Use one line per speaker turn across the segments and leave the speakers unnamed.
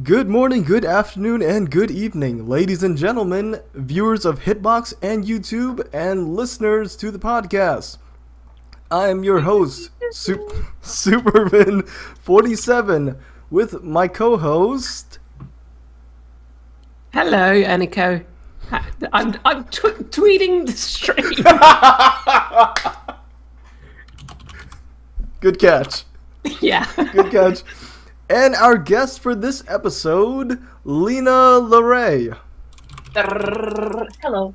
Good morning, good afternoon, and good evening, ladies and gentlemen, viewers of Hitbox and YouTube, and listeners to the podcast. I am your host, Superman47, with my co-host...
Hello, Eniko. I'm tweeting the stream.
Good catch.
Yeah.
Good catch. And our guest for this episode, Lena LeRay.
Hello.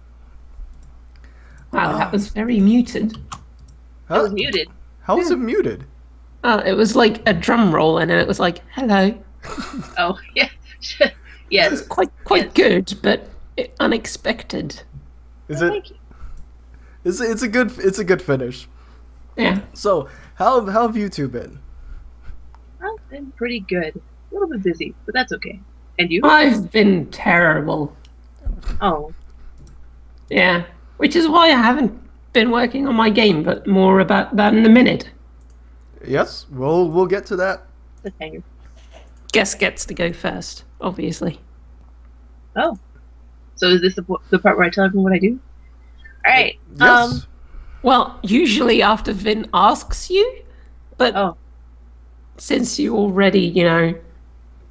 Wow, that was very muted.
Huh? It was muted.
How was it muted?
It was like a drum roll, and then it was like, hello.
Oh, yeah. Yes.
It's quite good, but unexpected.
Is it?
Thank you.
It's a good finish.
Yeah.
So, how have you two been?
I've been pretty good. A little bit busy, but that's okay. And you?
I've been terrible.
Oh.
Yeah. Which is why I haven't been working on my game, but more about that in a minute.
Yes, we'll get to that.
Cliffhanger.
Guest gets to go first, obviously.
Oh. So is this the part where I tell everyone what I do? Alright.
Yes.
Well, usually after Vin asks you, but since you already,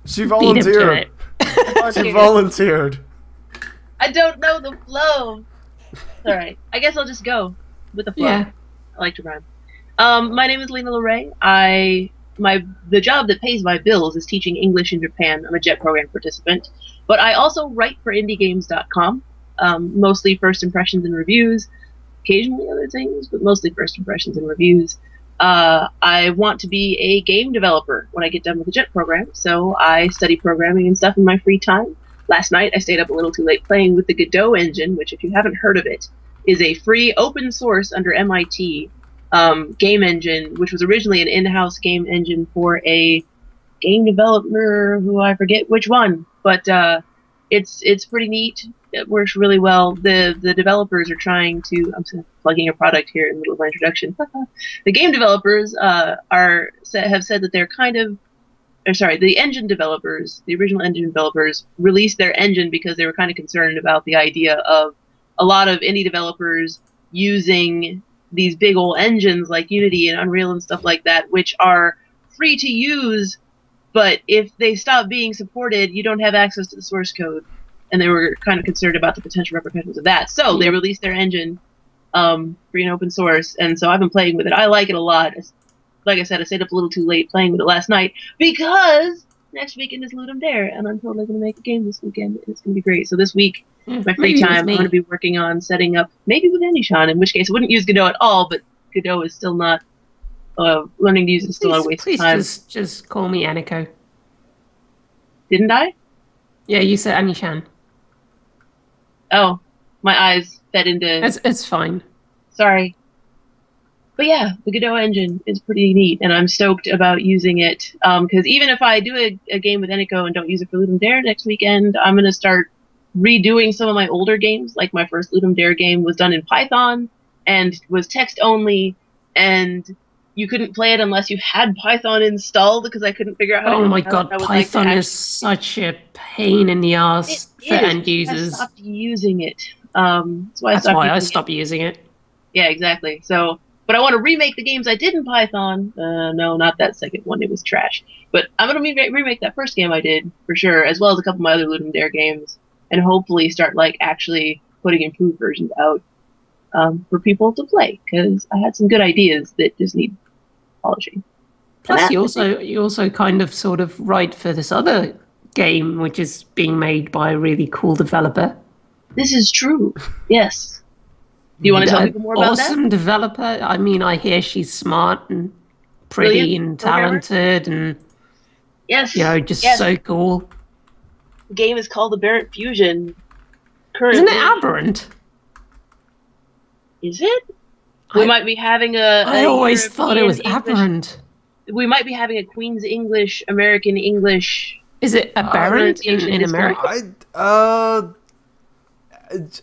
she volunteered. She volunteered.
I don't know the flow. Alright. I guess I'll just go with the flow.
Yeah.
I like to rhyme. My name is Lena LeRay. The job that pays my bills is teaching English in Japan. I'm a JET program participant. But I also write for indiegames.com, mostly first impressions and reviews, occasionally other things, but mostly first impressions and reviews. I want to be a game developer when I get done with the JET program, so I study programming and stuff in my free time. Last night I stayed up a little too late playing with the Godot engine, which if you haven't heard of it, is a free open source under MIT game engine, which was originally an in-house game engine for a game developer who I forget which one, but it's pretty neat. It works really well. The developers are trying to. I'm plugging a product here in the middle of my introduction. The game developers have said that they're the engine developers, the original engine developers, released their engine because they were kind of concerned about the idea of a lot of indie developers using these big old engines like Unity and Unreal and stuff like that, which are free to use, but if they stop being supported, you don't have access to the source code. And they were kind of concerned about the potential repercussions of that. So they released their engine free and open source, and so I've been playing with it. I like it a lot. Like I said, I stayed up a little too late playing with it last night because next weekend is Ludum Dare, and I'm totally going to make a game this weekend, and it's going to be great. So this week, my free time, I'm going to be working on setting up, maybe with Anishan, in which case I wouldn't use Godot at all, but Godot is still not, learning to use it is still not a waste of time.
Please just call me Eniko.
Didn't I?
Yeah, you said Anishan.
Oh, my eyes fed into...
It's fine.
Sorry. But yeah, the Godot engine is pretty neat, and I'm stoked about using it. Because even if I do a game with Eniko and don't use it for Ludum Dare next weekend, I'm going to start redoing some of my older games. Like my first Ludum Dare game was done in Python and was text only, and you couldn't play it unless you had Python installed because I couldn't figure out how to...
Oh my god, Python is such a pain in the ass for end users.
I stopped using it.
That's why I stopped using it.
Yeah, exactly. So, but I want to remake the games I did in Python. No, not that second one. It was trash. But I'm going to remake that first game I did, for sure, as well as a couple of my other Ludum Dare games, and hopefully start, actually putting improved versions out for people to play, because I had some good ideas that just need polishing.
Plus, you also kind of sort of write for this other game, which is being made by a really cool developer.
This is true. Yes. Do you want to tell people more about that?
Awesome developer. I mean, I hear she's smart and pretty and talented and just so cool.
The game is called Aberrant Fusion. Currently.
Isn't it Aberrant?
Is it? We might be having I
always thought it was Aberrant.
We might be having a Queen's English, American English.
Is it Aberrant in America?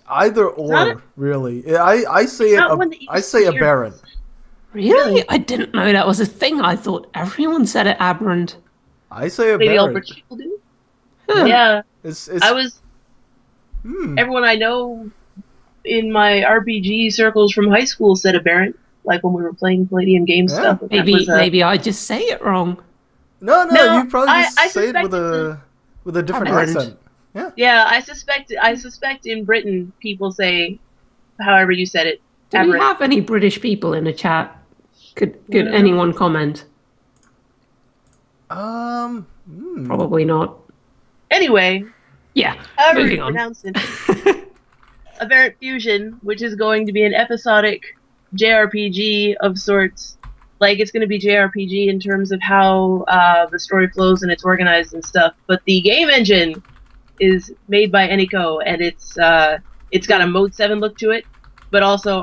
Either or, really. I say Aberrant.
Really? I didn't know that was a thing. I thought everyone said it Aberrant.
I say Aberrant.
Maybe all British people do? Yeah.
It's
Everyone I know in my RPG circles from high school said aberrant, like when we were playing Palladium Games stuff.
Maybe I just say it wrong.
No, you probably just say it with a different accent. Yeah.
Yeah, I suspect in Britain people say however you said it.
Do we have any British people in the chat? Could anyone comment? Probably not.
Anyway.
Yeah.
However
moving
you
on.
pronounce it. Aberrant Fusion, which is going to be an episodic JRPG of sorts. Like, it's going to be JRPG in terms of how the story flows and it's organized and stuff. But the game engine is made by Eniko, and it's got a Mode 7 look to it. But also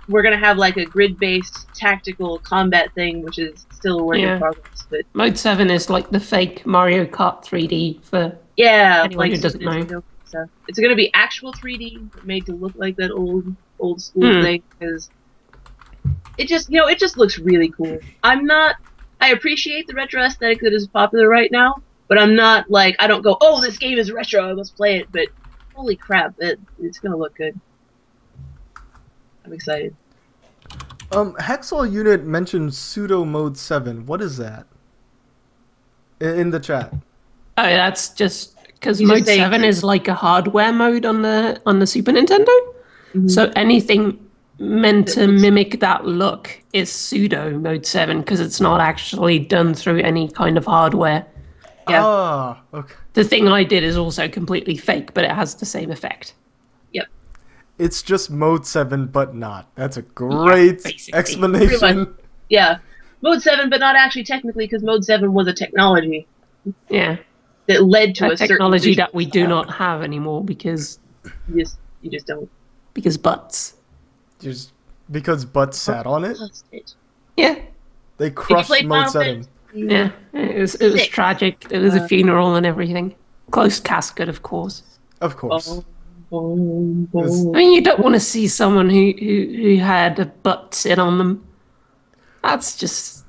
we're going to have like a grid-based tactical combat thing, which is still a work in progress. But
Mode 7 is like the fake Mario Kart 3D for anyone who doesn't know.
So it's going to be actual 3D, made to look like that old school thing, because it just looks really cool. I appreciate the retro aesthetic that is popular right now, but I'm not like, I don't go, oh, this game is retro, I must play it, but holy crap, it's going to look good. I'm excited.
Hexal Unit mentioned pseudo mode 7. What is that? In the chat.
Oh, that's just because Mode 7 is like a hardware mode on the Super Nintendo. Mm-hmm. So anything meant to mimic that look is pseudo Mode 7 because it's not actually done through any kind of hardware.
Yeah. Ah, okay.
The thing I did is also completely fake, but it has the same effect.
Yep.
It's just Mode 7, but not. That's a great explanation.
Yeah. Mode 7, but not actually technically, because Mode 7 was a technology.
Yeah.
That led to a certain
technology that we do not have anymore because...
You just don't.
Because butts.
Just because butts sat on it?
Yeah.
They crushed Mode 7.
Yeah. It was tragic. It was a funeral and everything. Closed casket, of course.
Of course.
I mean, you don't want to see someone who had a butt sit on them. That's just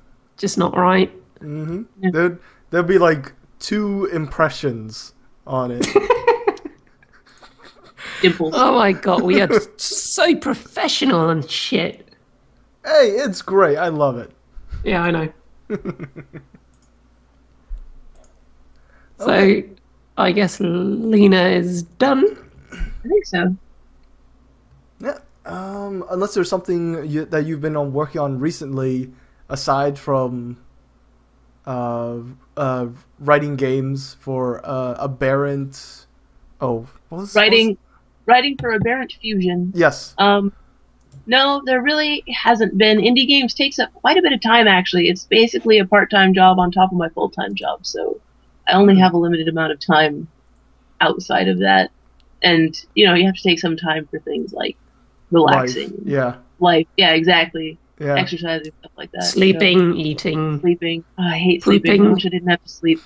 not right.
Mm-hmm. Yeah. There'll be like 2 impressions on it.
Dimples.
Oh my god, we are so professional and shit.
Hey, it's great. I love it.
Yeah, I know. So, I guess Lena is done.
I think so.
Yeah. Unless there's something that you've been working on recently, aside from writing games for Aberrant. Oh, what was
writing for Aberrant Fusion.
Yes.
No, there really hasn't been. Indie games takes up quite a bit of time, actually. It's basically a part-time job on top of my full-time job, so I only have a limited amount of time outside of that. And, you have to take some time for things like relaxing.
Life. Yeah.
Life. Yeah, exactly.
Yeah.
Exercising, stuff like that.
Sleeping, eating.
Sleeping. Oh, I hate sleeping. I wish I didn't have to sleep.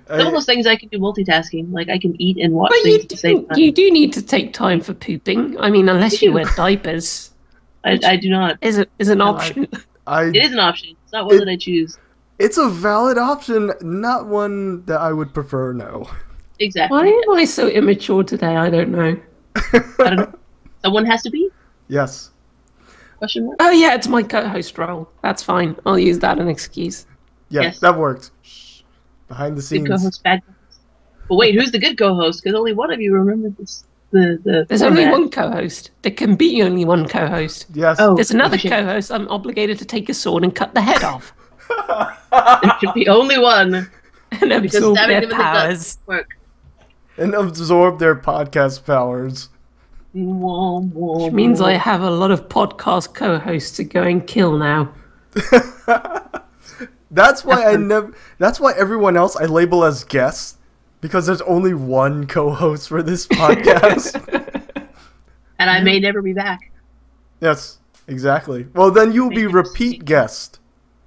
Some of those things I can do multitasking. Like, I can eat and watch things at the same time.
You do need to take time for pooping. I mean, unless you wear diapers.
I do not.
Is an option.
It is an option. It's not one that I choose.
It's a valid option, not one that I would prefer, no.
Exactly.
Why am I so immature today? I don't know.
I don't know. Someone has to be?
Yes.
Question mark?
Oh, yeah, it's my co-host role. That's fine. I'll use that as an excuse.
Yeah, yes. That worked. Behind the scenes.
Good co-host, bad co-host. But wait, who's the good co-host? Because only one of you remembered this.
There's only one co-host. There can be only one co-host.
Yes.
Oh, there's another co-host. I'm obligated to take a sword and cut the head off.
There should be only one.
And absorb their powers.
And absorb their podcast powers.
Which means I have a lot of podcast co-hosts to go and kill now.
That's why That's why everyone else I label as guests, because there's only one co-host for this podcast.
And I may never be back.
Yes, exactly. Well, then you'll be repeat guest.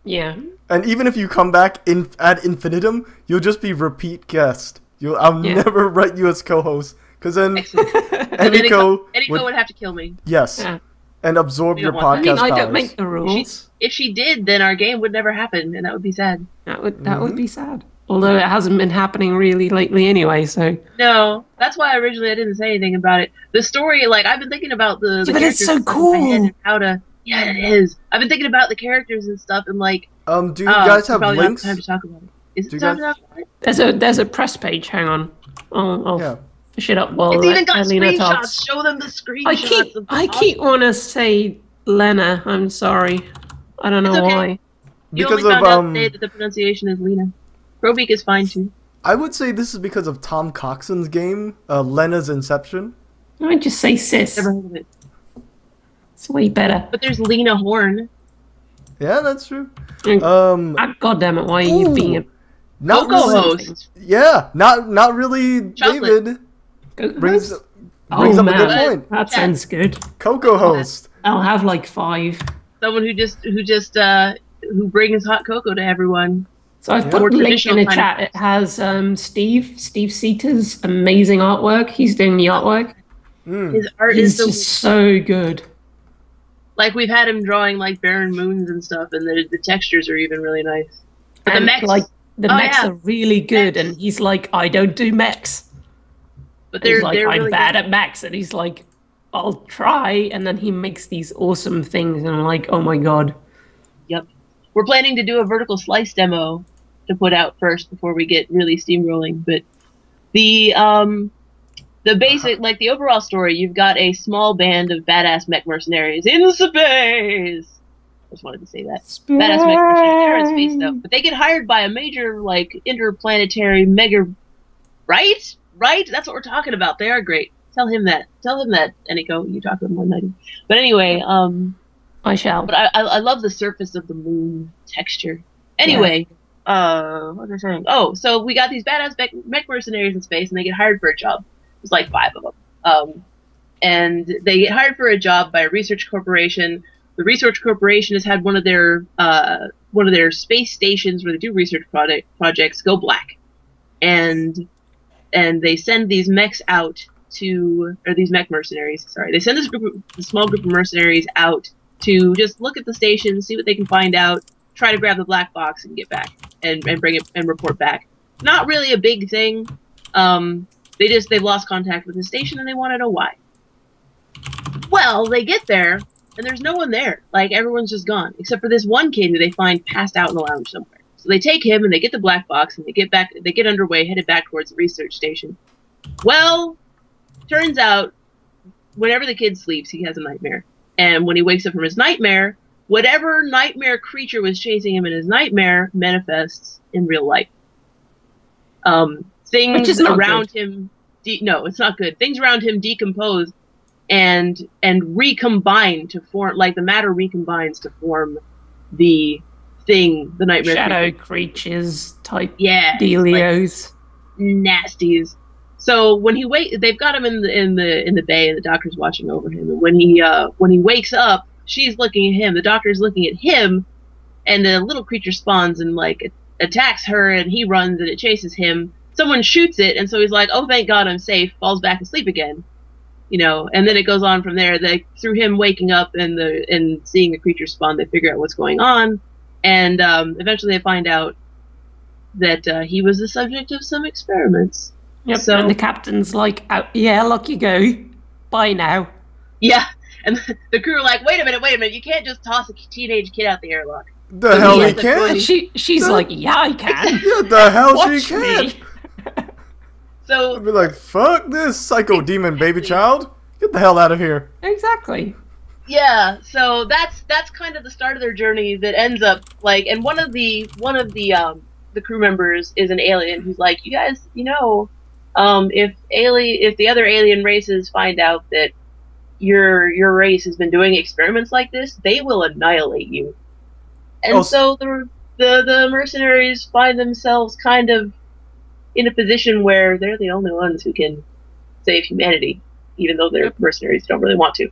Yeah.
And even if you come back ad infinitum, you'll just be repeat guest. I'll never write you as co-host, because then Eniko
would have to kill me.
Yes. Yeah. And absorb your podcast powers.
I don't make the rules.
If she did, then our game would never happen, and that would be sad.
That would be sad. Although it hasn't been happening really lately anyway, so...
No, that's why originally I didn't say anything about it. The story, like, I've been thinking about the
but
characters
it's so
in my
cool!
head and how to... Yeah, it is. I've been thinking about the characters and stuff, and like...
do you guys have links?
Time to talk about it. Is it time to talk about it?
There's a press page, hang on. I'll fish it up while
It's even got
Lena
screenshots.
talks.
Show them the screenshots.
I keep want to say Lena, I'm sorry. I don't know why.
You only found out today that the pronunciation is Lena. Robeek is fine too.
I would say this is because of Tom Coxon's game, Lena's Inception.
I might just say sis.
Never heard of it.
It's way better.
But there's Lena Horne.
Yeah, that's true.
God damn it, why are you being a...
Not
Cohost.
Yeah, not really
Chocolate.
David. Brings up a good point.
That sounds good.
Cohost.
I'll have like 5.
Someone who brings hot cocoa to everyone.
So I've put a link in the chat. It has Steve Seater's amazing artwork. He's doing the artwork.
His art is
just so good.
Like, we've had him drawing like barren moons and stuff, and the textures are even really nice. But
and
the mechs,
the mechs are really good, and he's like, I don't do mechs.
But they're
like,
I'm
really bad at mechs, and he's like, I'll try, and then he makes these awesome things, and I'm like, oh my god.
Yep. We're planning to do a vertical slice demo to put out first before we get really steamrolling. But the basic, like the overall story, you've got a small band of badass mech mercenaries in space. I just wanted to say that. Space. Badass mech mercenaries. They're in space though, but they get hired by a major like interplanetary mega. Right? That's what we're talking about. They are great. Tell him that, Eniko. You talk to him one night. But anyway,
I shall.
But I love the surface of the moon texture. Anyway, what was I saying? Oh, so we got these badass mech mercenaries in space, and they get hired for a job. There's like 5 of them. And they get hired for a job by a research corporation. The research corporation has had one of their space stations where they do research projects go black, and they send these mechs out these mech mercenaries. Sorry, they send this small group of mercenaries out to just look at the station, see what they can find out, try to grab the black box and get back and bring it and report back. Not really a big thing. They've lost contact with the station and they want to know why. Well, they get there and there's no one there. Like, everyone's just gone except for this one kid who they find passed out in the lounge somewhere. So they take him and they get the black box and they get underway, headed back towards the research station. Well, turns out whenever the kid sleeps, he has a nightmare. And when he wakes up from his nightmare, whatever nightmare creature was chasing him in his nightmare manifests in real life. Things around him... no, it's not good. Things around him decompose and recombine to form... Like, the matter recombines to form the thing, the nightmare
shadow creatures type
dealios. Like, nasties. So when they've got him in the bay, and the doctor's watching over him. And when he wakes up, she's looking at him. The doctor's looking at him, and the little creature spawns and like attacks her, and he runs and it chases him. Someone shoots it, and so he's like, "Oh, thank God, I'm safe." Falls back asleep again, and then it goes on from there. Through him waking up and seeing the creature spawn, they figure out what's going on, and eventually they find out that he was the subject of some experiments.
Yep, so, and the captain's like, yeah, look you go. Bye now.
Yeah, and the crew are like, wait a minute, you can't just toss a teenage kid out the airlock.
The hell he can?
She's like, yeah, I can.
Yeah, the hell she can.
So
I'd be like, fuck this psycho demon baby child. Get the hell out of here.
Exactly.
Yeah, so that's kind of the start of their journey that ends up like, and one of the crew members is an alien who's like, you guys, if the other alien races find out that your race has been doing experiments like this, they will annihilate you. And so the mercenaries find themselves kind of in a position where they're the only ones who can save humanity, even though their mercenaries don't really want to.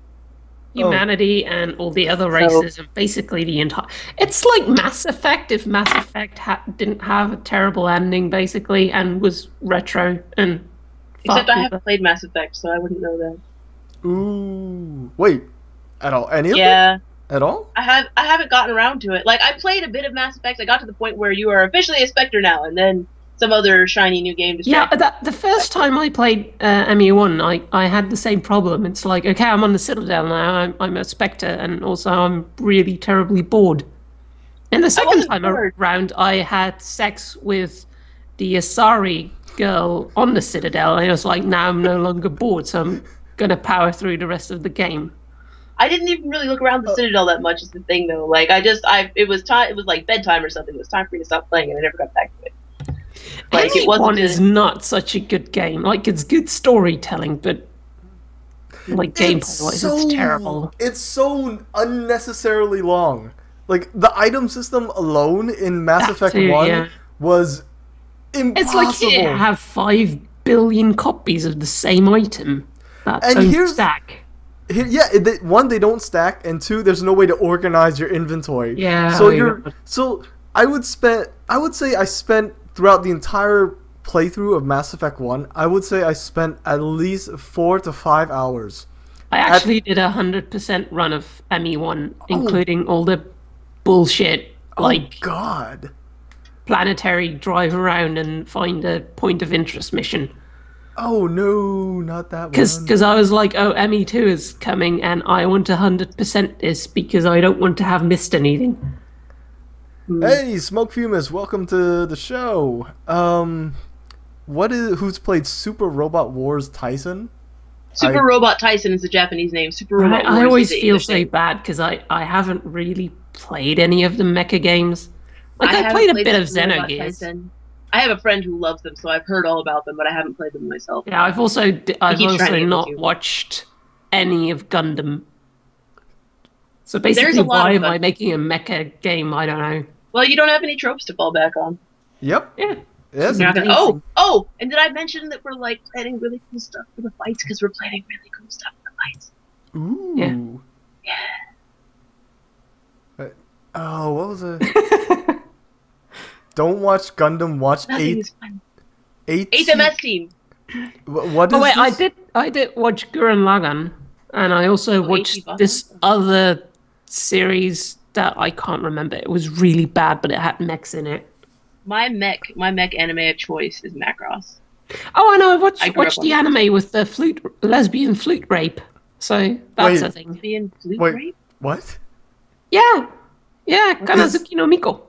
Humanity and all the other races, and basically the entire... It's like Mass Effect, if Mass Effect didn't have a terrible ending, basically, and was retro and...
Except I haven't played Mass Effect, so I wouldn't know that.
Ooh. Wait. At all? Any of it?
Yeah.
At all?
I haven't gotten around to it. Like, I played a bit of Mass Effect. I got to the point where you are officially a Spectre now, and then some other shiny new game distracted.
Yeah, the first time I played ME1, I had the same problem. It's like, okay, I'm on the Citadel now, I'm a Spectre, and also I'm really terribly bored. And the second time around, I had sex with the Asari girl on the Citadel, and I was like, now I'm no longer bored, so I'm going to power through the rest of the game.
I didn't even really look around the Citadel that much is the thing, though. Like, it was like bedtime or something. It was time for me to stop playing, and I never got back to it.
Like, ME1 is not such a good game. Like, it's good storytelling, but like gameplay-wise, it's terrible.
It's so unnecessarily long. Like, the item system alone in Mass Effect 1 was impossible.
It's like you have 5 billion copies of the same item that don't stack.
They don't stack, and 2, there's no way to organize your inventory.
Yeah.
So I would say I spent throughout the entire playthrough of Mass Effect 1, I would say I spent at least 4 to 5 hours.
I actually did a 100% run of ME1, including all the bullshit,
God,
planetary drive around and find a point of interest mission.
Oh no, not that one.
Because I was like, oh, ME2 is coming, and I want to 100% this because I don't want to have missed anything.
Hey, Smoke Fumus, welcome to the show. Who's played Super Robot Wars Tyson?
Super Robot Tyson is the Japanese name. Super Robot Wars.
I always feel so bad because I haven't really played any of the mecha games. Like, I played a bit of Xenogears.
I have a friend who loves them, so I've heard all about them, but I haven't played them myself.
Yeah, I've also not watched any of Gundam. So basically, why am I making a mecha game? I don't know.
Well, you don't have any tropes to fall back on.
Yep.
Yeah.
Oh, and did I mention that we're like planning really cool stuff for the fights? Because we're planning really cool stuff for the fights.
Ooh.
Yeah.
Oh, what was it? Don't watch Gundam. Watch 8th
MS Team.
What is this?
I did watch Gurren Lagann, and I also watched this other series that I can't remember. It was really bad, but it had mechs in it.
My mech anime of choice is Macross.
Oh, I know. I watched the anime with the lesbian flute rape. So that's a thing.
Lesbian flute rape?
What?
Yeah. Kanazuki no Miko.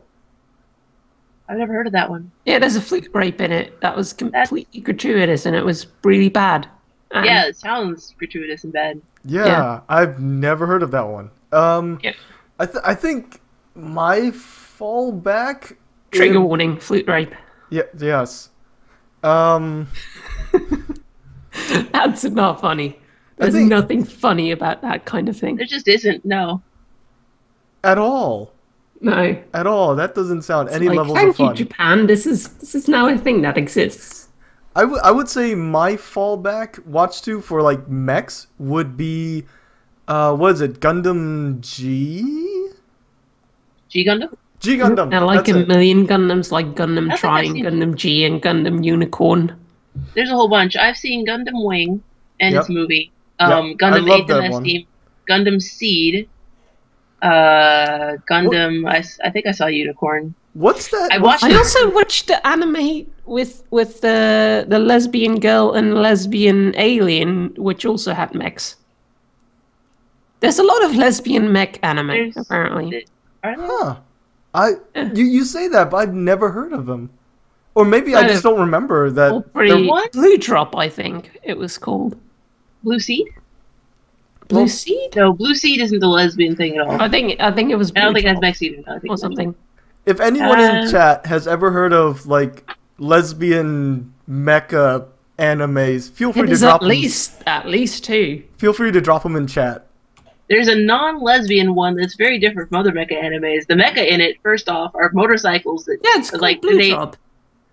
I've never heard of that one.
Yeah, there's a flute rape in it that was completely gratuitous, and it was really bad.
Yeah, it sounds gratuitous and bad.
Yeah, I've never heard of that one. I think my fallback...
Trigger warning, flute rape.
Yeah, yes.
That's not funny. There's nothing funny about that kind of thing.
There just isn't, no.
At all.
No.
At all. That doesn't sound any levels of fun.
Thank you, Japan. This is now a thing that exists.
I would say my fallback watch to for like mechs would be what is it? Gundam G?
G Gundam?
G Gundam.
There are like a million Gundams, like Gundam Tri, Gundam G, and Gundam Unicorn.
There's a whole bunch. I've seen Gundam Wing and its movie. Gundam 8th MS Team, Gundam Seed, Gundam. I think I saw Unicorn.
What's that?
I also watched the anime with the lesbian girl and lesbian alien, which also had mechs. There's a lot of lesbian mech anime, apparently.
Huh. You say that, but I've never heard of them. Or maybe I just don't remember that.
Blue Drop, I think it was called.
Blue Seed?
Blue Seed?
No, Blue Seed isn't the lesbian thing at all.
I think it was Blue
I don't think
Drop
it has mech seed
or something.
If anyone in chat has ever heard of like lesbian mecha animes, feel free to drop them.
At least 2.
Feel free to drop them in chat.
There's a non-lesbian one that's very different from other mecha animes. The mecha in it, first off, are motorcycles that
it's like Blue Drop.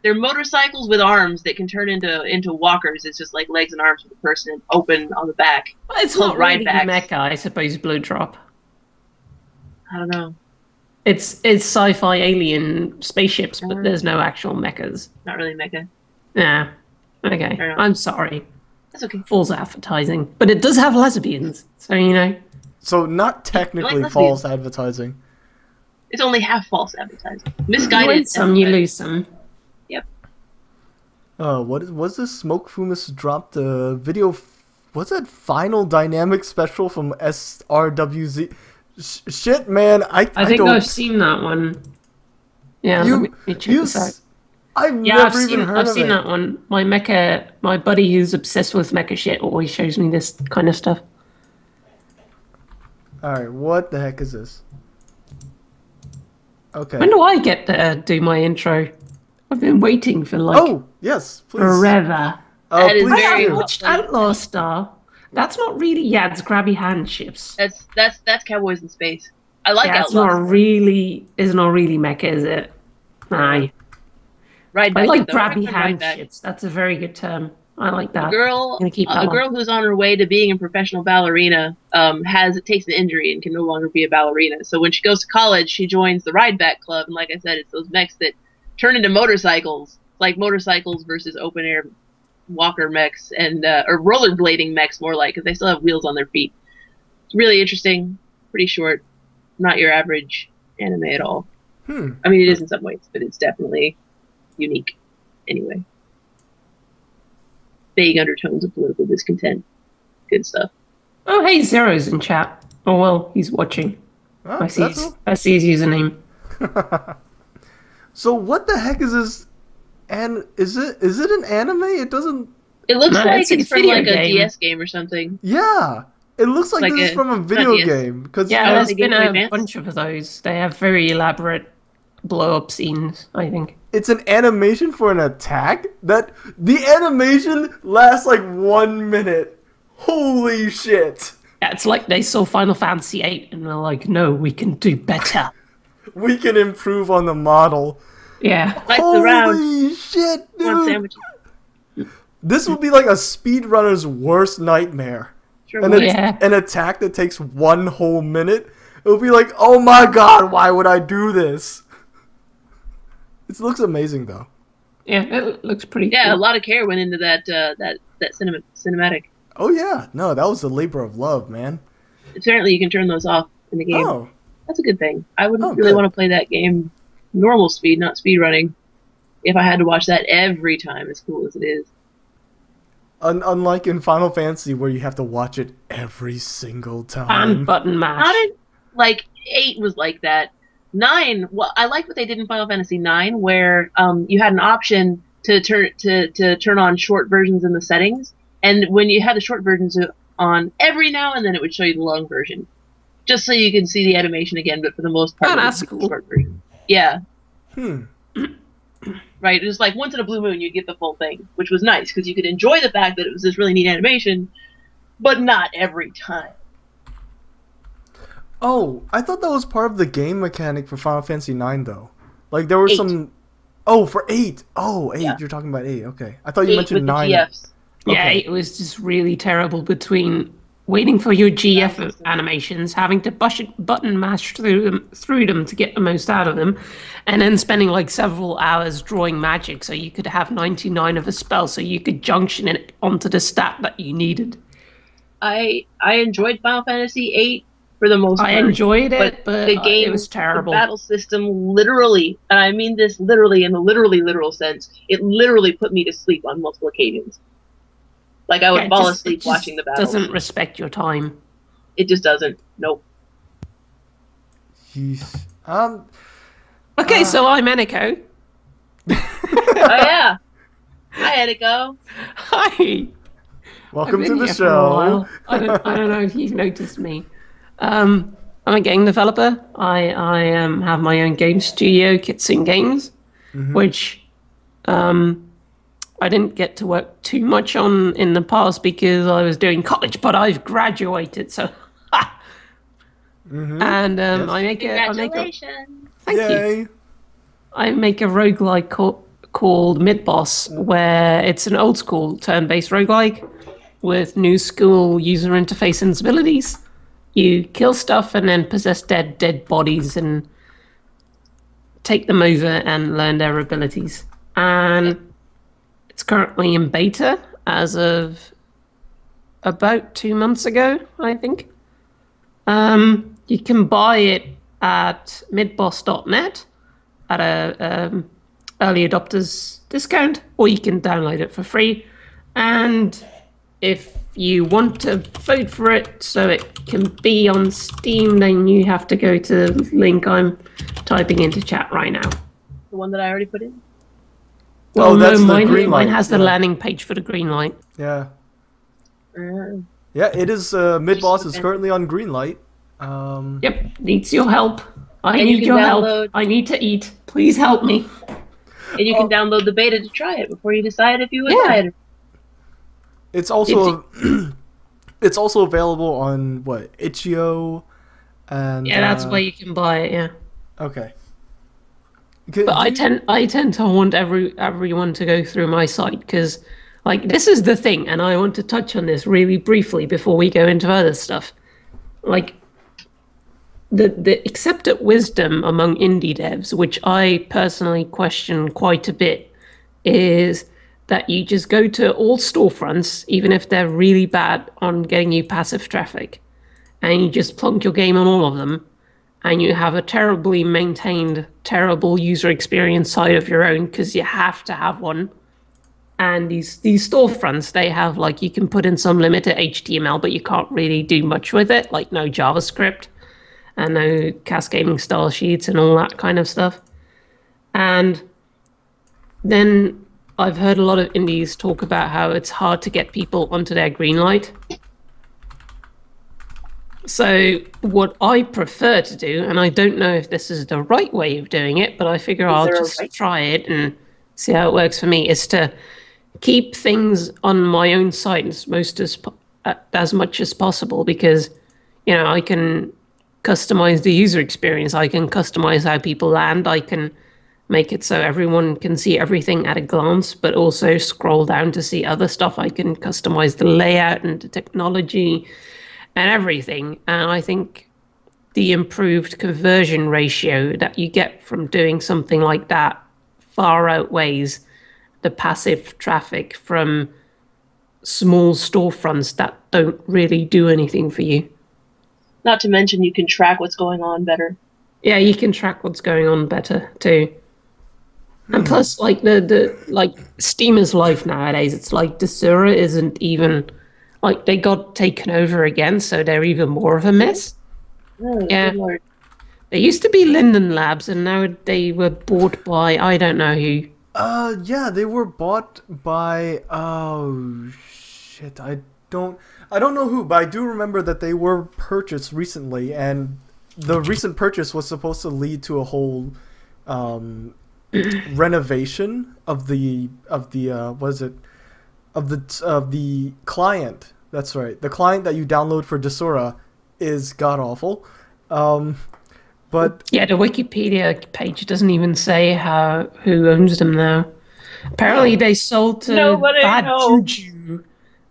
They're motorcycles with arms that can turn into walkers. It's just like legs and arms with a person open on the back.
Well, it's not really mecha, I suppose. Blue Drop.
I don't know.
It's sci-fi alien spaceships, but there's no actual mechas.
Not really mecha.
Yeah. Okay. I'm sorry.
That's okay.
False advertising, but it does have lesbians, so you know.
So not technically false advertising.
It's only half false advertising. Misguided.
You win some, you lose some.
Yep.
Was this Smoke Fumus dropped a video? What's that final dynamic special from SRWZ? Shit, man, I
think
don't...
I've seen that one. Yeah, let me check this out.
I've never even heard of it.
I've seen that one. My buddy who's obsessed with mecha shit always shows me this kind of stuff.
Alright, what the heck is this? Okay.
When do I get to do my intro? I've been waiting for like...
Oh, yes, please.
Forever.
Please
I watched Outlaw Star. That's not really... Yeah, it's grabby hand shifts.
That's Cowboys in Space. I like Outlaw.
It's not really mecha, is it? Nah. I like grabby hand shifts. That's a very good term. I like that.
A girl who's on her way to being a professional ballerina takes an injury and can no longer be a ballerina. So when she goes to college, she joins the Ride Back Club, and like I said, it's those mechs that turn into motorcycles, like motorcycles versus open air walker mechs and or rollerblading mechs, more like, because they still have wheels on their feet. It's really interesting, pretty short, not your average anime at all. I mean, it is in some ways, but it's definitely unique anyway. Vague undertones of political discontent. Good stuff.
Oh, hey, Zero's in chat. Oh, well, he's watching.
Oh,
I see his username.
So what the heck is this? And is it an anime? It doesn't...
It looks like it's from like a DS game or something.
Yeah. It looks like this is from a video game.
Yeah, there's been a bunch of those. They have very elaborate blow-up scenes, I think.
It's an animation for an attack? The animation lasts like 1 minute. Holy shit.
Yeah, it's like they saw Final Fantasy VIII and they're like, no, we can do better.
We can improve on the model.
Yeah.
Holy shit, dude. This would be like a speedrunner's worst nightmare.
Sure,
an attack that takes 1 whole minute. It would be like, oh my god, why would I do this? It looks amazing, though.
Yeah, it looks pretty
cool.
A
lot of care went into that cinematic.
Oh, yeah. No, that was the labor of love, man.
Apparently, you can turn those off in the game.
Oh.
That's a good thing. I wouldn't really want to play that game normal speed, not speed running, if I had to watch that every time, as cool as it is.
Unlike in Final Fantasy, where you have to watch it every single time.
And button mash.
8 was like that. 9, well, I like what they did in Final Fantasy 9, where you had an option to turn on short versions in the settings, and when you had the short versions on, every now and then it would show you the long version, just so you can see the animation again. But for the most part,
that's cool.
Short version. Yeah. Right. It was like once in a blue moon you'd get the full thing, which was nice because you could enjoy the fact that it was this really neat animation, but not every time.
Oh, I thought that was part of the game mechanic for Final Fantasy 9, though. Like, there were
8.
some... Oh, for 8. Oh, 8. Yeah. You're talking about 8. Okay. I thought you mentioned 9.
The GFs.
Okay. Yeah, it was just really terrible between waiting for your GF animations, having to button mash through them to get the most out of them, and then spending like several hours drawing magic so you could have 99 of a spell so you could junction it onto the stat that you needed.
I enjoyed Final Fantasy 8 for the most part.
I enjoyed it, but
the game,
it was terrible.
The battle system literally, and I mean this literally in the literal sense, it literally put me to sleep on multiple occasions. Like, I would fall asleep watching the battles.
It doesn't respect your time.
It just doesn't. Nope.
Jeez.
Okay, so I'm Eniko.
Oh, yeah. Hi, Eniko.
Hi.
Welcome to the show.
I don't know if you've noticed me. I'm a game developer. I have my own game studio, Kitsune Games, which I didn't get to work too much on in the past because I was doing college, but I've graduated, so and
Congratulations.
Thank you. I make a roguelike called Mid-Boss, where it's an old school turn-based roguelike with new school user interface sensibilities. You kill stuff and then possess dead bodies and take them over and learn their abilities. And it's currently in beta as of about 2 months ago, I think. You can buy it at midboss.net at early adopters discount, or you can download it for free. And if you want to vote for it so it can be on Steam, then you have to go to the link I'm typing into chat right now.
The one that I already put in?
Well, that's no, mine has the landing page for the green light.
Yeah. Yeah, it is. Mid-boss is currently on green light.
Yep, needs your help. I need your help. I need to eat. Please help me.
And you can download the beta to try it before you decide if you would buy it.
It's also it's also available on what, itch.io, and
that's where you can buy it. Yeah.
Okay.
But I tend to want everyone to go through my site, because like this is the thing, and I want to touch on this really briefly before we go into other stuff. Like the accepted wisdom among indie devs, which I personally question quite a bit, is that you just go to all storefronts, even if they're really bad on getting you passive traffic, and you just plunk your game on all of them, and you have a terribly maintained, terrible user experience site of your own, because you have to have one. And these storefronts, they have, like, you can put in some limited HTML, but you can't really do much with it, like no JavaScript and no cascading style sheets and all that kind of stuff. And then I've heard a lot of indies talk about how it's hard to get people onto their green light. So what I prefer to do, and I don't know if this is the right way of doing it, but I figure I'll just try it and see how it works for me, is to keep things on my own site as much as possible, because, you know, I can customize the user experience. I can customize how people land. I can make it so everyone can see everything at a glance, but also scroll down to see other stuff. I can customize the layout and the technology and everything. And I think the improved conversion ratio that you get from doing something like that far outweighs the passive traffic from small storefronts that don't really do anything for you.
Not to mention you can track what's going on better.
Yeah, you can track what's going on better too. And plus, like like Steam is life nowadays. It's like Desura isn't even, like, they got taken over again, so they're even more of a mess.
Oh, yeah.
They used to be Linden Labs, and now they were bought by I don't know who.
Yeah, they were bought by oh shit, I don't know who, but I do remember that they were purchased recently, and the recent purchase was supposed to lead to a whole renovation of the client. That's right. The client that you download for Desura is god awful. But
yeah, the Wikipedia page doesn't even say who owns them now. Apparently, they sold to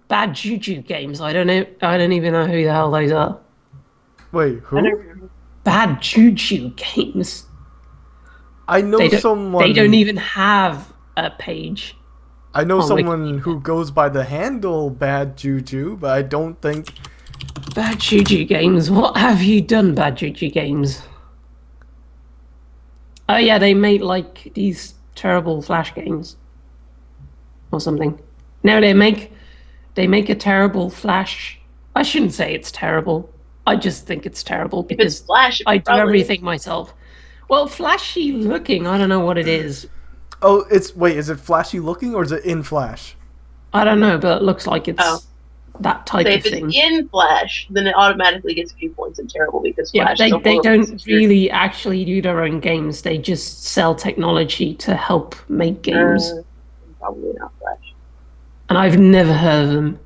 Bad Juju Games. I don't know. I don't even know who the hell those are.
Wait, who?
Bad Juju Games.
I know someone.
They don't even have a page.
I know someone who goes by the handle Bad Juju, but I don't think.
Bad Juju Games. What have you done, Bad Juju Games? Oh yeah, they made like these terrible Flash games or something. No, they make a terrible Flash. I shouldn't say it's terrible. I just think it's terrible because I do everything myself. Well, flashy looking, I don't know what it is.
Oh, is it flashy looking or is it in Flash?
I don't know, but it looks like it's that type of thing.
If it's in Flash, then it automatically gets a few points in terrible because Flash.
Yeah, they don't really actually do their own games. They just sell technology to help make games.
Probably not Flash.
And I've never heard of them.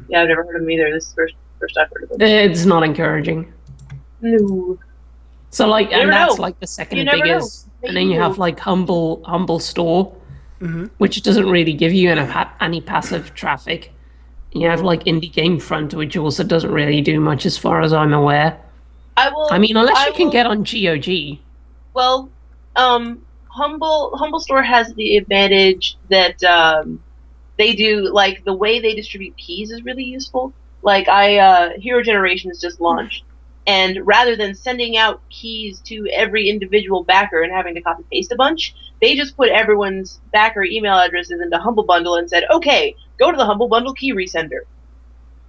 Yeah, I've never heard of them either. This is the first I've heard of them.
It's not encouraging.
No.
So like, and that's like the second biggest. And then you have like Humble Store, which doesn't really give you any passive traffic. You have like Indie Game Front, which also doesn't really do much as far as I'm aware. I mean, unless you can get on GOG.
Well, Humble Store has the advantage that they do, like, the way they distribute keys is really useful. Like, Hero Generation is just launched, and rather than sending out keys to every individual backer and having to copy paste a bunch, they just put everyone's backer email addresses into Humble Bundle and said, okay, go to the Humble Bundle key resender.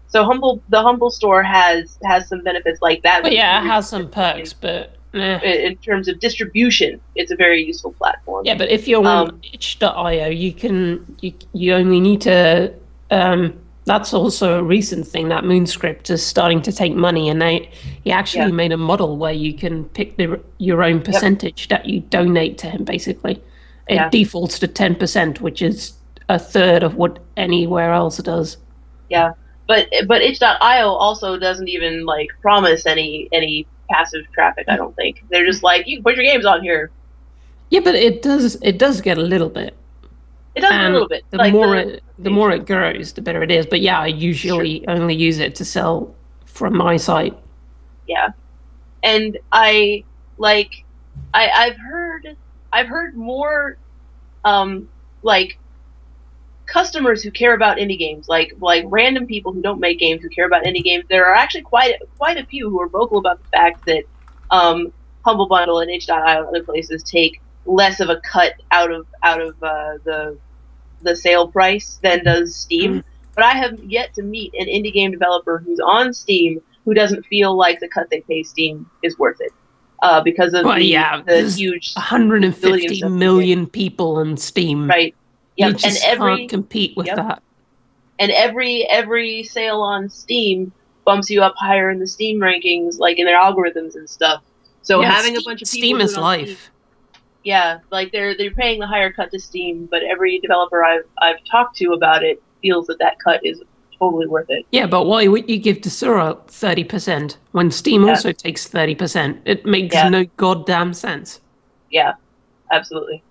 So the Humble store has some benefits like that.
But yeah, it has some perks, but
in terms of distribution, it's a very useful platform.
Yeah, but if you're on itch.io, you only need to. That's also a recent thing that Moonscript is starting to take money, and he actually made a model where you can pick your own percentage that you donate to him. Basically, it defaults to 10%, which is a third of what anywhere else does.
Yeah. But itch.io also doesn't even like promise any passive traffic. I don't think they're just like, you can put your games on here.
Yeah, but it does get a little bit.
It does a little bit.
The more it grows, the better it is. But yeah, I usually only use it to sell from my site.
Yeah, and I've heard more like customers who care about indie games, like random people who don't make games who care about indie games. There are actually quite a few who are vocal about the fact that Humble Bundle and itch.io and other places take less of a cut out of the sale price than does Steam. But I have yet to meet an indie game developer who's on Steam who doesn't feel like the cut they pay Steam is worth it. Because of the huge
150 million people on Steam.
Right.
Yep. You just can't compete with that.
And every sale on Steam bumps you up higher in the Steam rankings, like in their algorithms and stuff. So having a bunch of people
Steam is life.
Steam, yeah, like they're paying the higher cut to Steam, but every developer I've talked to about it feels that cut is totally worth it.
Yeah, but why would you give Desura 30% when Steam also takes 30%? It makes no goddamn sense.
Yeah, absolutely.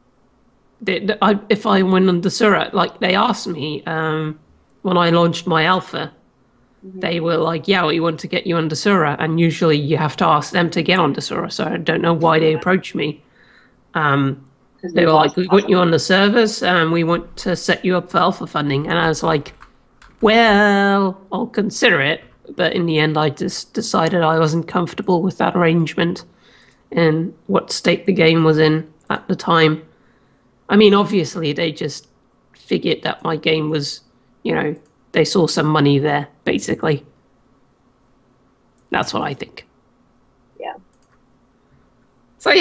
If I went on Desura, like they asked me when I launched my alpha, they were like, yeah, we want to get you on Desura, and usually you have to ask them to get on Desura, so I don't know why they approached me. They were like, we want you on the servers, and we want to set you up for alpha funding, and I was like, well, I'll consider it, but in the end I just decided I wasn't comfortable with that arrangement and what state the game was in at the time. I mean, obviously, they just figured that my game was, they saw some money there, basically. That's what I think.
Yeah.
So,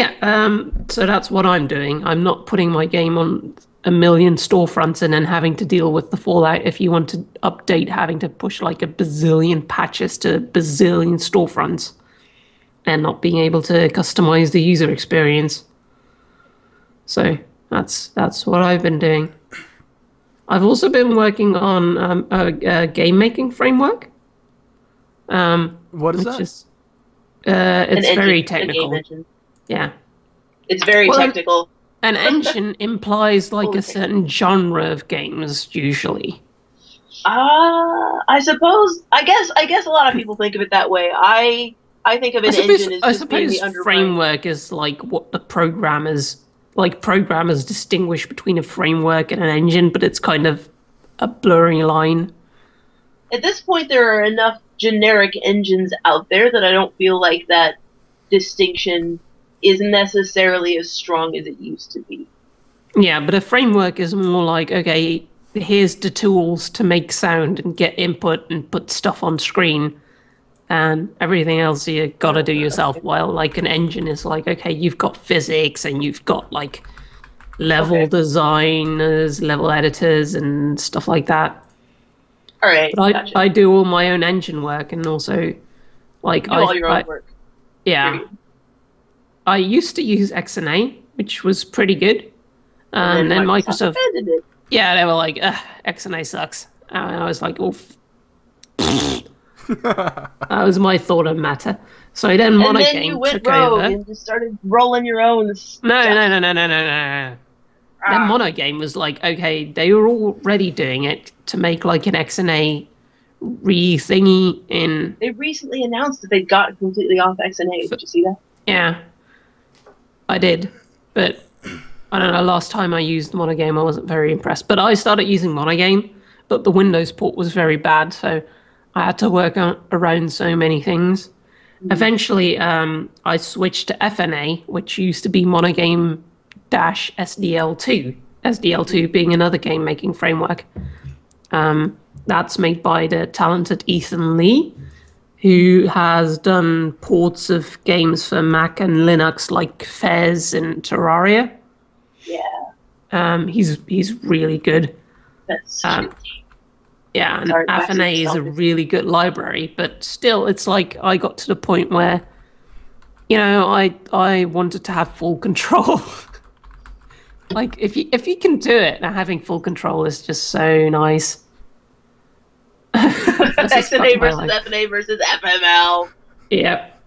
so that's what I'm doing. I'm not putting my game on a million storefronts and then having to deal with the fallout if you want to update, having to push like a bazillion patches to a bazillion storefronts and not being able to customize the user experience. So... That's what I've been doing. I've also been working on a game making framework.
What is that?
It's very technical. Yeah.
It's very technical.
An engine implies like a certain genre of games usually.
I suppose. I guess a lot of people think of it that way. I think of an engine as just being the underlying
framework is like what the programmers. Like programmers distinguish between a framework and an engine, but it's kind of a blurring line.
At this point, there are enough generic engines out there that I don't feel like that distinction is necessarily as strong as it used to be.
Yeah, but a framework is more like, okay, here's the tools to make sound and get input and put stuff on screen. And everything else you gotta do yourself, while like an engine is like, okay, you've got physics and you've got like level designers, level editors and stuff like that.
All right,
but
gotcha.
I do all my own engine work and also like
you do all your own work.
Yeah. I used to use XNA, which was pretty good. And then Microsoft
it.
Yeah, they were like, XNA sucks. And I was like, oh, that was my thought of matter. So then Monogame took over. And then you went rogue
and just started rolling your own stuff.
No. Then Monogame was like, okay, they were already doing it to make like an XNA re-thingy in...
They recently announced that they got completely off XNA. Did you see that?
Yeah, I did. But I don't know, last time I used Monogame, I wasn't very impressed. But I started using Monogame, but the Windows port was very bad, so I had to work around so many things. Eventually, I switched to FNA, which used to be Monogame SDL2. SDL2 being another game making framework. That's made by the talented Ethan Lee, who has done ports of games for Mac and Linux like Fez and Terraria.
Yeah.
He's really good.
That's
yeah, and Affinay is a really good library, but still, it's like I got to the point where, you know, I wanted to have full control. Like if you can do it, now having full control is just so nice.
XNA versus FNA versus FML.
Yep.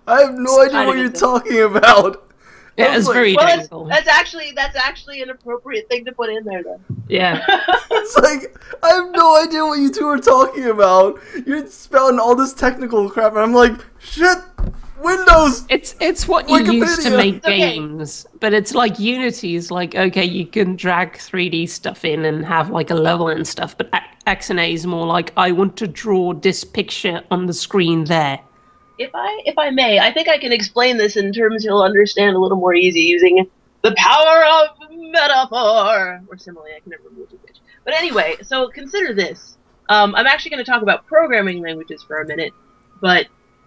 I have no idea what you're talking about.
Yeah, it's very technical.
That's actually an appropriate thing to put in there, then.
Yeah.
It's like, I have no idea what you two are talking about. You're spouting all this technical crap, and I'm like, shit, Windows!
It's what you use to make games, but it's like Unity is like, okay, you can drag 3D stuff in and have like a level and stuff, but XNA is more like, I want to draw this picture on the screen there.
If I may, I think I can explain this in terms you'll understand a little more easy using the power of metaphor or simile. I can never remember which. But anyway, so consider this. I'm actually going to talk about programming languages for a minute, but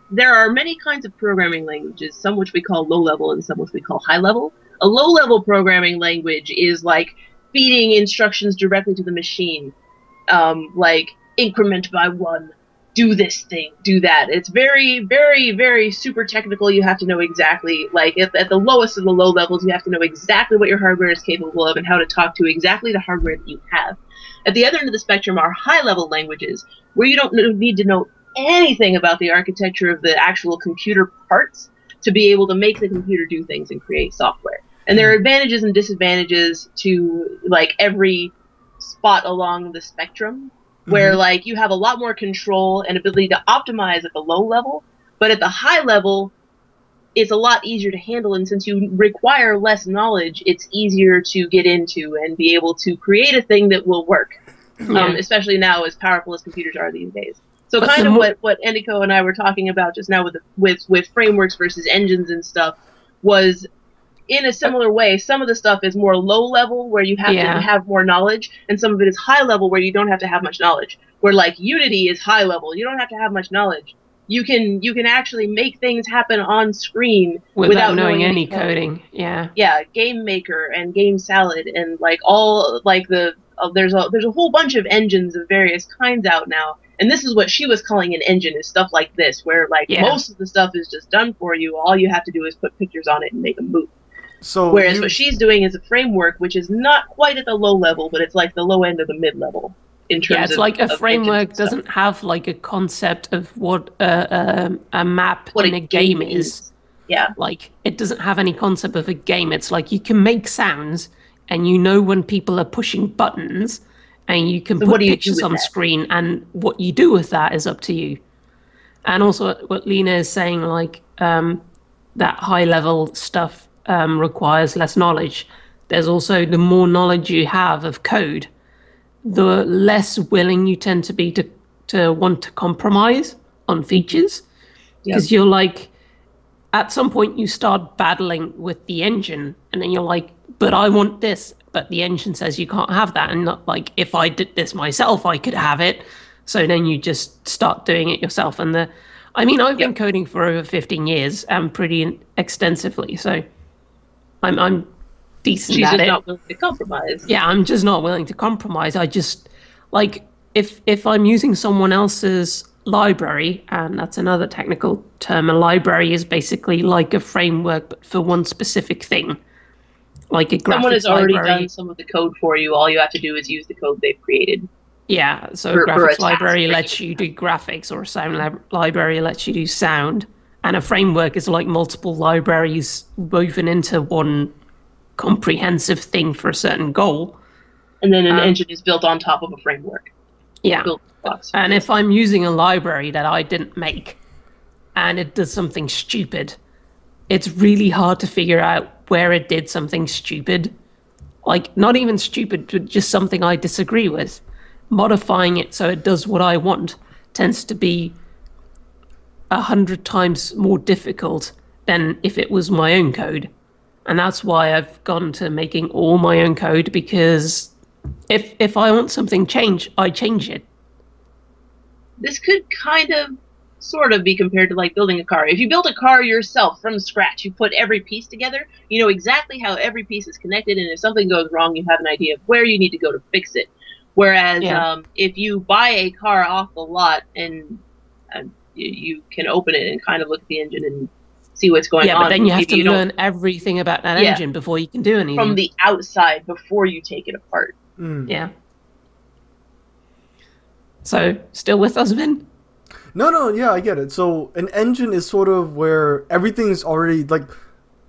there are many kinds of programming languages, some which we call low-level and some which we call high-level. A low-level programming language is like feeding instructions directly to the machine, like increment by 1. Do this thing, do that. It's very, very, very super technical. You have to know exactly, like at the lowest of the low levels, you have to know exactly what your hardware is capable of and how to talk to exactly the hardware that you have. At the other end of the spectrum are high-level languages, where you don't need to know anything about the architecture of the actual computer parts to be able to make the computer do things and create software. And there are advantages and disadvantages to like every spot along the spectrum, where like you have a lot more control and ability to optimize at the low level, but at the high level, it's a lot easier to handle. And since you require less knowledge, it's easier to get into and be able to create a thing that will work, especially now as powerful as computers are these days. So kind of what Eniko and I were talking about just now with frameworks versus engines and stuff was in a similar way. Some of the stuff is more low level where you have to have more knowledge, and some of it is high level where you don't have to have much knowledge. Where like Unity is high level, you don't have to have much knowledge. You can actually make things happen on screen without knowing any coding. Yeah, Game Maker and Game Salad and like all like there's a whole bunch of engines of various kinds out now. And this is what she was calling an engine, is stuff like this, where like most of the stuff is just done for you. All you have to do is put pictures on it and make them move. So whereas what she's doing is a framework, which is not quite at the low level, but it's like the low end of the mid level in terms of. Yeah, it's like a framework doesn't have like a concept of what a map in a game is. Yeah, like it doesn't have any concept of a game. It's like you can make sounds, and you know when people are pushing buttons, and you can put pictures on screen, and what you do with that is up to you. And also, what Lena is saying, like that high level stuff. Requires less knowledge. There's also the more knowledge you have of code, the less willing you tend to be to want to compromise on features, because you're like, at some point you start battling with the engine, and then you're like, but I want this, but the engine says you can't have that, and not like, if I did this myself I could have it. So then you just start doing it yourself. And I've been coding for over 15 years and pretty extensively, so I'm decent She's
at
just
it.
not willing to compromise.
Yeah, I'm just not willing to compromise. I just, like, if I'm using someone else's library, and that's another technical term, a library is basically like a framework, but for one specific thing. Like a graphics
Someone has already
library.
done some of the code for you. All you have to do is use the code they've created.
Yeah, so a graphics library lets you do graphics, or a sound library lets you do sound. And a framework is like multiple libraries woven into one comprehensive thing for a certain goal.
And then an engine is built on top of a framework.
Yeah. And if I'm using a library that I didn't make and it does something stupid, it's really hard to figure out where it did something stupid. Like, not even stupid, but just something I disagree with. Modifying it so it does what I want tends to be 100 times more difficult than if it was my own code. And that's why I've gone to making all my own code, because if I want something changed, I change it.
This could kind of, sort of be compared to like building a car. If you build a car yourself from scratch, you put every piece together, you know exactly how every piece is connected, and if something goes wrong, you have an idea of where you need to go to fix it. Whereas if you buy a car off the lot and you can open it and kind of look at the engine and see what's going on.
Yeah, but then you have to learn everything about that engine before you can do anything.
From the outside before you take it apart.
Yeah. So, still with us, Vin?
No, yeah, I get it. So an engine is sort of where everything's already, like,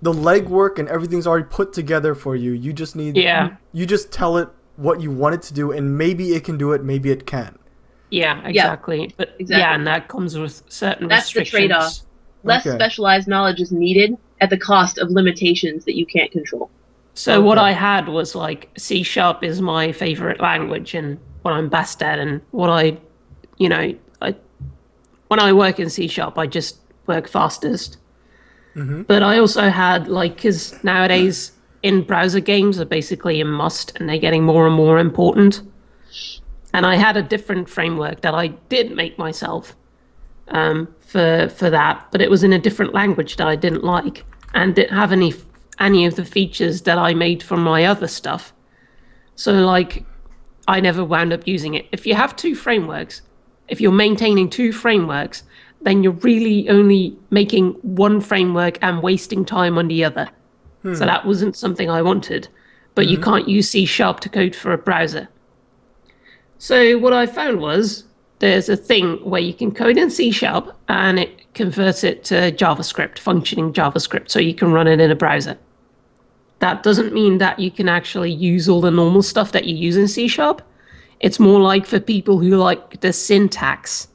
the legwork and everything's already put together for you. You just need, you just tell it what you want it to do, and maybe it can do it, maybe it can't.
Yeah, exactly. Yeah, but yeah, and that comes with certain restrictions.
The trade-off. Less specialized knowledge is needed at the cost of limitations that you can't control.
So what I had was like C# is my favorite language and what I'm best at, and what when I work in C#, I just work fastest. But I also had, like, because nowadays in-browser games are basically a must, and they're getting more and more important. And I had a different framework that I did make myself for that, but it was in a different language that I didn't like, and didn't have any of the features that I made from my other stuff. So, like, I never wound up using it. If you have two frameworks, if you're maintaining two frameworks, then you're really only making one framework and wasting time on the other. So that wasn't something I wanted. But you can't use C# to code for a browser. So what I found was there's a thing where you can code in C# and it converts it to JavaScript, functioning JavaScript, so you can run it in a browser. That doesn't mean that you can actually use all the normal stuff that you use in C#. It's more like for people who like the syntax,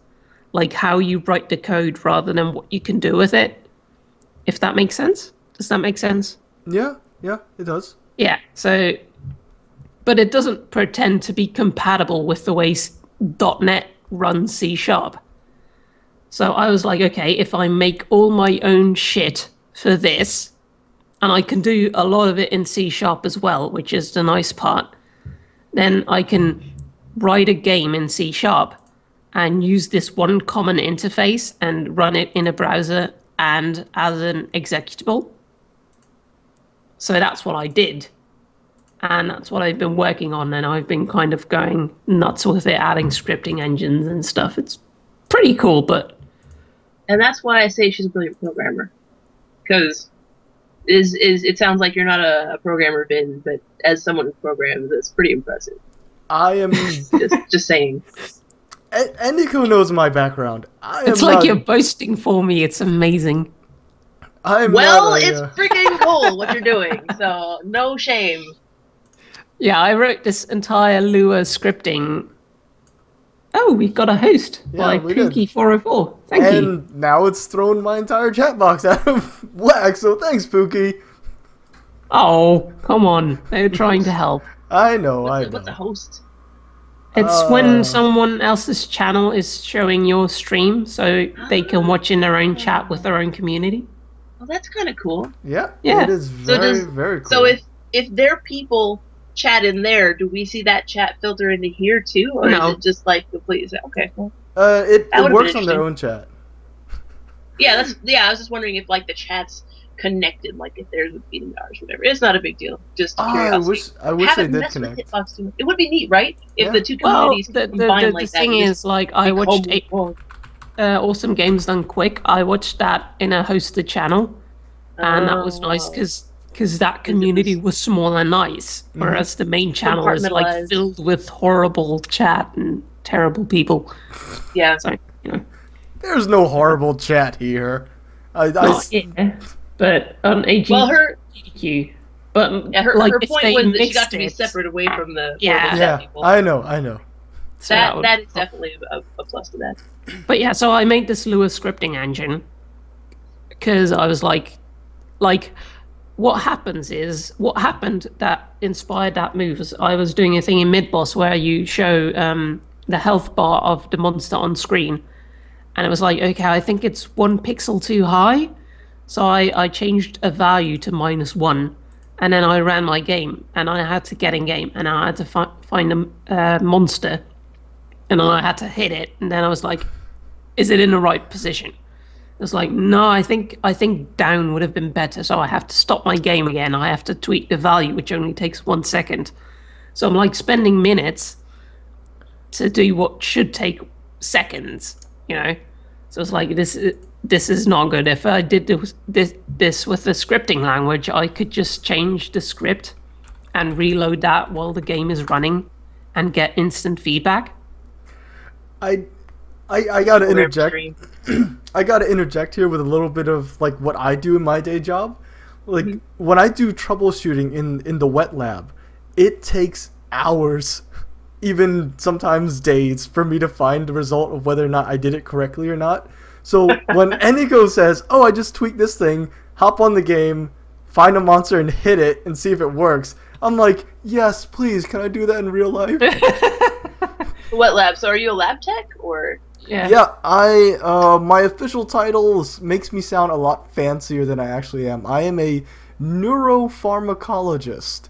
like how you write the code rather than what you can do with it. If that makes sense? Does that make sense?
Yeah, it does.
Yeah, so, but it doesn't pretend to be compatible with the way .NET runs C#. So I was like, okay, if I make all my own shit for this, and I can do a lot of it in C# as well, which is the nice part, then I can write a game in C# and use this one common interface and run it in a browser and as an executable. So that's what I did. And that's what I've been working on, and I've been kind of going nuts with it, adding scripting engines and stuff. It's pretty cool, but...
And that's why I say she's a brilliant programmer. Because it sounds like you're not a programmer, Vin, but as someone who programs, it's pretty impressive.
I am...
just saying.
Eniko knows my background.
It's like you're boasting for me. It's amazing.
It's freaking cool what you're doing, so no shame.
Yeah, I wrote this entire Lua scripting. Oh, we've got a host by Pookie404. Thank you.
And now it's thrown my entire chat box out of whack, so thanks, Pookie.
Oh, come on. They're trying to help.
I know.
What's a host?
It's when someone else's channel is showing your stream, so they can watch in their own chat with their own community.
Well, that's kind of cool.
Yeah, it is very cool.
So if their people chat in there, do we see that chat filter into here too, or is it just like completely? Okay, well,
it works on their own chat.
Yeah, I was just wondering if like the chat's connected, like if there's a feeding ours, whatever. It's not a big deal. Just curiosity.
I wish they did connect.
It would be neat, right? If the two communities combine like that.
The thing is, like, I watched Awesome Games Done Quick. I watched that in a hosted channel, and that was nice because that community was small and nice, whereas the main channel is like filled with horrible chat and terrible people.
Yeah.
So,
there's no horrible chat here.
But on AGQ.
Well, her
point
was that she got to be separate away from the chat people.
I know.
So
that is definitely a plus to that.
But yeah, so I made this Lua scripting engine because I was like, what happened that inspired that move was I was doing a thing in Mid-Boss where you show the health bar of the monster on screen, and it was like, okay, I think it's 1 pixel too high. So I changed a value to -1, and then I ran my game, and I had to get in game, and I had to find a monster, and I had to hit it, and then I was like, is it in the right position? It was like, no, I think down would have been better, so I have to stop my game again. I have to tweak the value, which only takes 1 second. So I'm like spending minutes to do what should take seconds, you know? So it's like, this is not good. If I did this with the scripting language, I could just change the script and reload that while the game is running and get instant feedback.
I gotta interject. I gotta interject here with a little bit of like what I do in my day job. Like when I do troubleshooting in the wet lab, it takes hours, even sometimes days, for me to find the result of whether or not I did it correctly or not. So when Eniko says, "Oh, I just tweaked this thing," hop on the game, find a monster and hit it and see if it works, I'm like, yes, please, can I do that in real life?
Wet lab. So are you a lab tech or?
Yeah, my official title makes me sound a lot fancier than I actually am. I am a neuropharmacologist.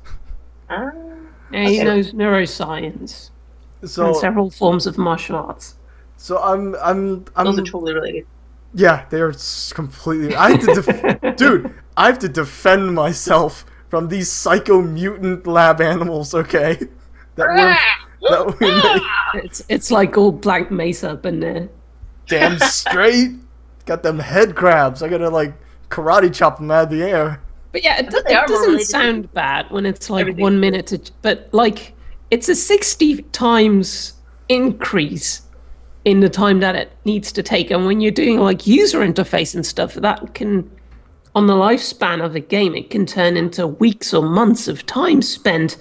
Yeah, he knows neuroscience and several forms of martial arts.
So I'm
Those are totally related.
Yeah, they are completely. I have to, dude. I have to defend myself from these psycho mutant lab animals. Okay, that we made.
It's like all Black Mesa up in there.
Damn straight. Got them head crabs. I gotta like karate chop them out of the air.
But yeah, it doesn't sound bad when it's like 1 minute to, but like it's a 60 times increase in the time that it needs to take. And when you're doing like user interface and stuff, that can, on the lifespan of a game, it can turn into weeks or months of time spent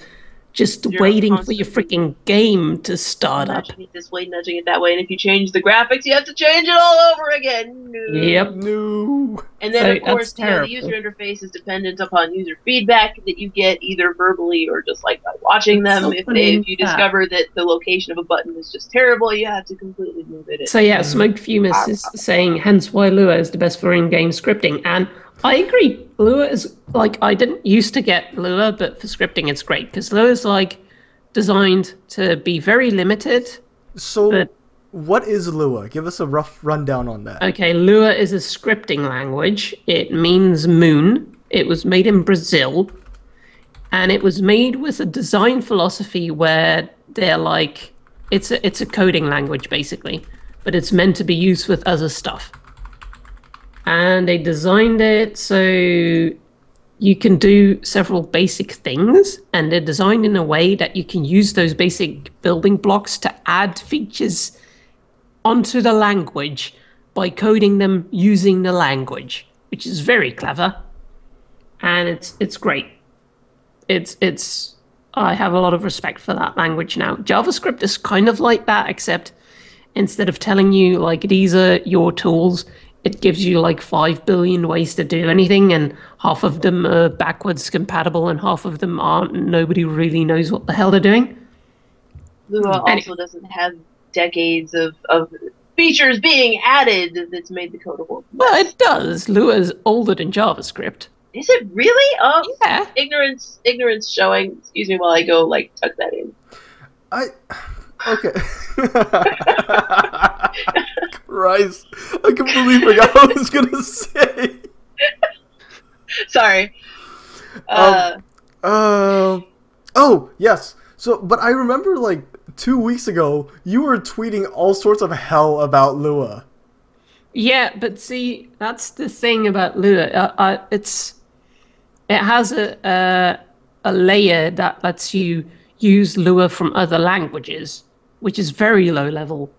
just waiting for your freaking game to start up.
Nudging it this way, nudging it that way, and if you change the graphics, you have to change it all over again. No.
Yep.
No.
And then, of course, the user interface is dependent upon user feedback that you get either verbally or just like by watching them. If you discover that the location of a button is just terrible, you have to completely move it.
So yeah, Smoked Fumus is saying, hence why Lua is the best for in-game scripting. And I agree. Lua is, like, I didn't used to get Lua, but for scripting it's great, because Lua is, like, designed to be very limited.
So, what is Lua? Give us a rough rundown on that.
Okay, Lua is a scripting language. It means moon. It was made in Brazil. And it was made with a design philosophy where they're like, it's a coding language, basically. But it's meant to be used with other stuff. And they designed it so you can do several basic things, and they're designed in a way that you can use those basic building blocks to add features onto the language by coding them using the language, which is very clever, and it's great. It's I have a lot of respect for that language now. JavaScript is kind of like that, except instead of telling you like these are your tools, it gives you like 5 billion ways to do anything, and half of them are backwards compatible and half of them aren't, and nobody really knows what the hell they're doing.
Lua also doesn't have decades of features being added that's made the code a whole mess.
Well, it does. Lua's older than JavaScript.
Is it really? Oh,
yeah.
Ignorance showing. Excuse me while I go like tuck that in.
Okay. Christ, I completely forgot what I was gonna say.
Sorry.
Oh yes. So, but I remember like 2 weeks ago, you were tweeting all sorts of hell about Lua.
Yeah, but see, that's the thing about Lua. It has a layer that lets you use Lua from other languages, which is very low level.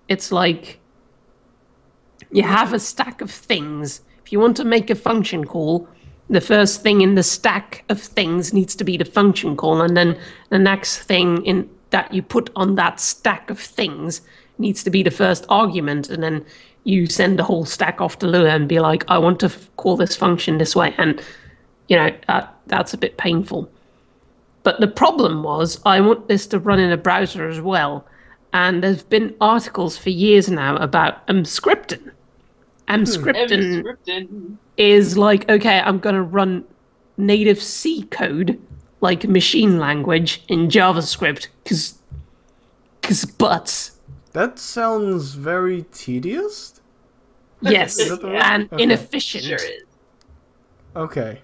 It's like you have a stack of things. If you want to make a function call, the first thing in the stack of things needs to be the function call, and then the next thing that you put on that stack of things needs to be the first argument, and then you send the whole stack off to Lua and be like, I want to call this function this way, and you know that's a bit painful. But the problem was, I want this to run in a browser as well, and there's been articles for years now about scripting. Emscripten is like, okay, I'm going to run native C code, like machine language, in JavaScript, because butts.
That sounds very tedious.
Yes, and inefficient.
Sure is.
Okay.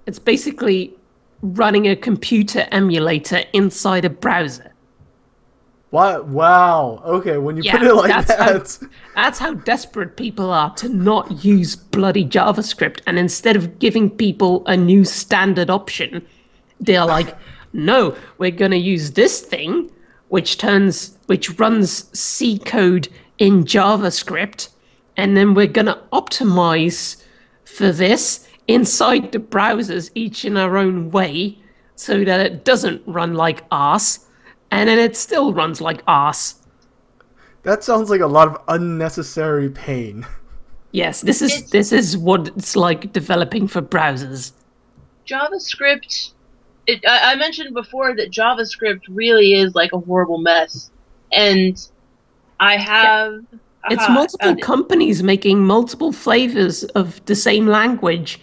It's basically running a computer emulator inside a browser.
What? Wow. Okay, when you put it like
that's how desperate people are to not use bloody JavaScript. And instead of giving people a new standard option, they're like, no, we're going to use this thing, which runs C code in JavaScript, and then we're going to optimize for this inside the browsers, each in our own way, so that it doesn't run like arse, and then it still runs like arse.
That sounds like a lot of unnecessary pain.
Yes, this is what it's like developing for browsers.
JavaScript. I mentioned before that JavaScript really is like a horrible mess, and I have.
It's multiple companies making multiple flavors of the same language,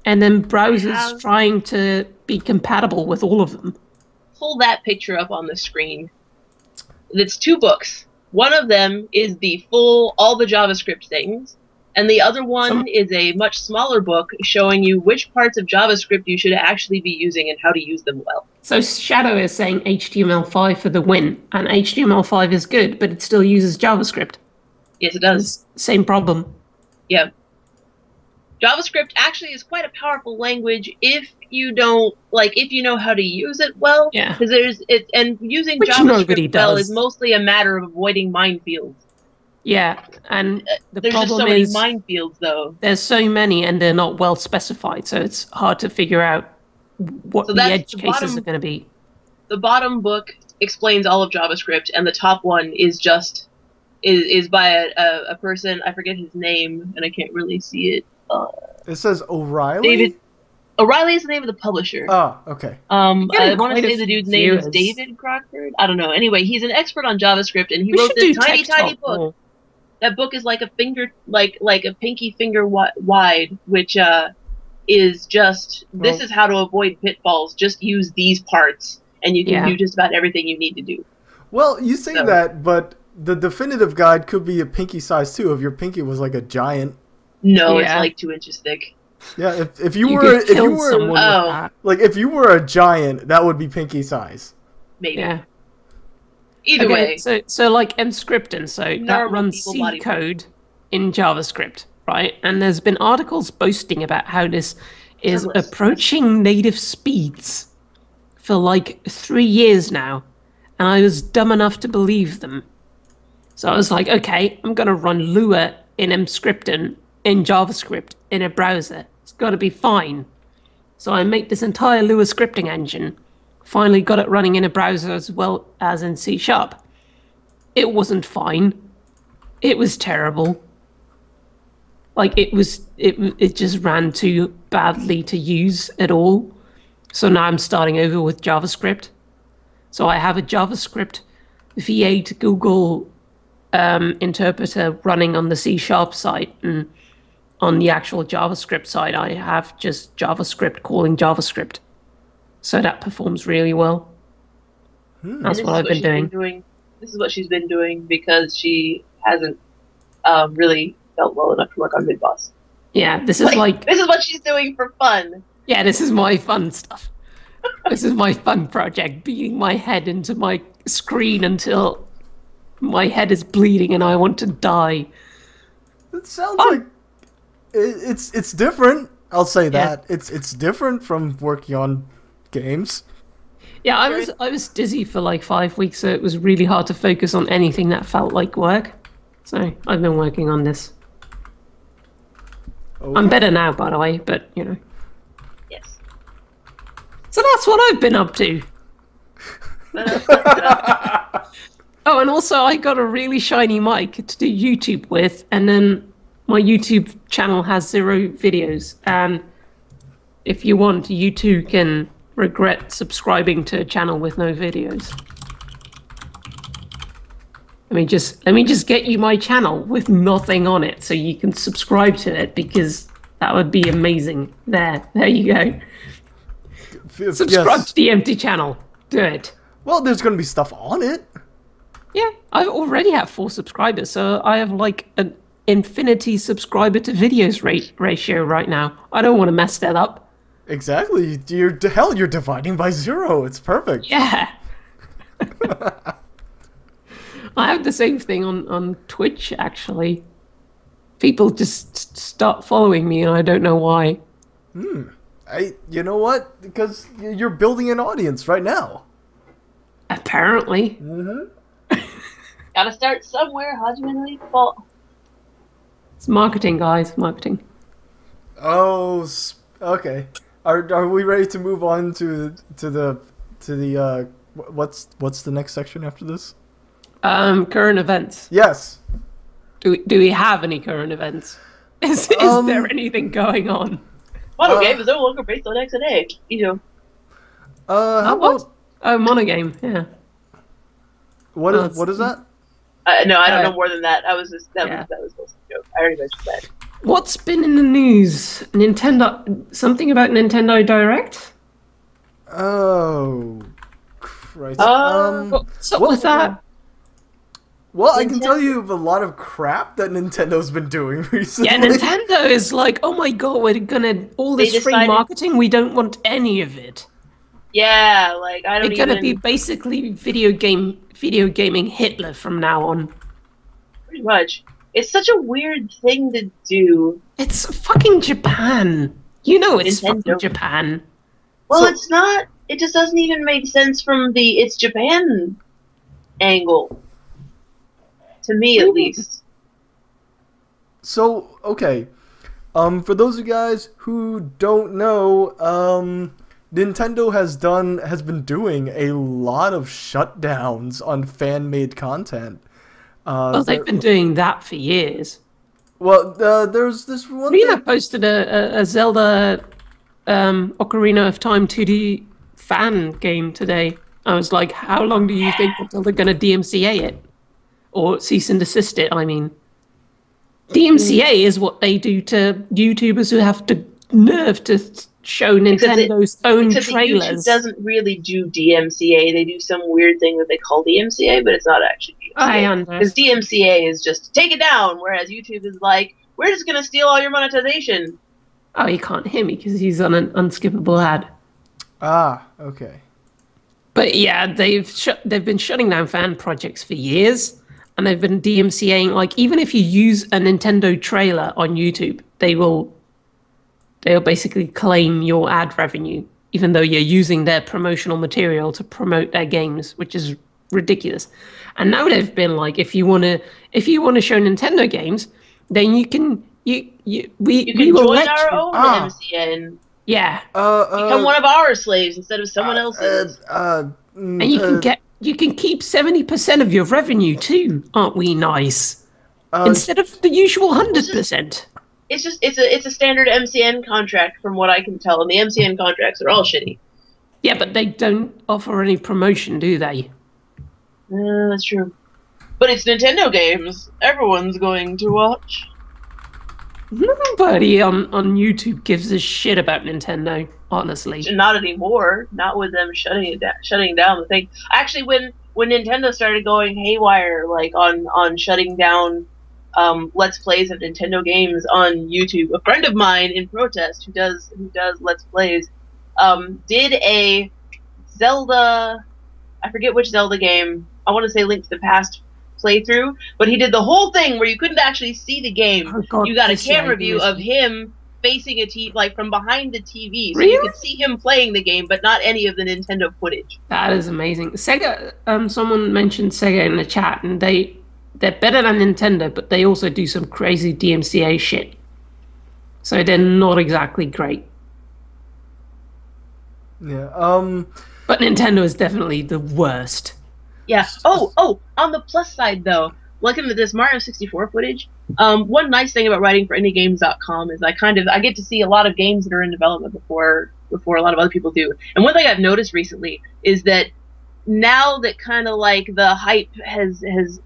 and then browsers trying to be compatible with all of them.
Pull that picture up on the screen. It's 2 books. One of them is the full, all the JavaScript things, and the other one is a much smaller book showing you which parts of JavaScript you should actually be using and how to use them well.
So Shadow is saying HTML5 for the win, and HTML5 is good, but it still uses JavaScript.
Yes, it does.
Same problem.
Yeah. JavaScript actually is quite a powerful language if you know how to use it well.
Yeah.
Because and using JavaScript well is mostly a matter of avoiding minefields.
Yeah, and
there's just so many minefields, though.
There's so many, and they're not well specified, so it's hard to figure out what the edge cases are going to be.
The bottom book explains all of JavaScript, and the top one is just is by a person, I forget his name, and I can't really see it.
It says O'Reilly?
David. O'Reilly is the name of the publisher.
Oh, okay.
I want to say the dude's name is David Crockford. I don't know. Anyway, he's an expert on JavaScript, and he wrote this tiny book. That book is like a finger, like a pinky finger wide, which is just this is how to avoid pitfalls. Just use these parts, and you can do just about everything you need to do.
Well, you say that, but the definitive guide could be a pinky size too. If your pinky was like a giant.
No, it's like 2 inches thick.
Yeah, if you were a giant, that would be pinky size.
Maybe.
Yeah.
Either way.
So like Emscripten, so that runs C code in JavaScript, right? And there's been articles boasting about how this is approaching native speeds for like 3 years now. And I was dumb enough to believe them. So I was like, okay, I'm going to run Lua in Emscripten in JavaScript in a browser. It's got to be fine. So I make this entire Lua scripting engine. Finally got it running in a browser as well as in C#. It wasn't fine. It was terrible. Like it just ran too badly to use at all. So now I'm starting over with JavaScript. So I have a JavaScript V8 Google interpreter running on the C# side, and on the actual JavaScript side, I have just JavaScript calling JavaScript. So that performs really well. That's what I've been doing.
This is what she's been doing because she hasn't really felt well enough to work on Midboss.
Yeah, this is like
this is what she's doing for fun.
Yeah, this is my fun stuff. This is my fun project, beating my head into my screen until my head is bleeding and I want to die.
It sounds like it's different. I'll say that. It's different from working on games.
Yeah, I was dizzy for like 5 weeks, so it was really hard to focus on anything that felt like work. So I've been working on this. Okay. I'm better now, by the way, but you know.
Yes.
So that's what I've been up to. Oh, and also I got a really shiny mic to do YouTube with, and then my YouTube channel has 0 videos. And if you want, you too can regret subscribing to a channel with no videos. let me just get you my channel with nothing on it, so you can subscribe to it, because that would be amazing. There you go. Subscribe to the empty channel. Do it.
Well, there's going to be stuff on it.
Yeah, I already have 4 subscribers, so I have like an infinity subscriber to videos ratio right now. I don't want to mess that up.
Exactly. You're dividing by 0. It's perfect.
Yeah. I have the same thing on Twitch, actually. People just start following me, and I don't know why.
You know what? Because you're building an audience right now.
Apparently.
Gotta start somewhere. How'd you win the fall?
It's marketing, guys. Marketing.
Oh, okay. Are we ready to move on to the what's the next section after this?
Current events.
Yes.
Do we have any current events? Is there anything going on?
Monogame is no longer based on XNA. You know.
How about?
Oh, Monogame. Yeah.
What is that?
No, I don't know more than that. That was supposed to joke. I already mentioned that.
What's been in the news? Something about Nintendo Direct?
Oh, Christ.
What's up with that?
Well, I can tell you a lot of crap that Nintendo's been doing recently.
Yeah, Nintendo is like, oh my god, we're gonna all this free marketing. We don't want any of it.
Yeah, like I don't.
It's gonna be basically video gaming Hitler from now on.
Pretty much. It's such a weird thing to do.
It's fucking Japan. You know it's
Nintendo.
fucking Japan.
Well, it's not. It just doesn't even make sense from the it's Japan angle. To me, at least.
So, okay. For those of you guys who don't know, Nintendo has been doing a lot of shutdowns on fan-made content.
Well, they've been doing that for years.
Well, there's this one.
Lena posted a Zelda Ocarina of Time 2D fan game today. I was like, how long do you think until they're going to DMCA it? Or cease and desist it, I mean. DMCA is what they do to YouTubers who have the nerve to show Nintendo's own trailers.
YouTube doesn't really do DMCA. They do some weird thing that they call DMCA, but it's not actually DMCA.
I understand.
Because DMCA is just take it down, whereas YouTube is like, we're just going to steal all your monetization.
Oh, you can't hear me because he's on an unskippable ad.
Ah, okay.
But yeah, they've been shutting down fan projects for years, and they've been DMCAing. Like, even if you use a Nintendo trailer on YouTube, they'll basically claim your ad revenue, even though you're using their promotional material to promote their games, which is ridiculous. And now they've been like, if you want to show Nintendo games, then we will
join
let
our
you.
own MCN.
Yeah.
Become one of our slaves instead of someone else's.
And you can keep 70% of your revenue too. Aren't we nice? Instead of the usual 100%.
It's a standard MCN contract from what I can tell, and the MCN contracts are all shitty.
Yeah, but they don't offer any promotion, do they?
That's true. But it's Nintendo games. Everyone's going to watch.
Nobody on YouTube gives a shit about Nintendo, honestly.
Not anymore. Not with them shutting down the thing. Actually, when Nintendo started going haywire, like on shutting down Let's Plays of Nintendo games on YouTube, a friend of mine in protest who does Let's Plays did a Zelda, I forget which Zelda game, I want to say Link to the Past playthrough, but he did the whole thing where you couldn't actually see the game.
Oh, God,
you got a camera view of him facing a TV, like from behind the TV, so
really?
you could see him playing the game, but not any of the Nintendo footage.
That is amazing. Sega, someone mentioned Sega in the chat, and they're better than Nintendo, but they also do some crazy DMCA shit. So they're not exactly great.
Yeah.
But Nintendo is definitely the worst.
Yeah. Oh, on the plus side though, looking at this Mario 64 footage, one nice thing about writing for indiegames.com is I get to see a lot of games that are in development before a lot of other people do. And one thing I've noticed recently is that now that kind of like the hype has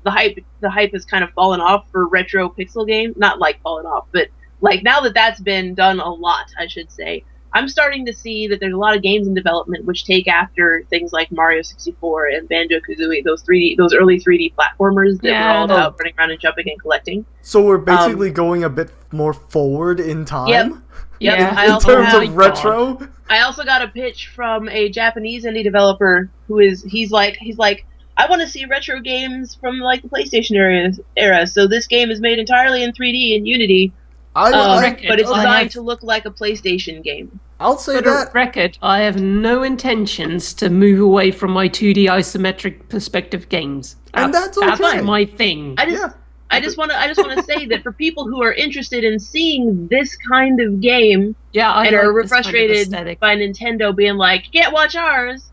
kind of fallen off for retro pixel games, not like fallen off, but like now that that's been done a lot, I should say, I'm starting to see that there's a lot of games in development which take after things like Mario 64 and Banjo-Kazooie, those early 3D platformers that were all about running around and jumping and collecting.
So we're basically going a bit more forward in time.
Yep.
Yeah.
In terms of retro.
I also got a pitch from a Japanese indie developer he's like, I want to see retro games from like the PlayStation era. So this game is made entirely in 3D in Unity. But it's designed to look like a PlayStation game.
I'll say that.
Record, I have no intentions to move away from my 2D isometric perspective games.
And that's okay.
That's my thing.
I just want to say that for people who are interested in seeing this kind of game and are frustrated by Nintendo being like, you can't watch ours,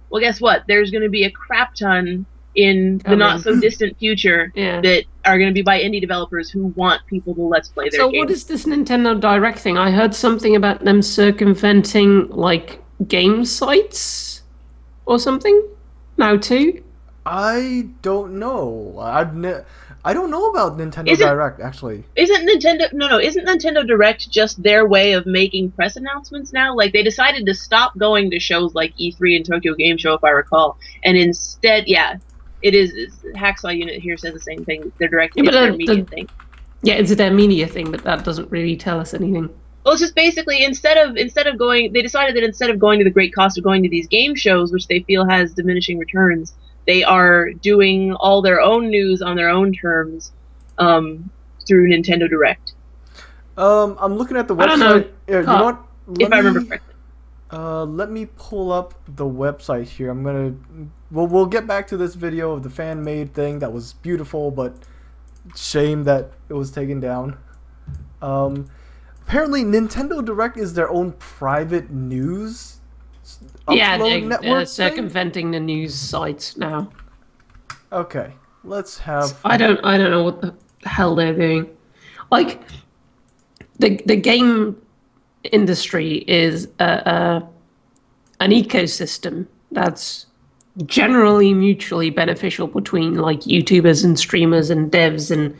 well, guess what? There's going to be a crap ton in the not so distant future that are going to be by indie developers who want people to let's play their games.
So what is this Nintendo Direct thing? I heard something about them circumventing like game sites or something now too.
I don't know. I don't know about Nintendo Direct actually.
Isn't Nintendo Direct just their way of making press announcements now? Like they decided to stop going to shows like E3 and Tokyo Game Show, if I recall, and instead, it is. Hacksaw Unit here says the same thing. They're directing their media thing.
Yeah, it's their media thing, but that doesn't really tell us anything.
Well, it's just basically instead of going, they decided that instead of going to the great cost of going to these game shows, which they feel has diminishing returns, they are doing all their own news on their own terms through Nintendo Direct.
I'm looking at the website.
I don't know.
You know what?
If I remember correctly.
Let me pull up the website here. We'll get back to this video of the fan-made thing that was beautiful, but shame that it was taken down. Apparently, Nintendo Direct is their own private news.
They're circumventing the news sites now.
Okay, let's have.
I don't know what the hell they're doing. Like, the game industry is an ecosystem that's generally mutually beneficial between like YouTubers and streamers and devs and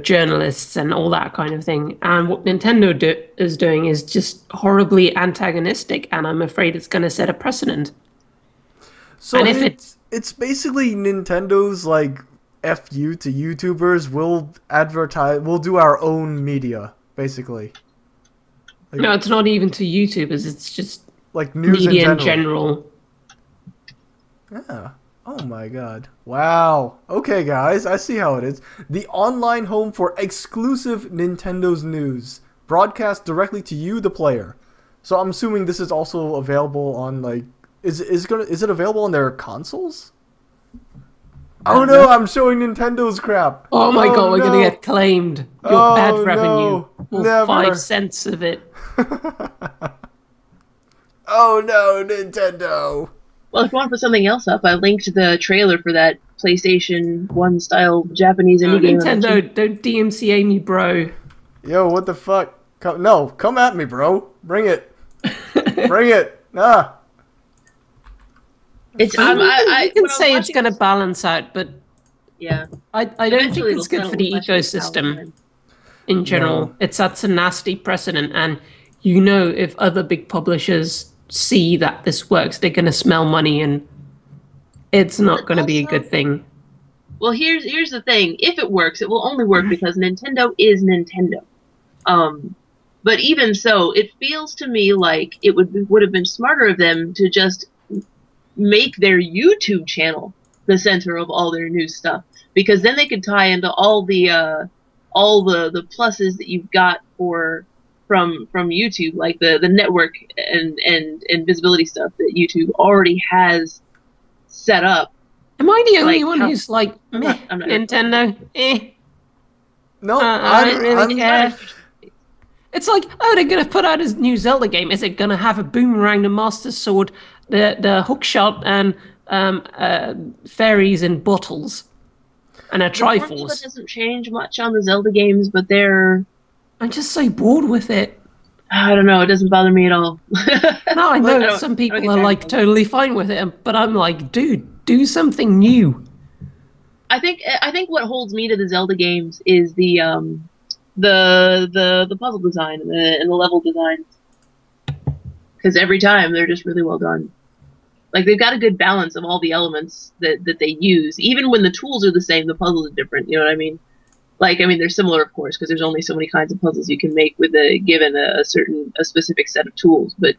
journalists and all that kind of thing. And what Nintendo is doing is just horribly antagonistic, and I'm afraid it's going to set a precedent.
So and if it's basically Nintendo's like FU to YouTubers. We'll do our own media basically. Like,
no, it's not even to YouTubers. It's just
like news
media
in general. Yeah. Oh my god. Wow. Okay, guys, I see how it is. The online home for exclusive Nintendo's news, broadcast directly to you, the player. So I'm assuming this is also available on like is it available on their consoles? Oh no, I'm showing Nintendo's crap.
Oh my god, we're gonna get claimed. Your bad revenue.
Never.
5 cents of it.
Oh no, Nintendo.
Well, if you want to put something else up, I linked the trailer for that PlayStation 1 style Japanese indie game.
Nintendo, don't DMCA me, bro.
Yo, what the fuck? Come at me, bro. Bring it. Bring it. Ah.
It's.
You can say it's going to balance out, but
yeah,
I don't think it's good for the ecosystem in general. No. It sets a nasty precedent, and if other big publishers see that this works, they're going to smell money, and it's not going to be a good thing.
Well, here's the thing. If it works, it will only work because Nintendo is Nintendo. But even so, it feels to me like it would have been smarter of them to just make their YouTube channel the center of all their new stuff, because then they could tie into all the pluses that you've got from YouTube, like the network and visibility stuff that YouTube already has set up.
Am I the only one who's like, meh, Nintendo?
No,
I don't really care. It's like, they're going to put out a new Zelda game. Is it going to have a boomerang, the Master Sword, the hookshot, and fairies in bottles, and a Triforce?
The doesn't change much on the Zelda games, but they're...
I'm just so bored with it.
I don't know. It doesn't bother me at all.
No, I know some people are like totally fine with it, but I'm like, dude, do something new.
I think what holds me to the Zelda games is the puzzle design and the level design. Because every time they're just really well done. Like they've got a good balance of all the elements that they use. Even when the tools are the same, the puzzles are different. You know what I mean? Like, I mean, they're similar, of course, because there's only so many kinds of puzzles you can make with given a specific set of tools. But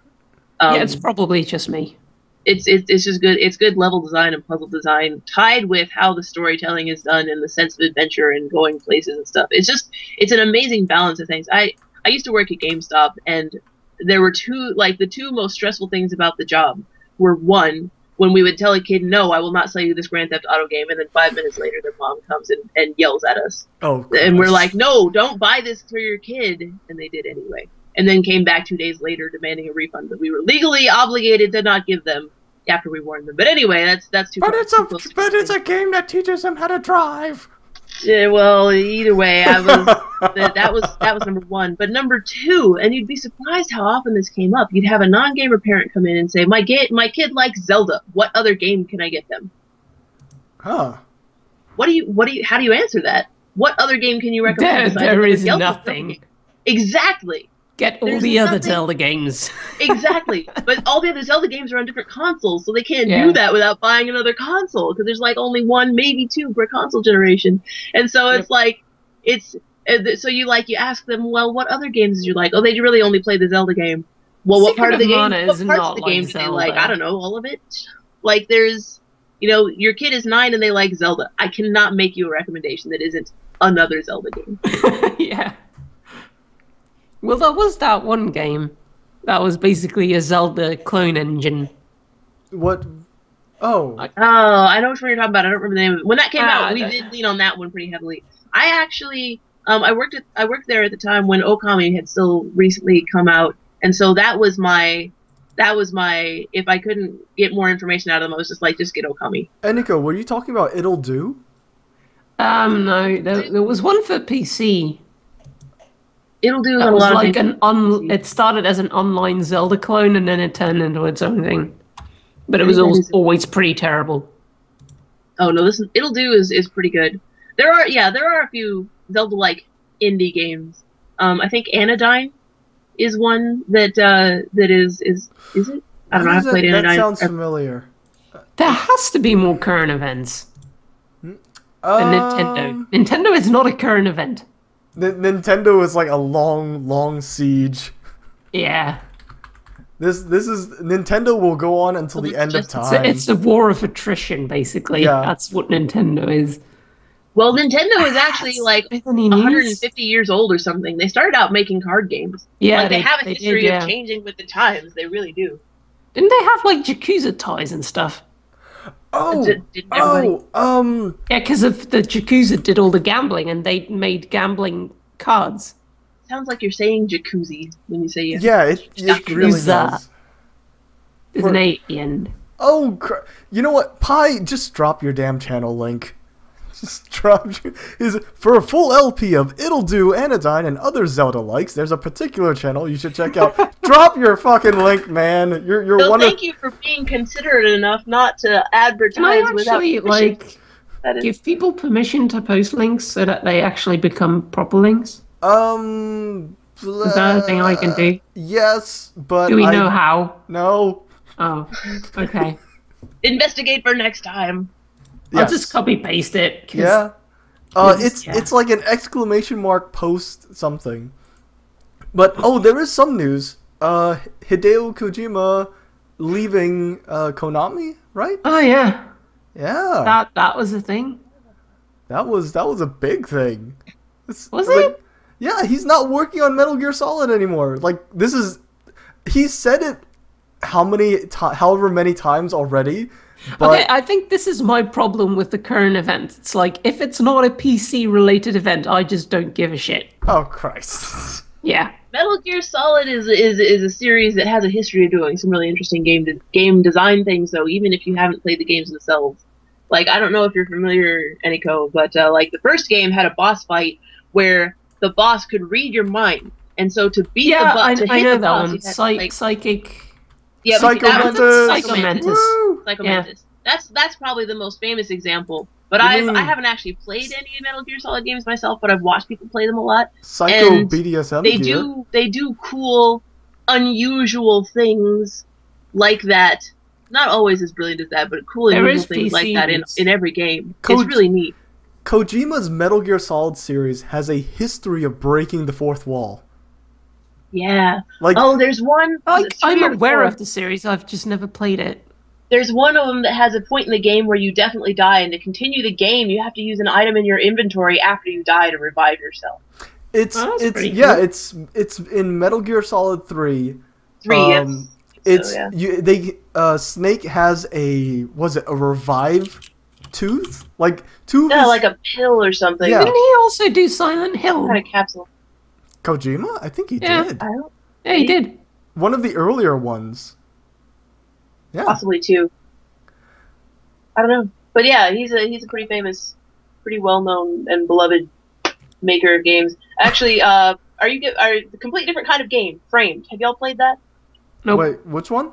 yeah, it's probably just me.
It's just good. It's good level design and puzzle design tied with how the storytelling is done and the sense of adventure and going places and stuff. It's an amazing balance of things. I used to work at GameStop, and there were the two most stressful things about the job were, one, when we would tell a kid, no, I will not sell you this Grand Theft Auto game, and then 5 minutes later their mom comes and yells at us.
Oh, gosh.
And we're like, no, don't buy this for your kid. And they did anyway. And then came back 2 days later demanding a refund that we were legally obligated to not give them after we warned them. But anyway, that's too.
But it's a game that teaches them how to drive.
Yeah, well, either way, that was number one. But number two, and you'd be surprised how often this came up. You'd have a non-gamer parent come in and say, "My kid likes Zelda. What other game can I get them?"
Huh?
How do you answer that? What other game can you recommend?
There is nothing.
Exactly.
Get all the other Zelda games.
Exactly. But all the other Zelda games are on different consoles, so they can't do that without buying another console, because there's like only one, maybe two per console generation. And so it's like, so you ask them, well, what other games did you like? Oh, they really only play the Zelda game. Well, what part of the game do they like? I don't know, all of it. Like there's, your kid is 9 and they like Zelda. I cannot make you a recommendation that isn't another Zelda game.
Yeah. Well, there was that one game that was basically a Zelda clone engine.
What? Oh.
I know which one you're talking about. I don't remember the name of it. When that came out, we did lean on that one pretty heavily. I actually, I worked there at the time when Okami had still recently come out, and so that was my. If I couldn't get more information out of them, I was just like, just get Okami.
Eniko, were you talking about It'll Do?
No, there was one for PC.
It'll Do
that was like it started as an online Zelda clone and then it turned into its own thing. But it was always pretty terrible.
Oh no, It'll Do is pretty good. There are a few Zelda-like indie games. I think Anodyne is one that is it? I don't know. I've played Anodyne.
That sounds familiar.
There has to be more current events than Nintendo. Nintendo is not a current event.
Nintendo is like a long siege.
Yeah.
This is Nintendo will go on until the end of time.
It's a war of attrition, basically. Yeah. That's what Nintendo is.
Well, Nintendo is actually like 150 years old or something. They started out making card games.
Yeah,
like they have a history of changing with the times. They really do.
Didn't they have like Yakuza ties and stuff?
Yeah,
because of the Yakuza did all the gambling and they made gambling cards.
Sounds like you're saying jacuzzi when you say it.
Yeah, it really does.
With an 8 at the end.
Oh, you know what? Pi, just drop your damn channel link. Just drop for a full LP of It'll Do, Anodyne, and other Zelda likes. There's a particular channel you should check out. Drop your fucking link, man. You're
so thank you for being considerate enough not to advertise without permission.
Give people permission to post links so that they actually become proper links? Is that a thing I can do?
Yes, but
do we know how?
No.
Oh, okay.
Investigate for next time.
Yes. I'll just copy paste it.
Yeah. It's like an exclamation mark post something. But there is some news. Hideo Kojima leaving Konami, right?
Oh yeah.
Yeah.
That was a thing.
That was a big thing.
Was it?
Yeah, he's not working on Metal Gear Solid anymore. Like he said it however many times already. But
okay, I think this is my problem with the current event. It's like, if it's not a PC-related event, I just don't give a shit.
Oh, Christ.
Yeah.
Metal Gear Solid is a series that has a history of doing some really interesting game design things, though, even if you haven't played the games themselves. Like, I don't know if you're familiar, Eniko, but like the first game had a boss fight where the boss could read your mind. And so to beat the boss,
I know
the
that
boss,
one.
you had to, like,
Psychic.
yeah,
Psychomantis.
Psychomantis.
Yeah.
That's probably the most famous example. But
You
I
mean-
haven't actually played any Metal Gear Solid games myself, but I've watched people play them a lot.
Psycho
And
BDSM
they
gear.
they do cool, unusual things like that. Not always as brilliant as that, but cool
There
unusual
is
things like
PC
that
ones.
in every game.
Code-
It's really neat.
Kojima's Metal Gear Solid series has a history of breaking the fourth wall.
Yeah.
Like,
Oh, there's one.
I'm aware of the series. I've just never played it.
There's one of them that has a point in the game where you definitely die, and to continue the game, you have to use an item in your inventory after you die to revive yourself.
it's
Oh, that's
it's
pretty
yeah,
cool.
it's in Metal Gear Solid 3.
Yes.
It's
So, yeah.
Snake has a revive tooth? Like two of
Yeah,
his-
like a pill or something.
Yeah.
Didn't he also do Silent Hill?
Kind of capsule.
Kojima? I think he
Yeah.
did.
I don't
Yeah, he did.
One of the earlier ones. Yeah.
possibly two. I don't know, but yeah, he's a pretty famous, pretty well known and beloved maker of games. Actually, are the complete different kind of game? Framed. Have y'all played that?
Nope.
Wait, which one?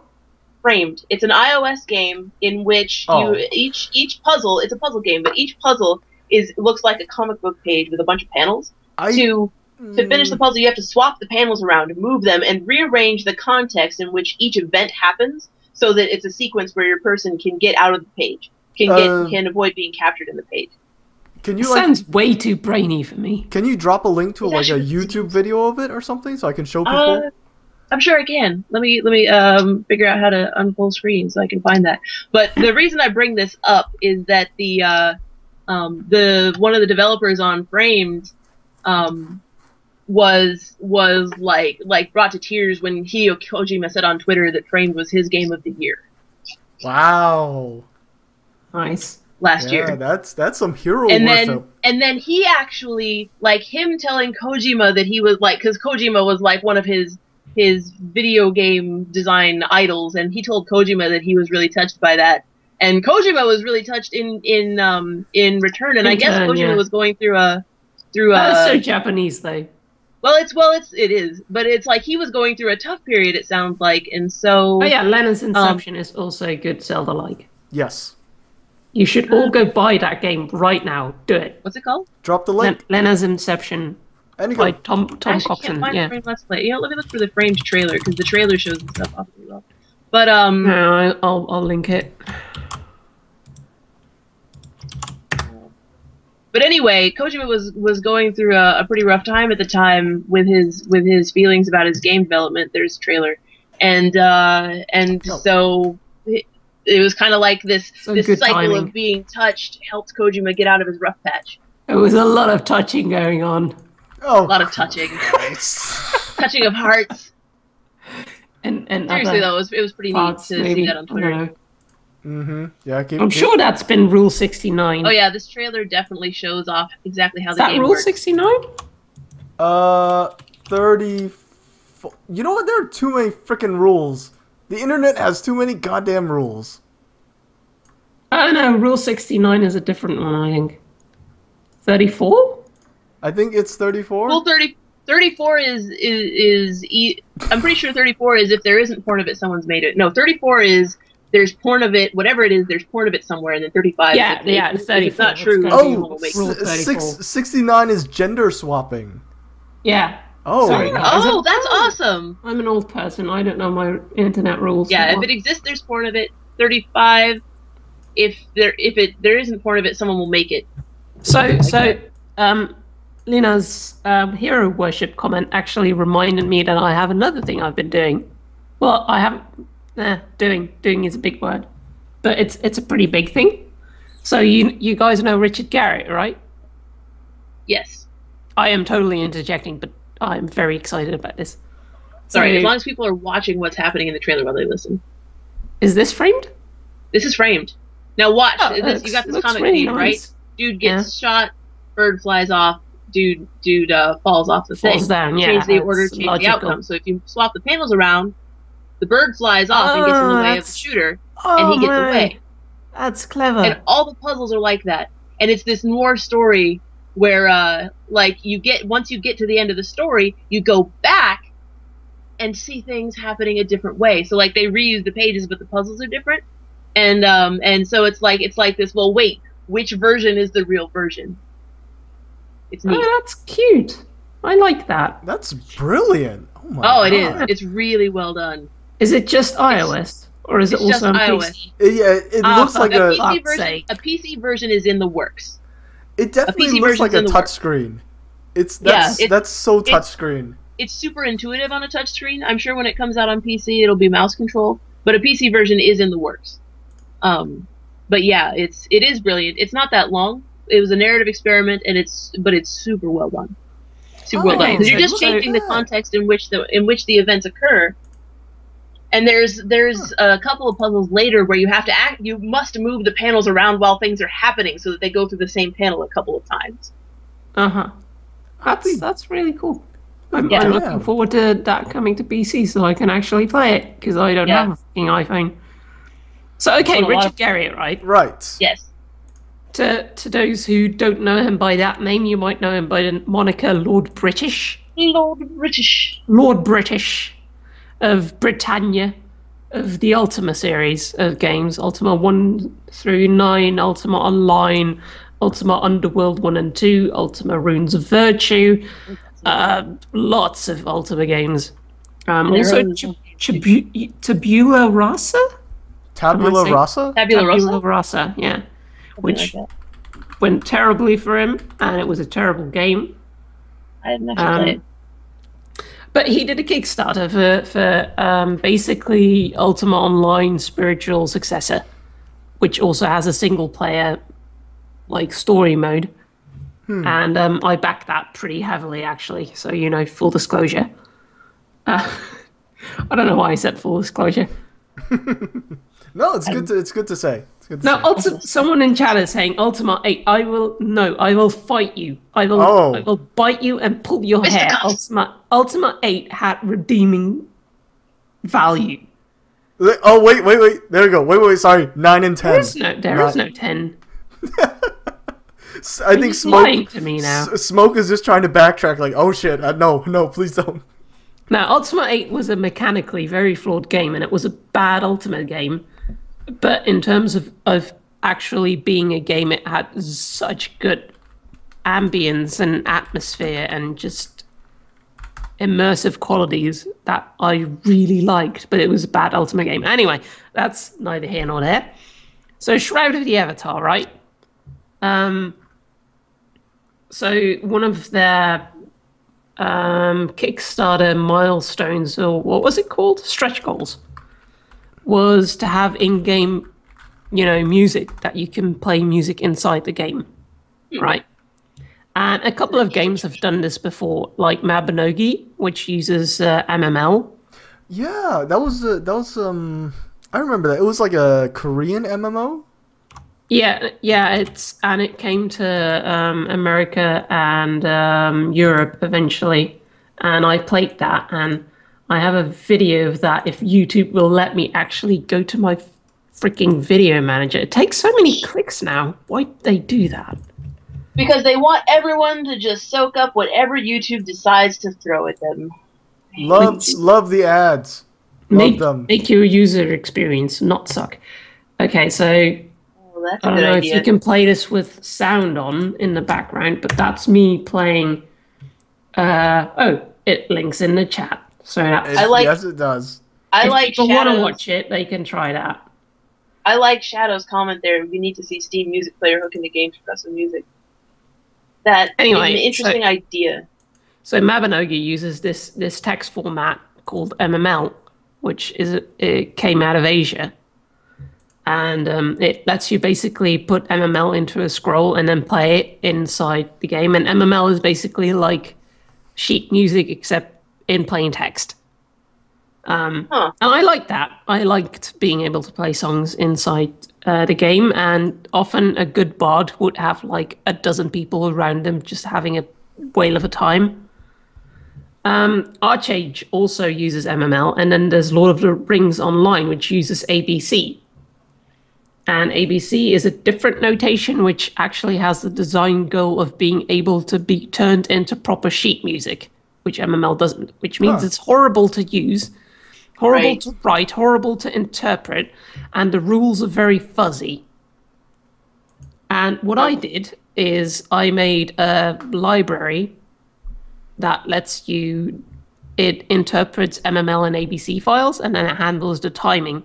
Framed. It's an iOS game in which
Oh.
each puzzle. It's a puzzle game, but each puzzle looks like a comic book page with a bunch of panels. To finish the puzzle, you have to swap the panels around, move them, and rearrange the context in which each event happens, so that it's a sequence where your person can get out of the page, can avoid being captured in the page.
Can
It
you like
sounds way too brainy for me.
can you drop a link to
It's
like a
actually-
YouTube video of it or something so I can show people?
I'm sure I can. Let me figure out how to unfull screen so I can find that. But the reason I bring this up is that the one of the developers on Framed was like brought to tears when Hideo Kojima said on Twitter that Framed was his game of the year
Wow.
Nice.
last
Yeah,
year.
that's some hero
And
worship.
then he actually, like, him telling Kojima that he was like, because Kojima was like one of his video game design idols, and he told Kojima that he was really touched by that, and Kojima was really touched in return, and I guess
turn,
Kojima
yeah.
was going through
That's so Japanese, though.
it is, but it's like he was going through a tough period, it sounds like, and so
Oh yeah, Lena's Inception is also a good Zelda-like.
Yes.
You should all go buy that game right now. Do it.
what's it called?
Drop the link.
Lena's Inception
Eniko.
by Tom
I actually
Coxon.
can't find
Yeah.
the Framed Let's Play. You know, let me look for the Framed trailer, because the trailer shows the stuff off really well. But
No, I'll link it.
But anyway, Kojima was going through a pretty rough time at the time with his feelings about his game development. There's a trailer, and so it was kind of like this
good
cycle
timing.
of being touched helped Kojima get out of his rough patch.
There was a lot of touching going on.
Oh,
A lot of touching,
Christ.
touching of hearts.
And
Seriously
other
though, it was pretty neat
parts,
to
maybe.
see that on
I don't
Twitter.
know.
Mm-hmm. Yeah,
I'm sure that's been Rule 69.
Oh yeah, this trailer definitely shows off exactly how
Is
the
that
game
Rule
works.
69?
34. You know what? There are too many freaking rules. The internet has too many goddamn rules.
Oh no, Rule 69 is a different one, I think. 34?
I think it's 34.
Well, 34 I'm pretty sure 34 is if there isn't porn of it, someone's made it. No, 34 is there's porn of it, whatever it is, there's porn of it somewhere, and then 35
Yeah,
is
yeah,
if it's
34,
not true.
that's
someone
Oh,
will make
Rule
it.
34.
69 is gender swapping.
Yeah.
Oh,
Sorry, guys.
Oh, that's awesome.
I'm an old person. I don't know my internet rules.
Yeah, if it exists, there's porn of it. 35, if there isn't porn of it, someone will make it.
Lena's hero worship comment actually reminded me that I have another thing I've been doing. Well, I haven't. Doing is a big word, but it's a pretty big thing. So you guys know Richard Garrett, right?
Yes.
I am totally interjecting, but I'm very excited about this.
Sorry,
So,
as long as people are watching what's happening in the trailer while they listen.
is this framed?
This is framed. Now watch.
Oh,
You got this
looks
comic
really
page, right?
nice.
Dude gets shot, bird flies off, dude falls off the thing.
Falls down, yeah,
Change the
that's
order, change the
logical.
outcome. So if you swap the panels around, the bird flies off and gets in the way of the
that's-
shooter,
Oh,
and he gets
my.
away.
That's clever.
And all the puzzles are like that. And it's this noir story where like once you get to the end of the story, you go back and see things happening a different way. So like they reuse the pages, but the puzzles are different. And so it's like this, well, wait, which version is the real version? It's neat.
Oh, that's cute. I like that.
That's brilliant. Oh my God.
It is. It's really well done.
Is it just iOS? Or is it also on PC?
Yeah, it looks like
a PC version is in the works.
It definitely looks like a touchscreen. That's so touchscreen.
It's super intuitive on a touchscreen. I'm sure when it comes out on PC, it'll be mouse control. But a PC version is in the works. But yeah, it is brilliant. It's not that long. It was a narrative experiment, but it's super well done. Super well done, because you're just changing the context in which the events occur. And there's a couple of puzzles later where you must move the panels around while things are happening so that they go through the same panel a couple of times.
That's really cool. I'm looking forward to that coming to PC so I can actually play it, because I don't have a fucking iPhone. So okay, Richard Garriott, right?
Right.
Yes.
To those who don't know him by that name, you might know him by the moniker Lord British. Lord British of Britannia, of the Ultima series of games, Ultima 1 through 9, Ultima Online, Ultima Underworld 1 and 2, Ultima Runes of Virtue, lots of Ultima games. Also Tabula Rasa?
Tabula Rasa?
Tabula Rasa, yeah. Which went terribly for him, and it was a terrible game.
I didn't actually play it.
But he did a Kickstarter for basically Ultima Online spiritual successor, which also has a single player like story mode. And I backed that pretty heavily, actually. So, full disclosure. I don't know why I said full disclosure.
No, it's good to say.
Someone in chat is saying Ultima 8. I will fight you. I will bite you and pull your hair. Ultima 8 had redeeming value.
Oh wait. There we go. Wait. Sorry, 9 and 10.
There is no 10.
I think Smoke
lying to me now.
Smoke is just trying to backtrack. Like, oh shit, no, please don't.
Now, Ultima 8 was a mechanically very flawed game, and it was a bad Ultima game. But in terms of actually being a game, it had such good ambience and atmosphere and just immersive qualities that I really liked. But it was a bad Ultima game. Anyway, that's neither here nor there. So, Shroud of the Avatar, right? So one of their Kickstarter milestones, or what was it called? Stretch goals, was to have in-game, music, that you can play music inside the game, right? And a couple of games have done this before, like Mabinogi, which uses MML.
Yeah, that was I remember that. It was like a Korean MMO.
Yeah, it came to America and Europe eventually, and I played that, and I have a video of that if YouTube will let me actually go to my freaking video manager. It takes so many clicks now. Why do they do that?
Because they want everyone to just soak up whatever YouTube decides to throw at them.
Love the ads. Love them.
Make your user experience not suck. Okay, so
that's
I don't know if you can play this with sound on in the background, but that's me playing. It links in the chat. So
yes, it does.
If people want to watch it, they can try that.
I like Shadow's comment there. We need to see Steam Music Player hook into games for custom music. That is an interesting idea.
So Mabinogi uses this text format called MML, which it came out of Asia. And it lets you basically put MML into a scroll and then play it inside the game. And MML is basically like sheet music, except in plain text. And I like that. I liked being able to play songs inside the game. And often a good bard would have like a dozen people around them just having a whale of a time. Archage also uses MML. And then there's Lord of the Rings Online, which uses ABC. And ABC is a different notation, which actually has the design goal of being able to be turned into proper sheet music, which MML doesn't, which means it's horrible to use, horrible to write, horrible to interpret, and the rules are very fuzzy. And what I did is I made a library that lets you, it interprets MML and ABC files, and then it handles the timing.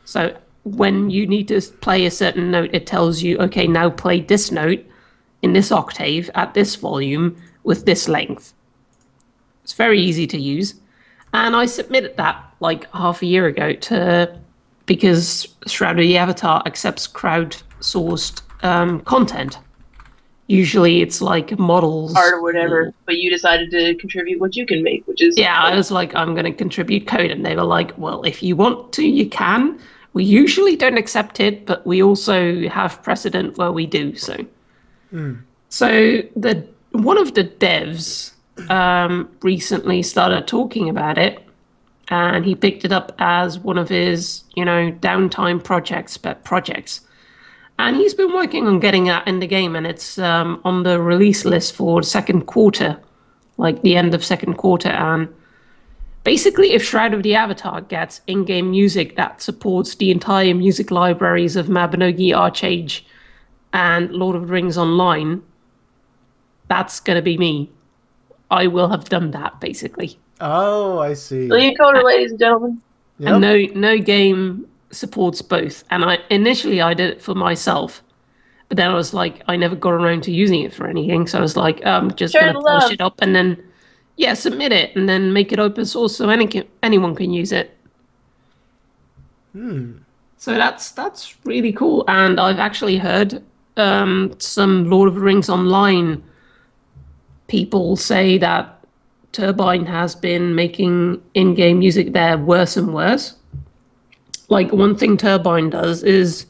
So when you need to play a certain note, it tells you, okay, now play this note in this octave at this volume with this length. It's very easy to use. And I submitted that like half a year ago because Shroud of the Avatar accepts crowdsourced content. Usually it's like models.
Art or whatever, but you decided to contribute what you can make, which is...
Yeah, I was like, I'm going to contribute code. And they were like, well, if you want to, you can. We usually don't accept it, but we also have precedent where we do so. So one of the devs recently started talking about it, and he picked it up as one of his, downtime projects. And he's been working on getting that in the game, and it's on the release list for second quarter, like the end of second quarter. And basically, if Shroud of the Avatar gets in-game music that supports the entire music libraries of Mabinogi, Archage, and Lord of the Rings Online, that's going to be me. I will have done that, basically.
Oh, I see.
Lead coder, ladies and gentlemen.
Yep.
And no game supports both. And initially I did it for myself, but then I was like, I never got around to using it for anything. So I was like, I'm just going to polish it up and then, submit it and then make it open source so anyone can use it. So that's really cool. And I've actually heard some Lord of the Rings Online people say that Turbine has been making in-game music there worse and worse. Like, one thing Turbine does is,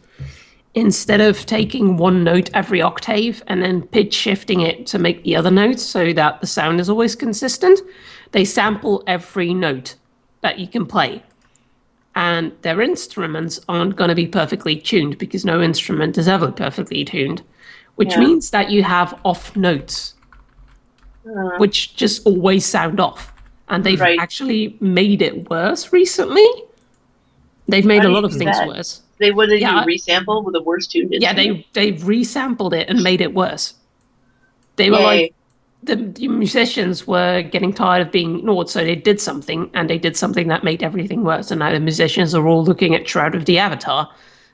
instead of taking one note every octave and then pitch shifting it to make the other notes so that the sound is always consistent, they sample every note that you can play. And their instruments aren't going to be perfectly tuned because no instrument is ever perfectly tuned, which means that you have off notes, which just always sound off. And they've actually made it worse recently. They've made a lot of things worse.
They resample with the worst tuned instrument?
Yeah, they've resampled it and made it worse. They were like, the musicians were getting tired of being ignored, so they did something, and they did something that made everything worse. And now the musicians are all looking at Shroud of the Avatar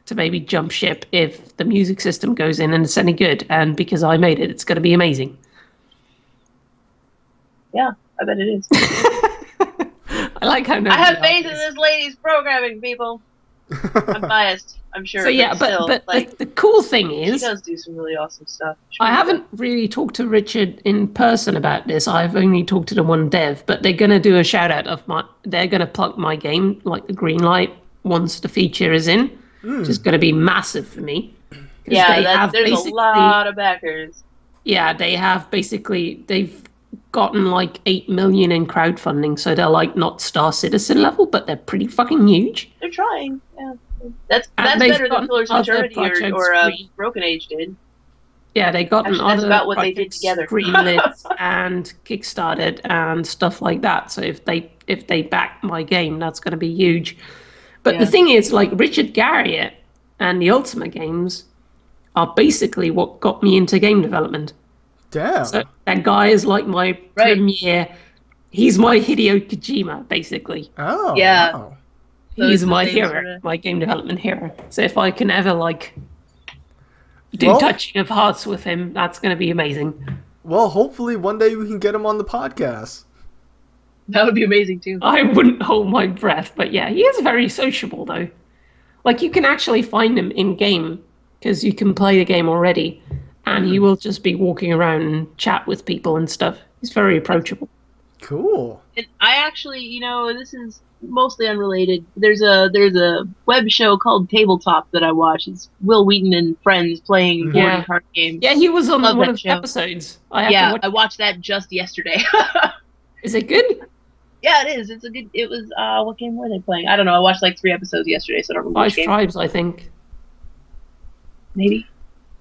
to maybe jump ship if the music system goes in and it's any good. And because I made it, it's going to be amazing.
Yeah, I bet it is.
I like how
I have faith in this lady's programming, people. I'm biased, I'm sure.
So yeah, but like, the cool thing is,
she does do some really awesome stuff.
I haven't really talked to Richard in person about this. I've only talked to the one dev, but they're going to do a shout out of they're going to plug my game, like the green light, once the feature is in, which is going to be massive for me.
Yeah, there's a lot of backers.
Yeah, they've gotten like 8 million in crowdfunding, so they're like not Star Citizen level, but they're pretty fucking huge.
They're trying. Yeah, that's better than Pillars of Eternity or Broken Age did.
Yeah, they got
that's about what they did together.
Greenlit and kickstarted and stuff like that. So if they back my game, that's going to be huge. But the thing is, like, Richard Garriott and the Ultima games are basically what got me into game development.
Damn.
So that guy is like my premier. He's my Hideo Kojima, basically.
Oh,
yeah.
Wow.
He's my hero, my game development hero. So if I can ever do Touching of Hearts with him, that's going to be amazing.
Well, hopefully one day we can get him on the podcast.
That would be amazing too.
I wouldn't hold my breath, but yeah, he is very sociable though. Like, you can actually find him in game because you can play the game already. And he will just be walking around and chat with people and stuff. He's very approachable.
Cool.
And I actually, this is mostly unrelated. There's a web show called Tabletop that I watch. It's Will Wheaton and friends playing board and card games.
Yeah, he was on one of the episodes.
I watched that just yesterday.
Is it good?
Yeah, it is. It's a good. It was. What game were they playing? I don't know. I watched like 3 episodes yesterday, so I don't remember.
5 Tribes, I think.
maybe.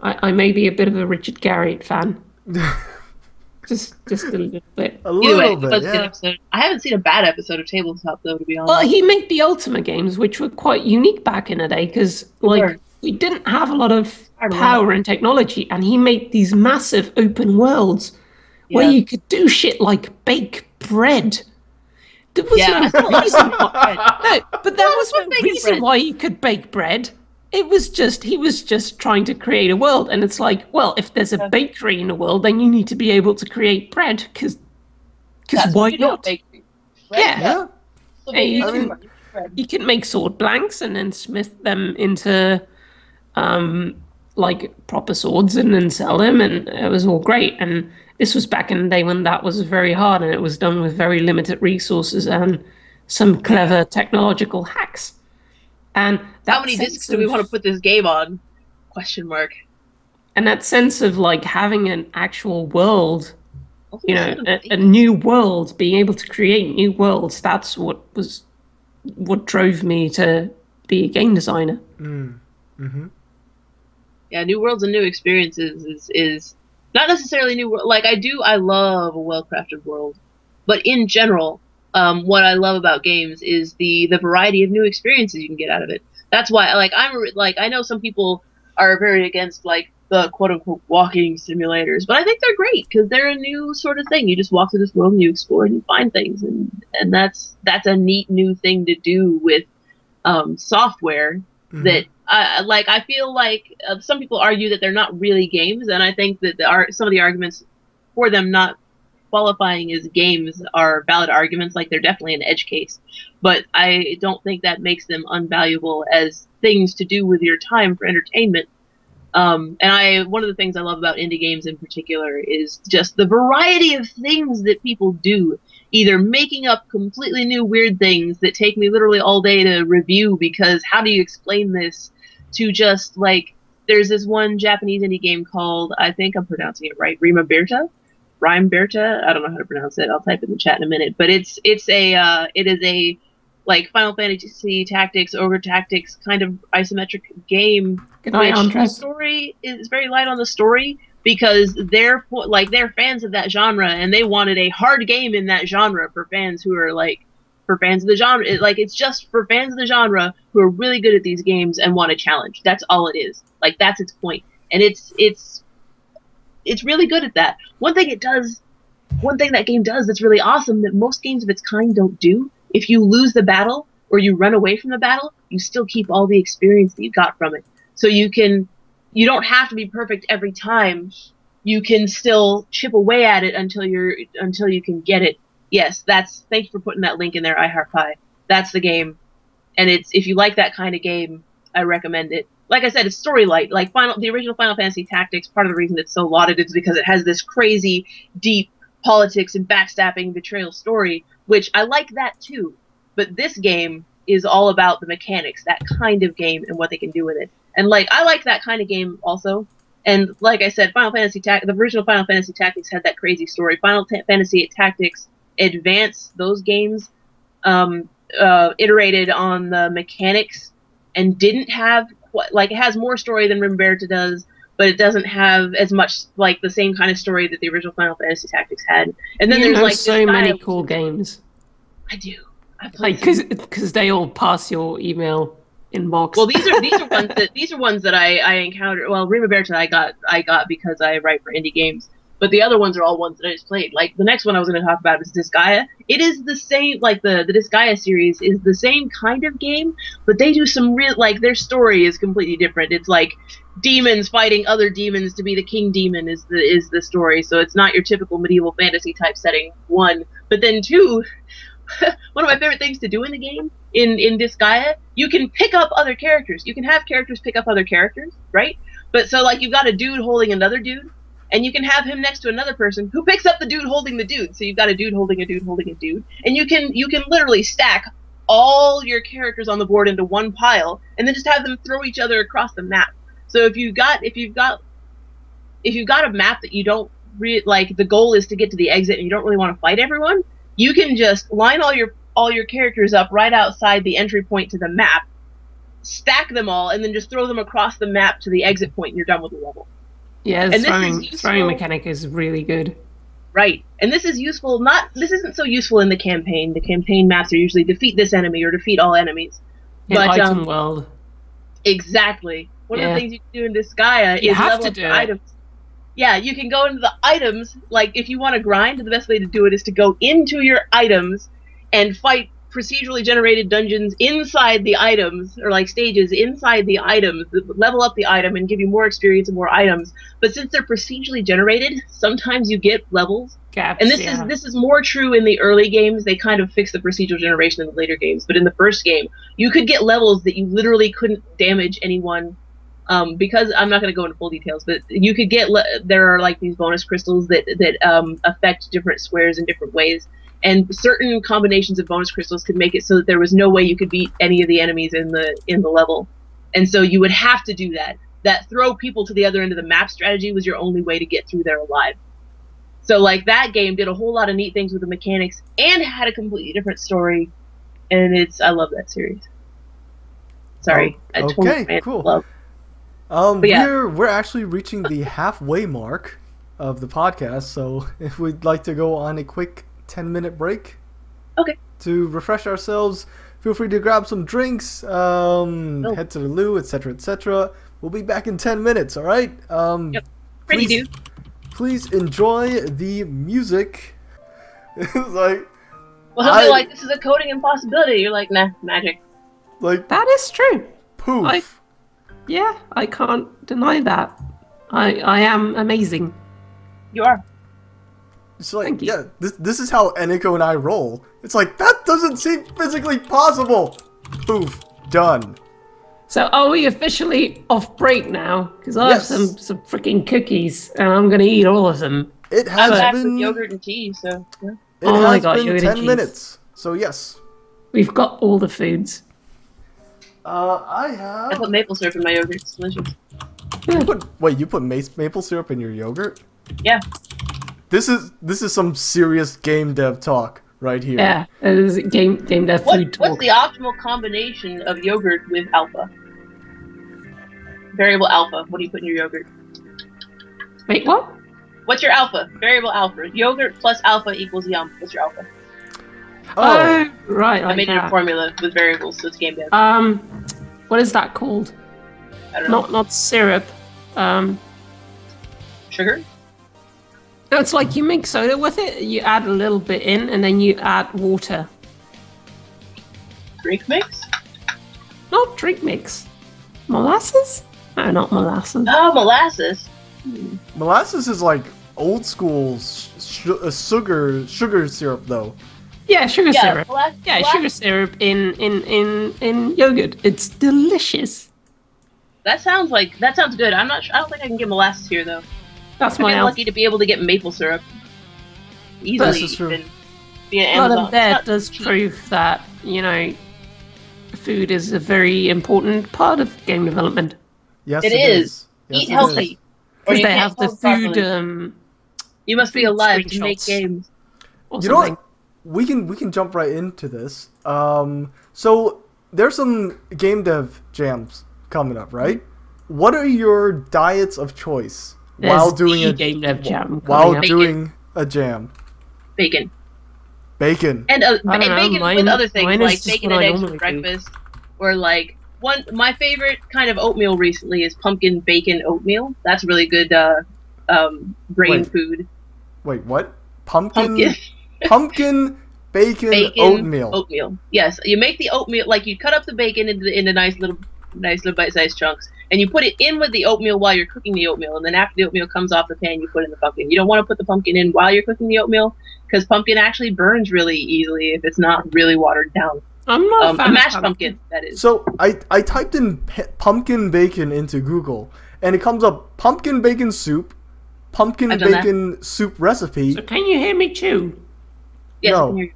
I may be a bit of a Richard Garriott fan. just a little bit.
A little bit,
yeah. I haven't seen a bad episode of Tabletop, though, to be honest.
Well, he made the Ultima games, which were quite unique back in the day, because like we didn't have a lot of power and technology, and he made these massive open worlds where you could do shit like bake bread. There was no reason why. No, but there was no reason why you could bake bread. It was just, he was just trying to create a world. And it's like, well, if there's a bakery in the world, then you need to be able to create bread, because why not? Yeah. You can make sword blanks and then smith them into like proper swords and then sell them, and it was all great. And this was back in the day when that was very hard, and it was done with very limited resources and some clever technological hacks. And
how many discs do we want to put this game on? Question mark.
And that sense of like having an actual world, you know, a new world, being able to create new worlds, that's what drove me to be a game designer.
Yeah, new worlds and new experiences is not necessarily new. Like I love a well-crafted world, but in general, what I love about games is the variety of new experiences you can get out of it. That's why, like, I know some people are very against like the quote-unquote walking simulators, but I think they're great because they're a new sort of thing. You just walk through this world and you explore and you find things, and that's a neat new thing to do with software that. I feel like some people argue that they're not really games, and I think that some of the arguments for them not qualifying as games are valid arguments. Like, they're definitely an edge case, but I don't think that makes them unvaluable as things to do with your time for entertainment. And one of the things I love about indie games in particular is just the variety of things that people do, either making up completely new weird things that take me literally all day to review, because how do you explain this, to just like, there's this one Japanese indie game called, I think I'm pronouncing it right, Rime Berta, I don't know how to pronounce it. I'll type it in the chat in a minute. But it is a like Final Fantasy Tactics, Ogre Tactics kind of isometric game. The story is very light on the story because they're fans of that genre, and they wanted a hard game in that genre for fans who are like, for fans of the genre. It's just for fans of the genre who are really good at these games and want a challenge. That's all it is. Like, that's its point. And it's really good at that. One thing that game does that's really awesome that most games of its kind don't do, if you lose the battle or you run away from the battle, you still keep all the experience that you got from it. So you don't have to be perfect every time. You can still chip away at it until you can get it. Yes, thank you for putting that link in there, iHeartPie. That's the game. And if you like that kind of game, I recommend it. Like I said, it's story light. Like the original Final Fantasy Tactics, part of the reason it's so lauded is because it has this crazy, deep politics and backstabbing betrayal story, which I like that too. But this game is all about the mechanics, that kind of game, and what they can do with it. And like, I like that kind of game also. And like I said, the original Final Fantasy Tactics had that crazy story. Final Fantasy Tactics Advance, those games iterated on the mechanics and didn't have it has more story than Rime Berta does, but it doesn't have as much like the same kind of story that the original Final Fantasy Tactics had. And then there's like
so many cool games.
I do.
Because they all pass your email inbox.
Well, these are ones that I encountered. Well, Rime Berta I got because I write for indie games. But the other ones are all ones that I just played. Like, the next one I was going to talk about is Disgaea. It is the same, like, the Disgaea series is the same kind of game, but they do some real, like, their story is completely different. It's like demons fighting other demons to be the king demon is the story. So it's not your typical medieval fantasy type setting, one. But then two, one of my favorite things to do in the game, in Disgaea, you can pick up other characters. You can have characters pick up other characters, right? But so, like, you've got a dude holding another dude, and you can have him next to another person who picks up the dude holding the dude. So you've got a dude holding a dude holding a dude. And you can literally stack all your characters on the board into one pile and then just have them throw each other across the map. So if you've got a map that you don't like, the goal is to get to the exit and you don't really want to fight everyone, you can just line all your characters up right outside the entry point to the map stack them all, and then just throw them across the map to the exit point, and you're done with the level.
Yeah, the throwing mechanic is really good.
Right, and this is useful. This isn't so useful in the campaign. The campaign maps are usually defeat this enemy or defeat all enemies.
But item world.
Exactly. One of the things you can do in this Gaia is level up the items. Yeah, you can go into the items. Like, if you want to grind, the best way to do it is to go into your items and fight procedurally generated dungeons inside the items, or like stages inside the items, that level up the item and give you more experience and more items. But since they're procedurally generated, sometimes you get levels.
Gaps,
and this is more true in the early games. They kind of fixed the procedural generation in the later games. But in the first game, you could get levels that you literally couldn't damage anyone. Because I'm not going to go into full details, but you could get there are like these bonus crystals that affect different squares in different ways. And certain combinations of bonus crystals could make it so that there was no way you could beat any of the enemies in the level. And so you would have to do that. That throw people to the other end of the map strategy was your only way to get through there alive. So like that game did a whole lot of neat things with the mechanics and had a completely different story. And I love that series. Sorry.
Okay, cool. We're actually reaching the halfway mark of the podcast, so if we'd like to go on a quick 10-minute break, to refresh ourselves, feel free to grab some drinks, head to the loo, etc., etc. We'll be back in 10 minutes. All right.
Yep. Ready, dude.
Please enjoy the music. It's like,
well, he'll be like, "This is a coding impossibility." You're like, "Nah, magic."
Like
that is true.
Poof.
Yeah, I can't deny that. I am amazing.
You are.
It's like, yeah, this is how Eniko and I roll. It's like, that doesn't seem physically possible. Poof, done.
So are we officially off break now? Because I have some freaking cookies, and I'm going to eat all of them.
It has been
yogurt and cheese, so yeah.
It has been 10 minutes, so yes.
We've got all the foods.
I put maple syrup in my yogurt. It's delicious.
You put maple syrup in your yogurt?
Yeah.
This is some serious game dev talk right here.
Yeah, it is game dev food talk.
What's the optimal combination of yogurt with alpha? Variable alpha. What do you put in your yogurt?
Wait, what?
What's your alpha? Variable alpha. Yogurt plus alpha equals yum. What's your alpha?
Oh, right.
I made a formula with variables, so it's game dev.
What is that called?
I don't know.
Not syrup.
Sugar?
No, it's like you make soda with it. You add a little bit in, and then you add water.
Drink mix?
Not drink mix. Molasses? No, not molasses.
Oh, molasses.
Molasses is like old school sugar syrup, though.
Yeah, sugar syrup. Sugar syrup in yogurt. It's delicious.
That sounds good. I don't think I can get molasses here though.
That's
I'm lucky to be able to get maple syrup easily.
This is true.
Via Amazon.
A lot of that does prove that food is a very important part of game development.
Yes,
it is. Eat healthy.
Because they have the food.
You must be alive to make games.
You know what? We can jump right into this. So there's some game dev jams coming up, right? What are your diets of choice while doing a
game dev jam?
Doing a jam?
Bacon.
And
bacon with other things like bacon and eggs for breakfast, or like my favorite kind of oatmeal recently is pumpkin bacon oatmeal. That's really good brain food.
Wait, what? Pumpkin bacon oatmeal.
Yes, you make the oatmeal, like you cut up the bacon into nice little bite-sized chunks, and you put it in with the oatmeal while you're cooking the oatmeal, and then after the oatmeal comes off the pan, you put in the pumpkin. You don't want to put the pumpkin in while you're cooking the oatmeal, because pumpkin actually burns really easily if it's not really watered down.
I'm not
a mashed pumpkin, that is.
So I typed in pumpkin bacon into Google, and it comes up pumpkin bacon soup, pumpkin bacon soup recipe.
So can you hear me chew?
Yes,
no.
I can hear you.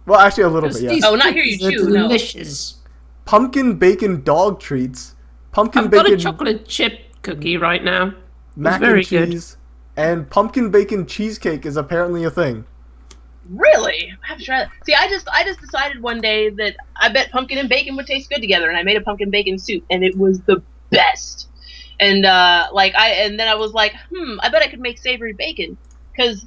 Well, actually, a little bit, yeah.
Oh, not hear you chew, no.
Delicious.
Pumpkin bacon dog treats.
I've got a chocolate chip cookie right now.
Mac and cheese. And pumpkin bacon cheesecake is apparently a thing.
Really? I have to try that. See, I just decided one day that I bet pumpkin and bacon would taste good together, and I made a pumpkin bacon soup, and it was the best. And then I was like, I bet I could make savory bacon, because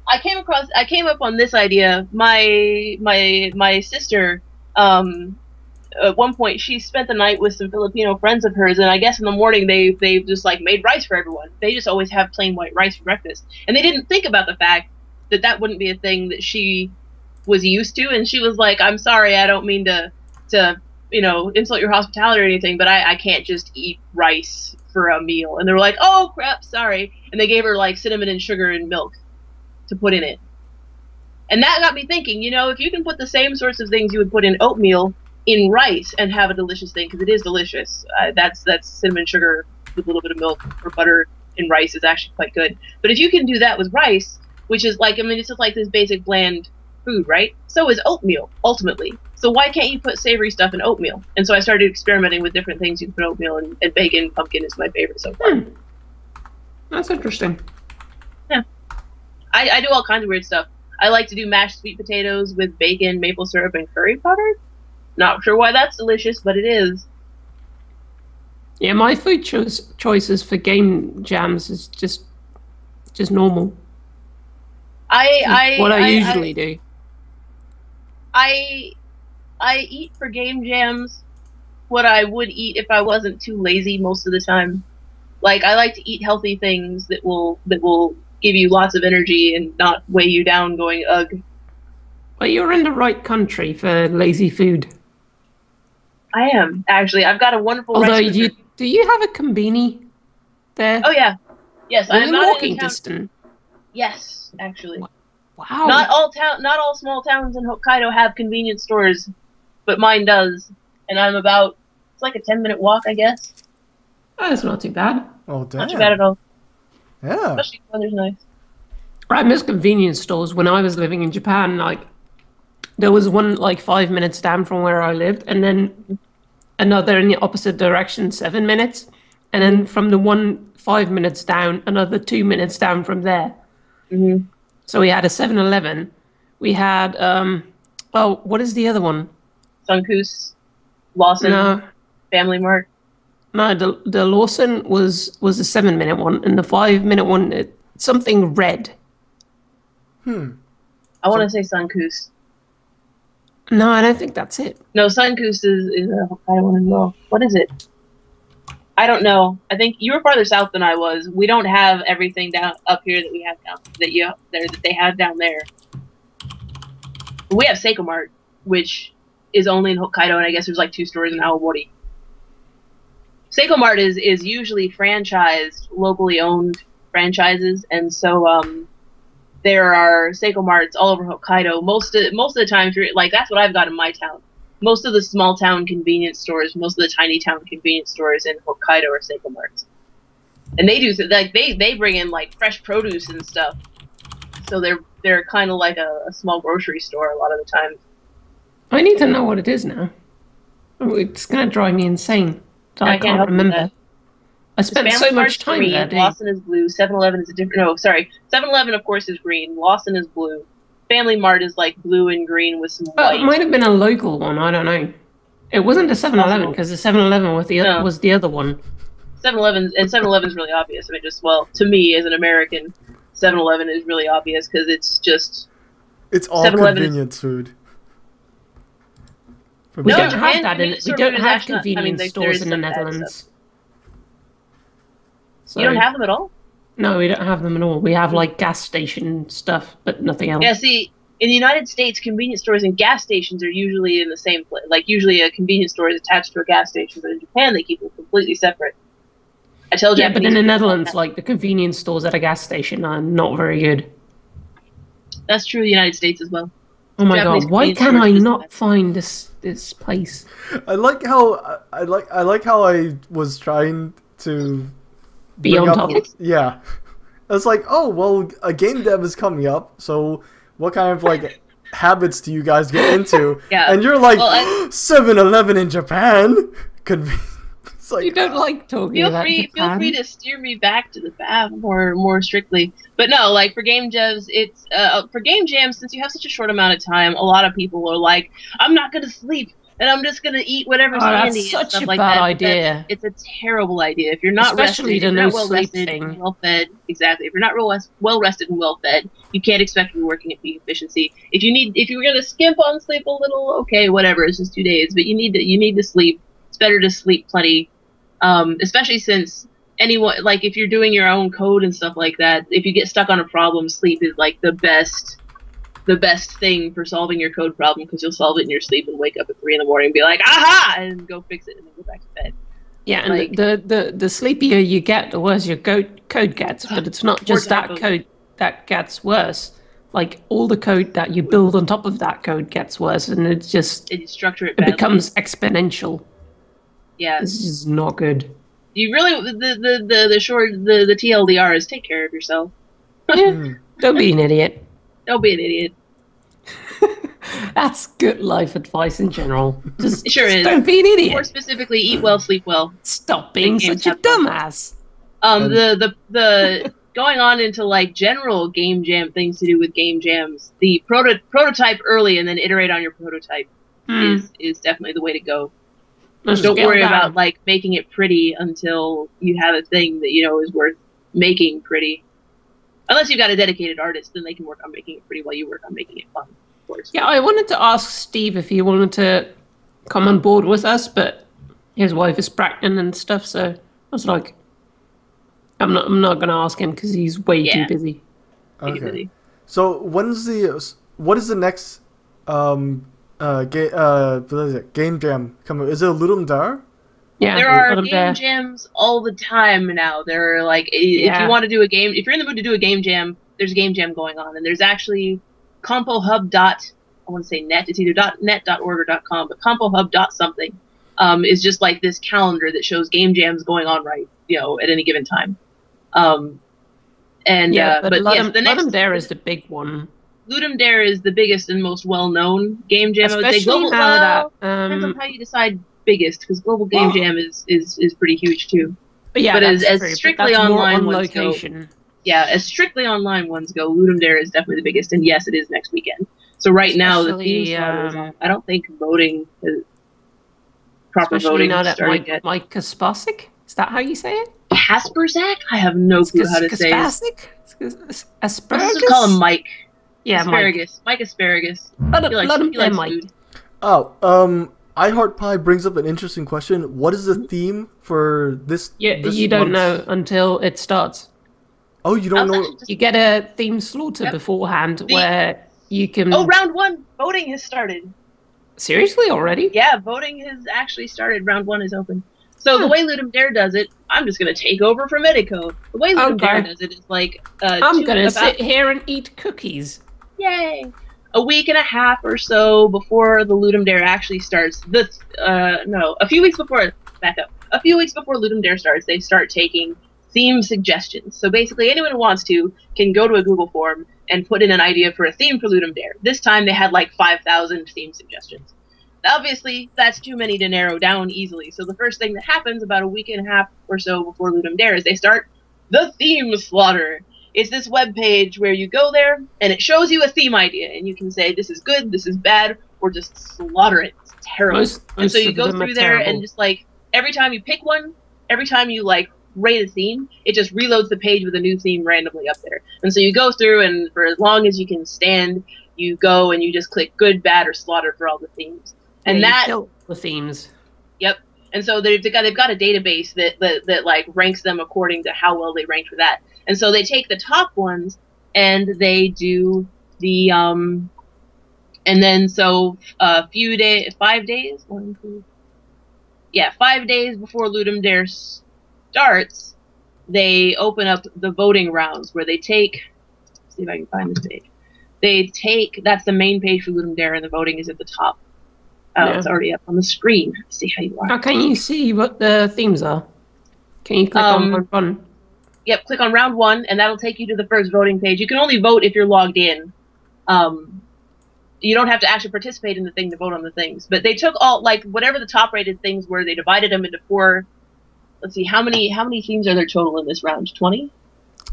I came up on this idea. My sister, at one point, she spent the night with some Filipino friends of hers, and I guess in the morning they just like made rice for everyone. They just always have plain white rice for breakfast, and they didn't think about the fact that wouldn't be a thing that she was used to. And she was like, I'm sorry, I don't mean to insult your hospitality or anything, but I can't just eat rice for a meal. And they were like, oh crap, sorry. And they gave her like cinnamon and sugar and milk to put in it. And that got me thinking, if you can put the same sorts of things you would put in oatmeal in rice and have a delicious thing, because it is delicious. That's cinnamon sugar with a little bit of milk or butter in rice is actually quite good. But if you can do that with rice, which is like, it's just like this basic bland food, right? So is oatmeal, ultimately. So why can't you put savory stuff in oatmeal? And so I started experimenting with different things you can put in oatmeal, and bacon, pumpkin is my favorite so far.
That's interesting.
Yeah. I do all kinds of weird stuff. I like to do mashed sweet potatoes with bacon, maple syrup, and curry powder. Not sure why that's delicious, but it is.
Yeah, my food choices for game jams is just normal. What I usually do.
I eat for game jams what I would eat if I wasn't too lazy most of the time. Like, I like to eat healthy things that will give you lots of energy and not weigh you down going, ugh.
Well, you're in the right country for lazy food.
I am, actually. I've got a wonderful
Although, do you have a conveni there?
Oh, yeah. Yes, I'm not
walking distance.
Yes, actually.
Wow.
Not all small towns in Hokkaido have convenience stores, but mine does. And it's like a 10-minute walk, I guess.
Oh, that's not too bad.
Oh, damn.
Not too bad at all.
Yeah.
Especially when the weather's nice.
I miss convenience stores. When I was living in Japan, like, there was one like 5 minutes down from where I lived, and then another in the opposite direction, 7 minutes, and then from the one 5 minutes down, another 2 minutes down from there.
Mm-hmm.
So we had a 7-Eleven. We had what is the other one?
Sunkoos, Lawson,
no.
Family Mart.
No, the Lawson was a 7-minute one, and the 5-minute one, something red.
I want to say Sunkoos.
No, I don't think that's it.
No, Sunkoos is a Hokkaido one as well. What is it? I don't know. I think you were farther south than I was. We don't have everything down up here that we have down that they have down there. We have Seiko Mart, which is only in Hokkaido, and I guess there's like 2 stores in Aomori. Seiko Mart is usually franchised, locally owned franchises, and so there are Seiko Marts all over Hokkaido. Most of the time, like, that's what I've got in my town. Most of the small town convenience stores, most of the tiny town convenience stores in Hokkaido are Seiko Marts, and they do like they bring in like fresh produce and stuff. So they're kind of like a small grocery store a lot of the time.
I need to know what it is now. It's gonna drive me insane. I can't remember. I spent so much time
green,
there.
Lawson is blue. 7-Eleven is a different. No, sorry. 7-Eleven, of course, is green. Lawson is blue. Family Mart is like blue and green with some white.
It might have been a local one. I don't know. It wasn't a 7-Eleven because the 7-Eleven was the other one.
7-Eleven and 7-Eleven is really obvious. I mean, to me as an American, 7-Eleven is really obvious because
it's all convenience food.
We don't have that in. We don't have convenience stores in the Netherlands.
So, you don't have them at all?
No, we don't have them at all. We have like gas station stuff, but nothing else.
Yeah, see, in the United States, convenience stores and gas stations are usually in the same place. Like, usually a convenience store is attached to a gas station, but in Japan, they keep them completely separate. I tell Japanese.
Yeah, but in the Netherlands, like, the convenience stores at a gas station are not very good.
That's true in the United States as well.
Oh my god, why can I not find this place?
I like how I was trying to
be on top.
Yeah. It's like, oh, well, a game dev is coming up, so what kind of, like, habits do you guys get into?
Yeah.
And you're like, 7-Eleven in Japan? It's like,
You don't like talking about Japan.
Feel free to steer me back to the path more strictly. But no, like for game jams, it's for game jams, since you have such a short amount of time, a lot of people are like, I'm not gonna sleep and I'm just gonna eat whatever's handy and stuff like that.
That's such a bad idea.
It's a terrible idea. If you're not
Especially
rested,
the
if you're
no
not well
sleep
rested,
thing.
and well fed, exactly. If you're not well rested and well fed, you can't expect to be working at peak efficiency. If you were gonna skimp on sleep a little, okay, whatever. It's just 2 days, but you need to sleep. It's better to sleep plenty. Especially since anyone, like if you're doing your own code and stuff like that, if you get stuck on a problem, sleep is like the best thing for solving your code problem, because you'll solve it in your sleep and wake up at 3 in the morning and be like, aha, and go fix it and then go back to bed.
Yeah, and like, the sleepier you get, the worse your code gets. But it's not just that code that gets worse. Like all the code that you build on top of that code gets worse, and it's just
you structure it.
It becomes exponential.
Yeah,
this is not good.
You really the TLDR is take care of yourself.
Yeah, don't be an idiot.
Don't be an idiot.
That's good life advice in general. Just
don't
be an idiot.
More specifically, eat well, sleep well.
Stop being such a dumbass.
The going on into like general game jam things to do with game jams. The prototype early and then iterate on your prototype is definitely the way to go. Don't worry about like making it pretty until you have a thing that you know is worth making pretty. Unless you've got a dedicated artist, then they can work on making it pretty while you work on making it fun, of course.
Yeah, I wanted to ask Steve if he wanted to come on board with us, but his wife is pregnant and stuff, so I was like, I'm not going to ask him because he's way too busy.
Okay. So what is the next game jam coming? Is it Ludum Dare?
Yeah,
there are game jams all the time now. There are like, if you want to do a game, if you're in the mood to do a game jam, there's a game jam going on, and there's actually compohub. I want to say net. It's either .net.org or .com, but compohub something is just like this calendar that shows game jams going on at any given time.
But Ludum Dare is the big one.
Ludum Dare is the biggest and most well-known game jam.
Especially
depends on how you decide biggest, because Global Game Jam is pretty huge too.
But yeah,
but as strictly online ones
location.
Go, as strictly online ones go, Ludum Dare is definitely the biggest, and yes, it is next weekend. So now the theme slaughter is on. I don't think voting proper voting
now that
started yet.
Mike Kaspasic? Is that how you say it?
Kasperzak? I have no clue how to say it.
Asparagus?
Let's just call him Mike.
Yeah,
Asparagus. Mike Asparagus.
Let him play Mike.
Food.
Oh, iHeartPie brings up an interesting question. What is the theme for this?
Yeah, you don't know until it starts.
Oh, you don't know?
You get a theme slaughter beforehand where you can...
Oh, round 1! Voting has started.
Seriously, already?
Yeah, voting has actually started. Round 1 is open. So the way Ludum Dare does it, I'm just going to take over from Eniko. The way Ludum Dare does it is like...
I'm going to sit here and eat cookies.
Yay! A week and a half or so before the Ludum Dare actually starts. A few weeks before... Back up. A few weeks before Ludum Dare starts, they start taking theme suggestions. So basically, anyone who wants to can go to a Google form and put in an idea for a theme for Ludum Dare. This time they had like 5,000 theme suggestions. Obviously, that's too many to narrow down easily. So the first thing that happens about a week and a half or so before Ludum Dare is they start the theme slaughter. It's this web page where you go there and it shows you a theme idea and you can say this is good, this is bad, or just slaughter it. It's terrible. And so you go through there and just like every time you pick one, every time you like rate a theme, it just reloads the page with a new theme randomly up there. And so you go through and for as long as you can stand, you go and you just click good, bad, or slaughter for all the themes. And that
kill the themes.
Yep. And so they've got a database that like ranks them according to how well they ranked for that. And so they take the top ones and they do the and then so 5 days 5 days before Ludum Dare starts, they open up the voting rounds where they take, let's see if I can find this page. That's the main page for Ludum Dare and the voting is at the top. It's already up on the screen. Let's see how you are.
How can you see what the themes are? Can you click on round 1?
Yep, click on round 1, and that'll take you to the first voting page. You can only vote if you're logged in. You don't have to actually participate in the thing to vote on the things. But they took all, like, whatever the top-rated things were, they divided them into 4 let's see, how many themes are there total in this round? 20?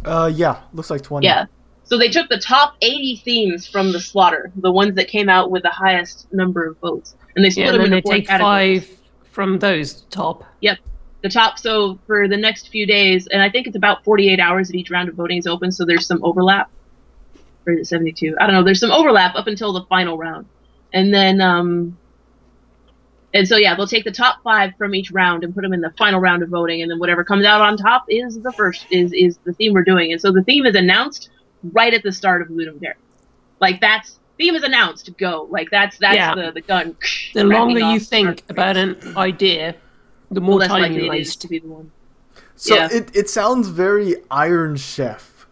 Yeah, looks like 20.
Yeah. So they took the top 80 themes from the slaughter, the ones that came out with the highest number of votes, and they split them into 4 categories.
5 from those top.
Yep. The top, so for the next few days, and I think it's about 48 hours that each round of voting is open, so there's some overlap. Or is it 72? I don't know. There's some overlap up until the final round. And then, and so, yeah, they'll take the top 5 from each round and put them in the final round of voting, and then whatever comes out on top is the first, is the theme we're doing. And so the theme is announced right at the start of Ludum Dare. Like, theme is announced, go. Like, that's the gun.
The longer you think about an idea, the more time you waste.
To be the one.
So yeah. It sounds very Iron Chef.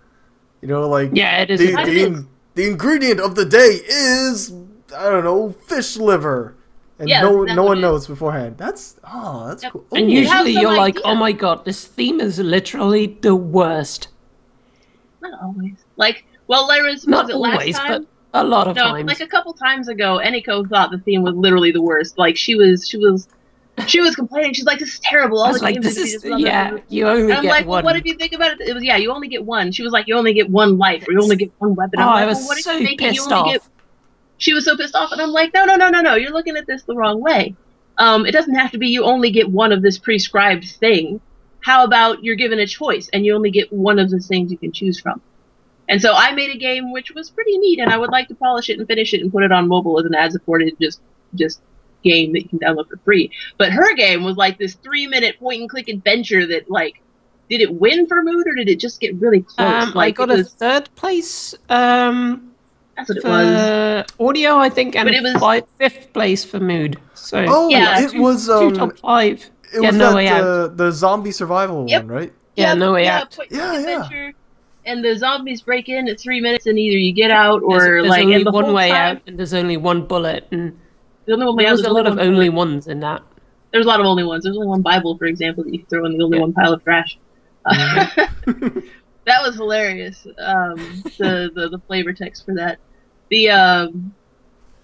You know, like,
yeah, it is.
The ingredient of the day is, I don't know, fish liver. And
yeah,
no one knows beforehand. That's cool.
And usually you're like, oh my god, this theme is literally the worst.
Not always. Like, well, there was
not
it
always,
last time?
But a lot of times.
Like a couple times ago, Eniko thought the theme was literally the worst. Like, she was complaining. She's like, "This is terrible." All
I was
the
like,
games
"This is
you
only get
I'm like,
one."
Well, what if you think about it? It was you only get one. She was like, "You only get one life, or you only get one weapon." I'm
like,
I
was
well, what
so
if you
pissed off.
She was so pissed off, and I'm like, "No, you're looking at this the wrong way. It doesn't have to be you only get one of this prescribed thing. How about you're given a choice, and you only get one of the things you can choose from?" And so I made a game which was pretty neat, and I would like to polish it and finish it and put it on mobile as an ad-supported just game that you can download for free. But her game was like this 3-minute point-and-click adventure that, like, did it win for Mood, or did it just get really close?
I got a 3rd place.
That's what it was.
Audio, I think, and 5th place for Mood. So
yeah, it was
2 top 5.
It was
No Way Out.
The zombie survival one, right?
Yeah, No Way Out.
Adventure. And the zombies break in at 3 minutes, and either you get out or
there's
like
only
and the
one
whole
way
time,
out, and there's only one bullet, and
there
was a lot of only ones in that.
There's a lot of only ones. There's only one Bible, for example, that you can throw in the only one pile of trash. That was hilarious. The flavor text for that.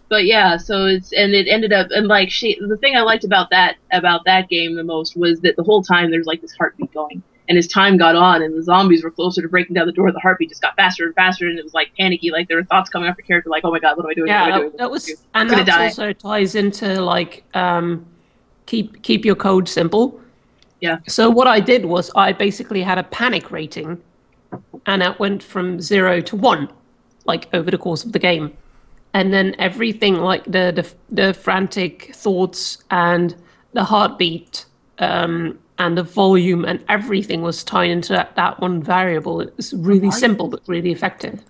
But yeah, so it ended up, and like the thing I liked about that game the most was that the whole time there's like this heartbeat going. And as time got on and the zombies were closer to breaking down the door, the heartbeat just got faster and faster, and it was like panicky, like there were thoughts coming up your character, like, oh my god, what am I doing?
Yeah, that was, and that also ties into like keep your code simple.
Yeah.
So what I did was I basically had a panic rating, and that went from 0 to 1, like over the course of the game, and then everything like the frantic thoughts and the heartbeat. And the volume and everything was tied into that one variable. It was really simple, but really effective.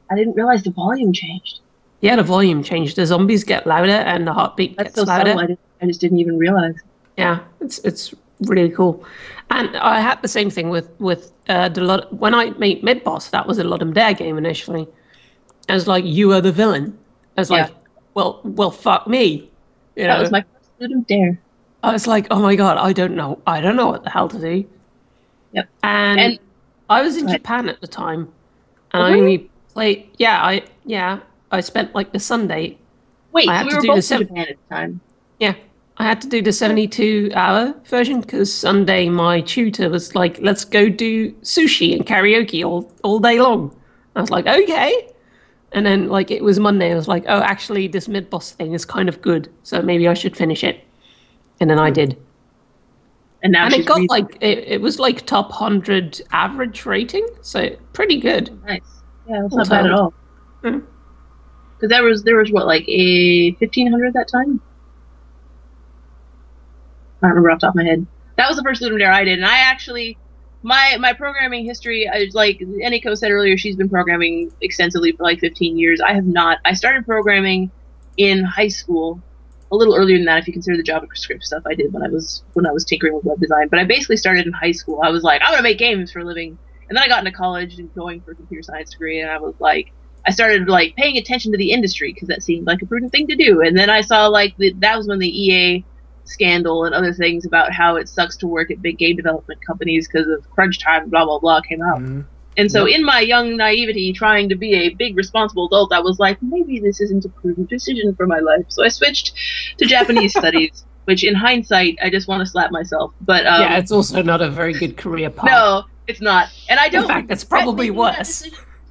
I didn't realize the volume changed.
Yeah, the volume changed. The zombies get louder and the heartbeat gets louder.
Subtle. I just didn't even realize.
Yeah, it's really cool. And I had the same thing with when I made Mid Boss. That was a Ludum Dare game initially. I was like, you are the villain. I was like, well, fuck me.
That was my first Ludum Dare.
I was like, oh my god, I don't know what the hell to do.
Yep.
And I was in Japan at the time, and I only played. I spent like the Sunday.
Wait, I had to do in Japan at the time.
Yeah, I had to do the 72-hour version because Sunday my tutor was like, let's go do sushi and karaoke all day long. I was like, okay. And then like it was Monday, I was like, oh, actually this mid-boss thing is kind of good, so maybe I should finish it. And then I did.
And now
it got like it was like top 100 average rating, so pretty good.
Nice. Yeah, that's not bad at all. Because there was what, like a 1,500 that time? I don't remember off the top of my head. That was the first Ludum Dare I did, and I actually my programming history, like Eniko said earlier, she's been programming extensively for like 15 years. I have not. I started programming in high school. A little earlier than that, if you consider the JavaScript stuff I did when I was tinkering with web design. But I basically started in high school. I was like, I'm gonna make games for a living. And then I got into college and going for a computer science degree, and I was like, I started like paying attention to the industry because that seemed like a prudent thing to do. And then I saw like that was when the EA scandal and other things about how it sucks to work at big game development companies because of crunch time, blah blah blah, came out. Mm-hmm. And so in my young naivety, trying to be a big responsible adult, I was like, maybe this isn't a prudent decision for my life. So I switched to Japanese studies. which in hindsight, I just want to slap myself. But
yeah, it's also not a very good career path.
No, it's not. And I don't.
In fact, it's probably worse.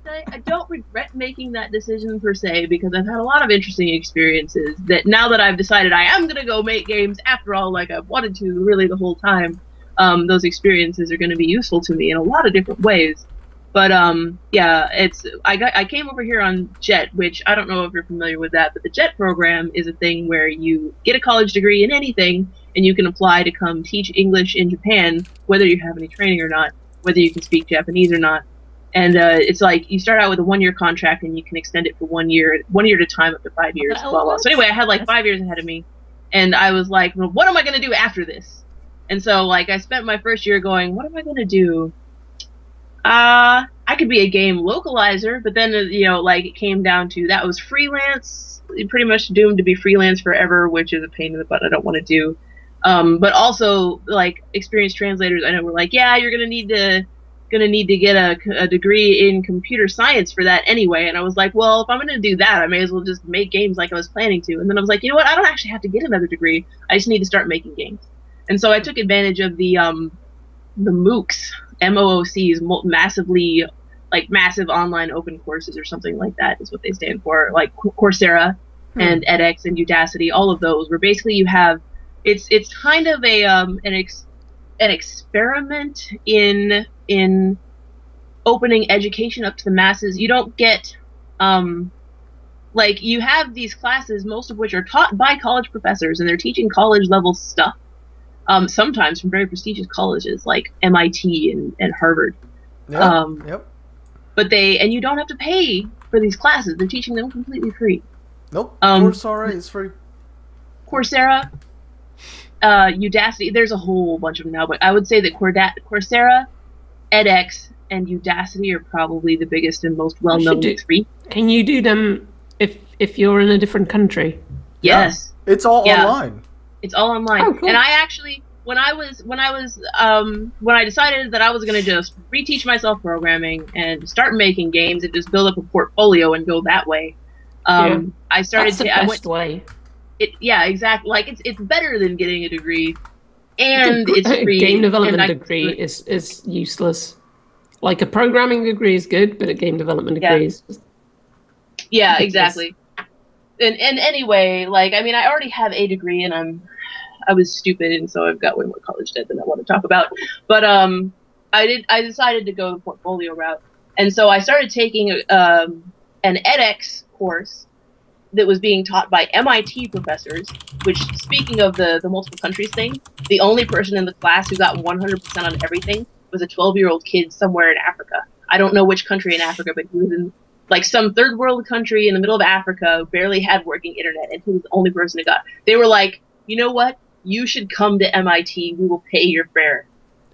I don't regret making that decision per se, because I've had a lot of interesting experiences that now that I've decided I am going to go make games after all, like I've wanted to really the whole time, those experiences are going to be useful to me in a lot of different ways. But yeah, I came over here on JET, which I don't know if you're familiar with that, but the JET program is a thing where you get a college degree in anything and you can apply to come teach English in Japan, whether you have any training or not, whether you can speak Japanese or not. And it's like you start out with a 1-year contract and you can extend it for 1 year at a time up to 5 years. Blah, blah. So anyway, I had like 5 years ahead of me, and I was like, well, what am I going to do after this? And so like I spent my first year going, what am I going to do? I could be a game localizer, but then like it came down to that was freelance, pretty much doomed to be freelance forever, which is a pain in the butt I don't want to do. But also like experienced translators I know were like, yeah, you're going to need to get a degree in computer science for that anyway. And I was like, well, if I'm going to do that, I may as well just make games like I was planning to. And then I was like, you know what? I don't actually have to get another degree. I just need to start making games. And so I took advantage of the MOOCs, MOOCs, massive online open courses or something like that is what they stand for, like Coursera and edX and Udacity, all of those, where basically you have, it's kind of an experiment in opening education up to the masses. You don't get like you have these classes, most of which are taught by college professors, and they're teaching college level stuff. Sometimes from very prestigious colleges like MIT and Harvard.
Yep.
But you don't have to pay for these classes. They're teaching them completely free.
Nope. Coursera is free.
Coursera, Udacity. There's a whole bunch of them now, but I would say that Coursera, edX, and Udacity are probably the biggest and most well-known three.
Can you do them if you're in a different country?
Yes.
Yeah. It's all online.
It's all online.
Oh, cool.
And I actually, when I decided that I was going to just reteach myself programming and start making games and just build up a portfolio and go that way, I started.
That's the best way.
Yeah, exactly. Like it's better than getting a degree, and it's free.
Game development degree is useless. Like a programming degree is good, but a game development degree is.
Yeah, exactly. And anyway, like I mean, I already have a degree, and I was stupid, and so I've got way more college debt than I want to talk about. But I decided to go the portfolio route, and so I started taking an edX course that was being taught by MIT professors. Which, speaking of the multiple countries thing, the only person in the class who got 100% on everything was a 12-year-old kid somewhere in Africa. I don't know which country in Africa, but he was in like some third world country in the middle of Africa, barely had working internet, and he was the only person who got. They were like, you know what? You should come to MIT. We will pay your fare.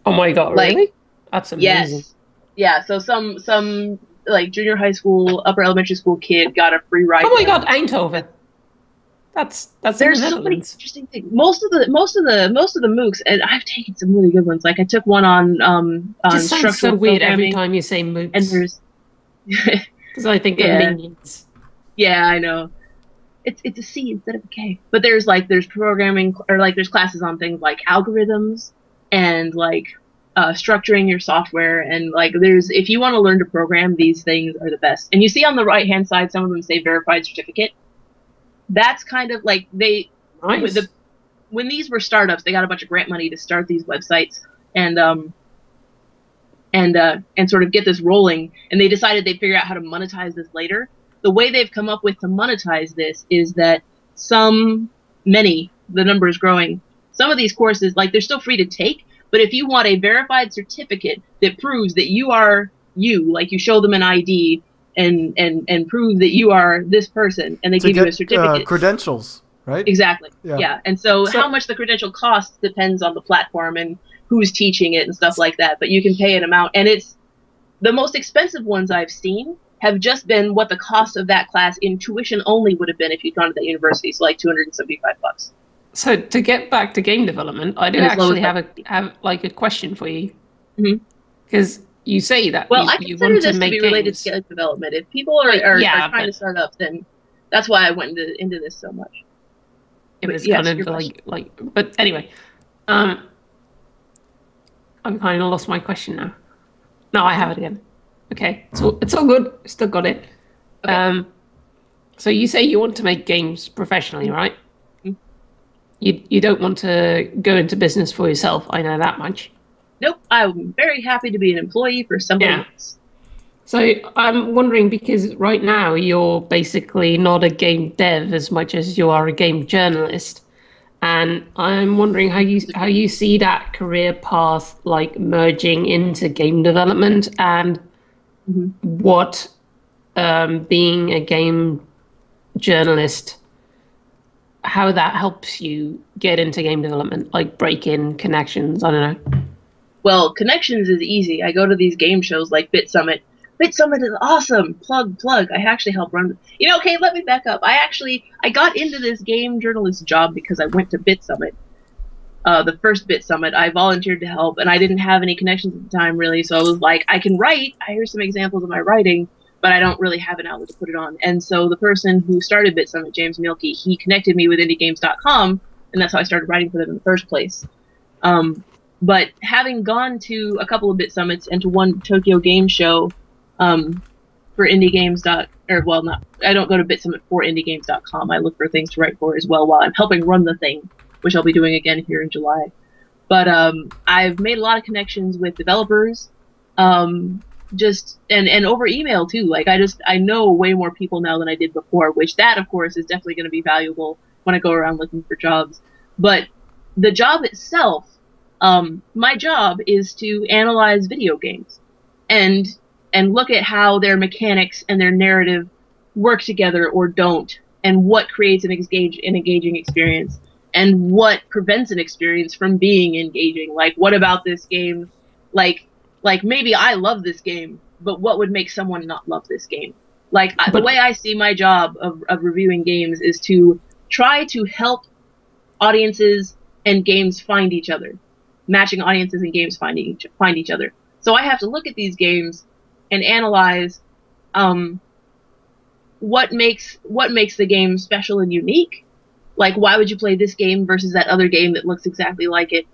Oh my god,
like,
really? That's amazing.
Yes. Yeah, so some like junior high school, upper elementary school kid got a free ride.
Oh my god, Eindhoven. That's
there's so many interesting things. Most of the MOOCs, and I've taken some really good ones. Like I took one on
just
structural
sounds so weird every
programming,
time you say MOOCs.
and there's
because I think of minions.
Yeah, I know. It's a C instead of a K. But there's programming, or like there's classes on things like algorithms and like structuring your software, and like if you want to learn to program, these things are the best. And you see on the right hand side, some of them say verified certificate. That's kind of like
nice.
When these were startups, they got a bunch of grant money to start these websites and sort of get this rolling, and they decided they'd figure out how to monetize this later. The way they've come up with to monetize this is that the number is growing. Some of these courses, like they're still free to take, but if you want a verified certificate that proves that you are you, like you show them an ID and prove that you are this person, and they give you a certificate.
Credentials, right?
Exactly. Yeah. And so how much the credential costs depends on the platform and who's teaching it and stuff like that. But you can pay an amount, and it's the most expensive ones I've seen have just been what the cost of that class in tuition only would have been if you'd gone to that university, so like $275.
So to get back to game development, I do actually have a question for you, because you say that you want to make games.
Related to game development. If people are trying to start up, then that's why I went into this so much.
it was kind of like. But anyway, I've kind of lost my question now. No, I have it again. Okay, it's all good. Still got it. Okay. So you say you want to make games professionally, right? Mm-hmm. You don't want to go into business for yourself. I know that much.
Nope. I'm very happy to be an employee for somebody else.
So I'm wondering, because right now you're basically not a game dev as much as you are a game journalist, and I'm wondering how you see that career path like merging into game development, and what being a game journalist, how that helps you get into game development, like break in connections. I don't know.
Well, connections is easy. I go to these game shows like Bit Summit. Bit Summit is awesome. Plug. I actually help run. Okay, let me back up. I got into this game journalist job because I went to Bit Summit. The first Bit Summit, I volunteered to help, and I didn't have any connections at the time, really, so I was like, I can write. Here's some examples of my writing, but I don't really have an outlet to put it on. And so the person who started Bit Summit, James Mielke, he connected me with indiegames.com, and that's how I started writing for them in the first place. But having gone to a couple of Bit Summits and to one Tokyo Game Show for indiegames. I don't go to Bit Summit for indiegames.com. I look for things to write for as well while I'm helping run the thing, which I'll be doing again here in July. But I've made a lot of connections with developers, just and over email too. Like I know way more people now than I did before, which that of course is definitely going to be valuable when I go around looking for jobs. But the job itself, my job is to analyze video games and look at how their mechanics and their narrative work together or don't, and what creates an engaging experience, and what prevents an experience from being engaging. Like, what about this game? Like maybe I love this game, but what would make someone not love this game? Like, the way I see my job of reviewing games is to try to help audiences and games find each other. Matching audiences and games find each other. So I have to look at these games and analyze what makes the game special and unique. Like, why would you play this game versus that other game that looks exactly like it?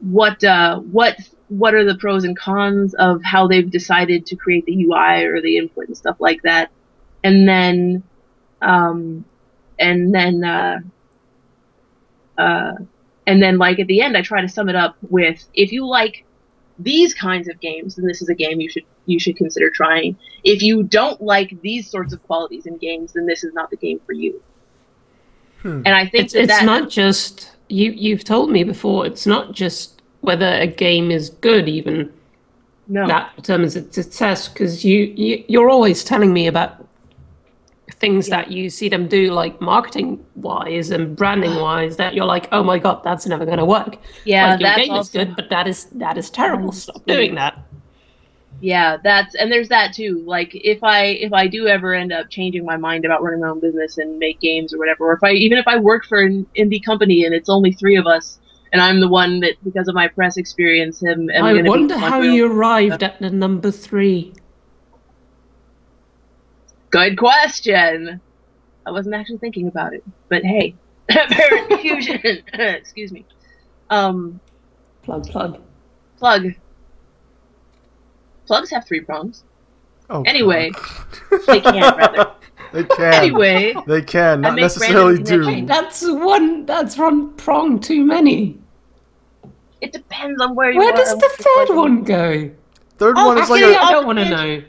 What are the pros and cons of how they've decided to create the UI or the input and stuff like that? And then like at the end, I try to sum it up with, if you like these kinds of games, then this is a game you should consider trying. If you don't like these sorts of qualities in games, then this is not the game for you. And I think
it's not just you've told me before. It's not just whether a game is good, even. No, that determines its success, because you're always telling me about things that you see them do, like marketing wise and branding wise, that you're like, oh my god, that's never going to work.
Yeah,
like, your game is good, but that is terrible. Stop doing that. Yeah, and there's that too. Like, if I do ever end up changing my mind about running my own business and make games or whatever, or even if I work for an indie company and it's only 3 of us, and I'm the one that, because of my press experience, I wonder how you arrived at the number 3. Good question. I wasn't actually thinking about it, but hey, apparent confusion. Excuse me. Plug. Plugs have 3 prongs.
Oh,
anyway,
they can rather.
They can.
Anyway,
they can, not necessarily do.
Hey, that's one prong too many.
It depends on where you are.
Where does the third one go?
Third one is like
I don't want to know.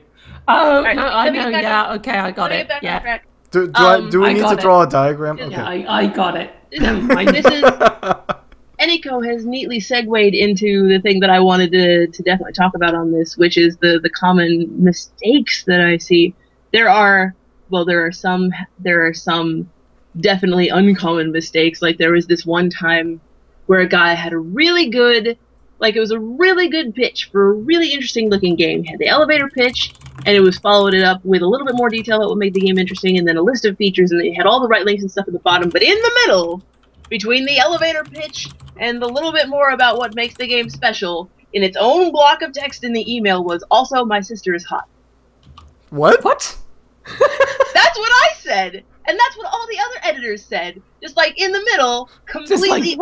Oh, right, no, I know. Yeah, okay, I got it. Yeah.
Do we need to draw a diagram? Okay.
Yeah, I got it.
This is Eniko has neatly segued into the thing that I wanted to definitely talk about on this, which is the common mistakes that I see. There are some definitely uncommon mistakes. Like, there was this one time where a guy had a really good, like, it was a really good pitch for a really interesting looking game. He had the elevator pitch, and it was followed it up with a little bit more detail that would make the game interesting, and then a list of features, and it had all the right links and stuff at the bottom. But in the middle, between the elevator pitch and the little bit more about what makes the game special, in its own block of text in the email, was also, my sister is hot.
What?
What?
That's what I said. And that's what all the other editors said. Just like in the middle, completely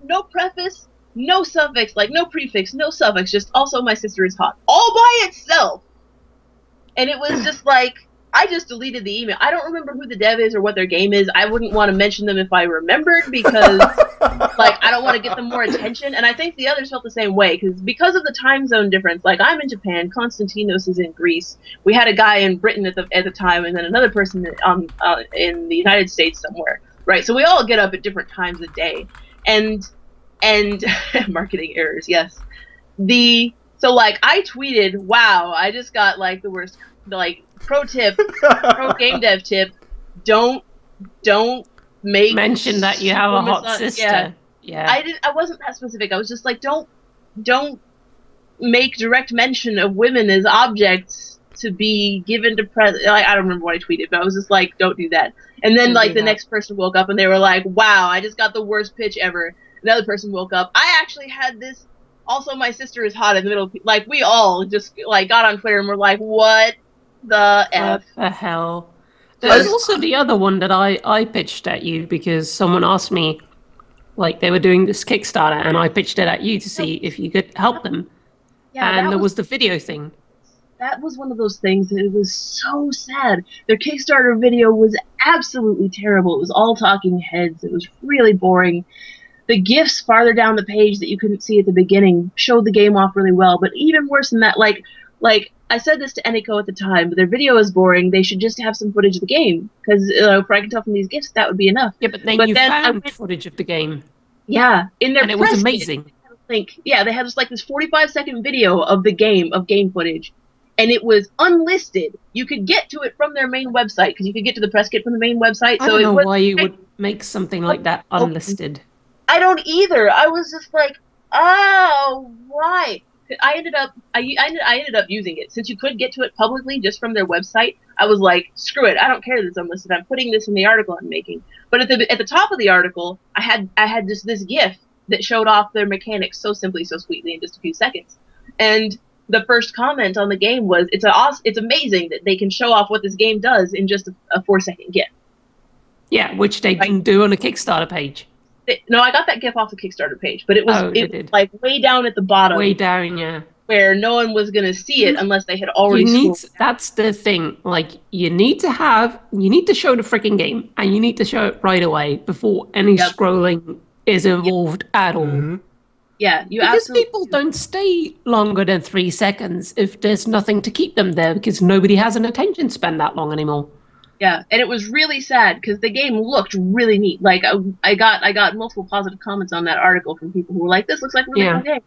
no preface, no suffix, like no prefix, no suffix, just also my sister is hot. All by itself. And it was just like, I just deleted the email. I don't remember who the dev is or what their game is. I wouldn't want to mention them if I remembered because, like, I don't want to get them more attention. And I think the others felt the same way because of the time zone difference. Like, I'm in Japan, Konstantinos is in Greece. We had a guy in Britain at the time, and then another person in the United States somewhere, right? So we all get up at different times of day, and marketing errors, yes. So like I tweeted, wow, I just got like the worst, like pro tip, pro game dev tip, don't
mention that you have a hot sister. Yeah.
I wasn't that specific. I was just like, don't make direct mention of women as objects to be given to like, I don't remember what I tweeted, but I was just like, don't do that. And then like the next person woke up and they were like, wow, I just got the worst pitch ever. Another person woke up. I actually had this. Also, my sister is hot in the middle. Like, we all just, like, got on Twitter and were like, what the F?
What the hell? There's also the other one that I pitched at you because someone asked me, like, they were doing this Kickstarter, and I pitched it at you to see if you could help them. Yeah, and there was the video thing.
That was one of those things that it was so sad. Their Kickstarter video was absolutely terrible. It was all talking heads. It was really boring. The GIFs farther down the page that you couldn't see at the beginning showed the game off really well, but even worse than that, like I said this to Eniko at the time, but their video is boring. They should just have some footage of the game, because if I can tell from these GIFs, that would be enough.
Yeah, but then you found footage of the game.
Yeah, in their
and it was amazing.
They had just like this 45-second video of the game, of game footage, and it was unlisted. You could get to it from their main website, because you could get to the press kit from the main website.
I don't know why you would make something like that unlisted.
I don't either. I was just like, oh, why? I ended up using it. Since you could get to it publicly just from their website, I was like, screw it. I don't care that it's unlisted. I'm putting this in the article I'm making. But at the top of the article, I had just this GIF that showed off their mechanics so simply, so sweetly in just a few seconds. And the first comment on the game was, it's amazing that they can show off what this game does in just a 4-second GIF.
Yeah, which they can do on a Kickstarter page.
No, I got that GIF off the Kickstarter page, but it was like way down at the bottom.
Way down, yeah.
Where no one was going to see it unless they had already
That's the thing. Like, you need to show the freaking game, and you need to show it right away before any scrolling is involved at all.
Mm-hmm.
Yeah,
because people don't stay longer than 3 seconds if there's nothing to keep them there, because nobody has an attention span that long anymore.
Yeah, and it was really sad because the game looked really neat. Like I got multiple positive comments on that article from people who were like, "This looks like a really cool game."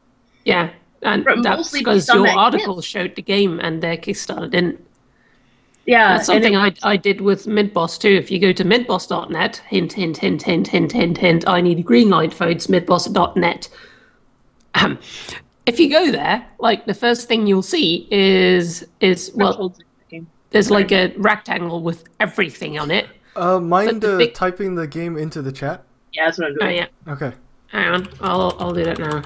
Yeah, and that's because your article showed the game and their Kickstarter didn't.
Yeah,
that's something I did with Midboss too. If you go to midboss.net, hint, hint, hint, hint, hint, hint, hint. I need green light, folks. Midboss.net. If you go there, like the first thing you'll see is well. There's like a rectangle with everything on it.
Mind typing the game into the chat?
Yeah, that's what I'm doing.
Oh, yeah.
Okay.
Hang on, I'll do that now.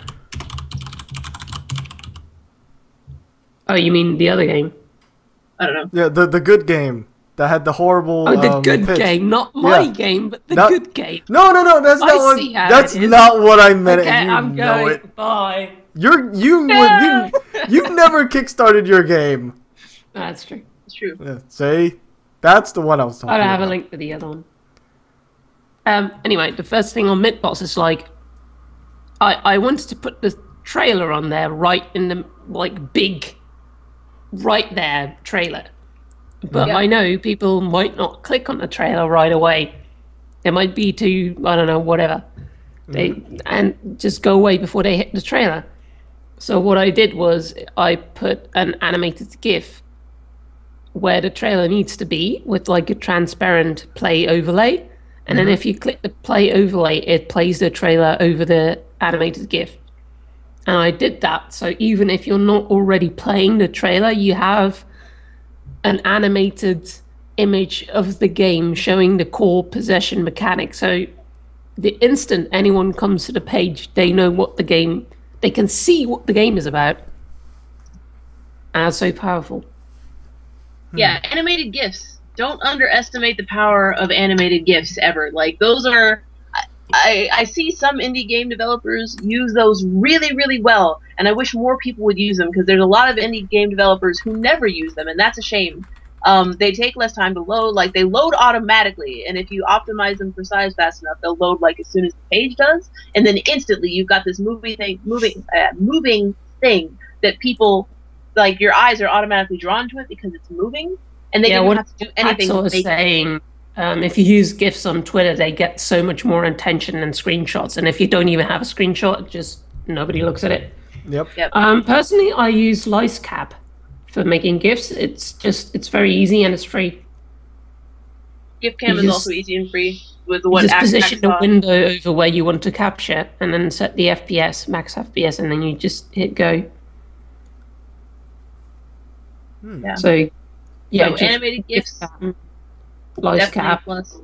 Oh, you mean the other game?
I don't know.
Yeah, the good game that had the horrible.
Oh, the good
pitch.
game, not my game, but the good game.
No, that's not what. That's not what I meant.
Okay,
and you
I'm
know
going.
it.
Bye.
You've never kickstarted your game.
That's true.
True.
Yeah, see? That's the one I was talking about.
I don't have a link for the other one. Anyway, the first thing on Midboss is like, I wanted to put the trailer on there right in the, like, big, right there trailer. But I know people might not click on the trailer right away. It might be to, I don't know, whatever. And just go away before they hit the trailer. So what I did was I put an animated GIF where the trailer needs to be with like a transparent play overlay. And then if you click the play overlay, it plays the trailer over the animated GIF. And I did that. So even if you're not already playing the trailer, you have an animated image of the game showing the core possession mechanic. So the instant anyone comes to the page, they know what the game, they can see what the game is about. And it's so powerful.
Yeah, animated GIFs don't underestimate the power of animated GIFs ever. Like, those are... I see some indie game developers use those really, really well, and I wish more people would use them, because there's a lot of indie game developers who never use them, and that's a shame. They take less time to load. Like, they load automatically, and if you optimize them for size fast enough, they'll load like as soon as the page does, and then instantly you've got this moving thing that people, like, your eyes are automatically drawn to it because it's moving, and they don't have to do anything.
Axel is saying, if you use GIFs on Twitter, they get so much more attention than screenshots, and if you don't even have a screenshot, just nobody looks at it.
Yep.
Personally, I use LiceCap for making GIFs. It's very easy and it's free.
GIFcam is also easy and free with what
just position the window over where you want to capture, and then set the FPS, max FPS, and then you just hit go.
Yeah.
So, yeah,
so animated GIFs.
LiceCap.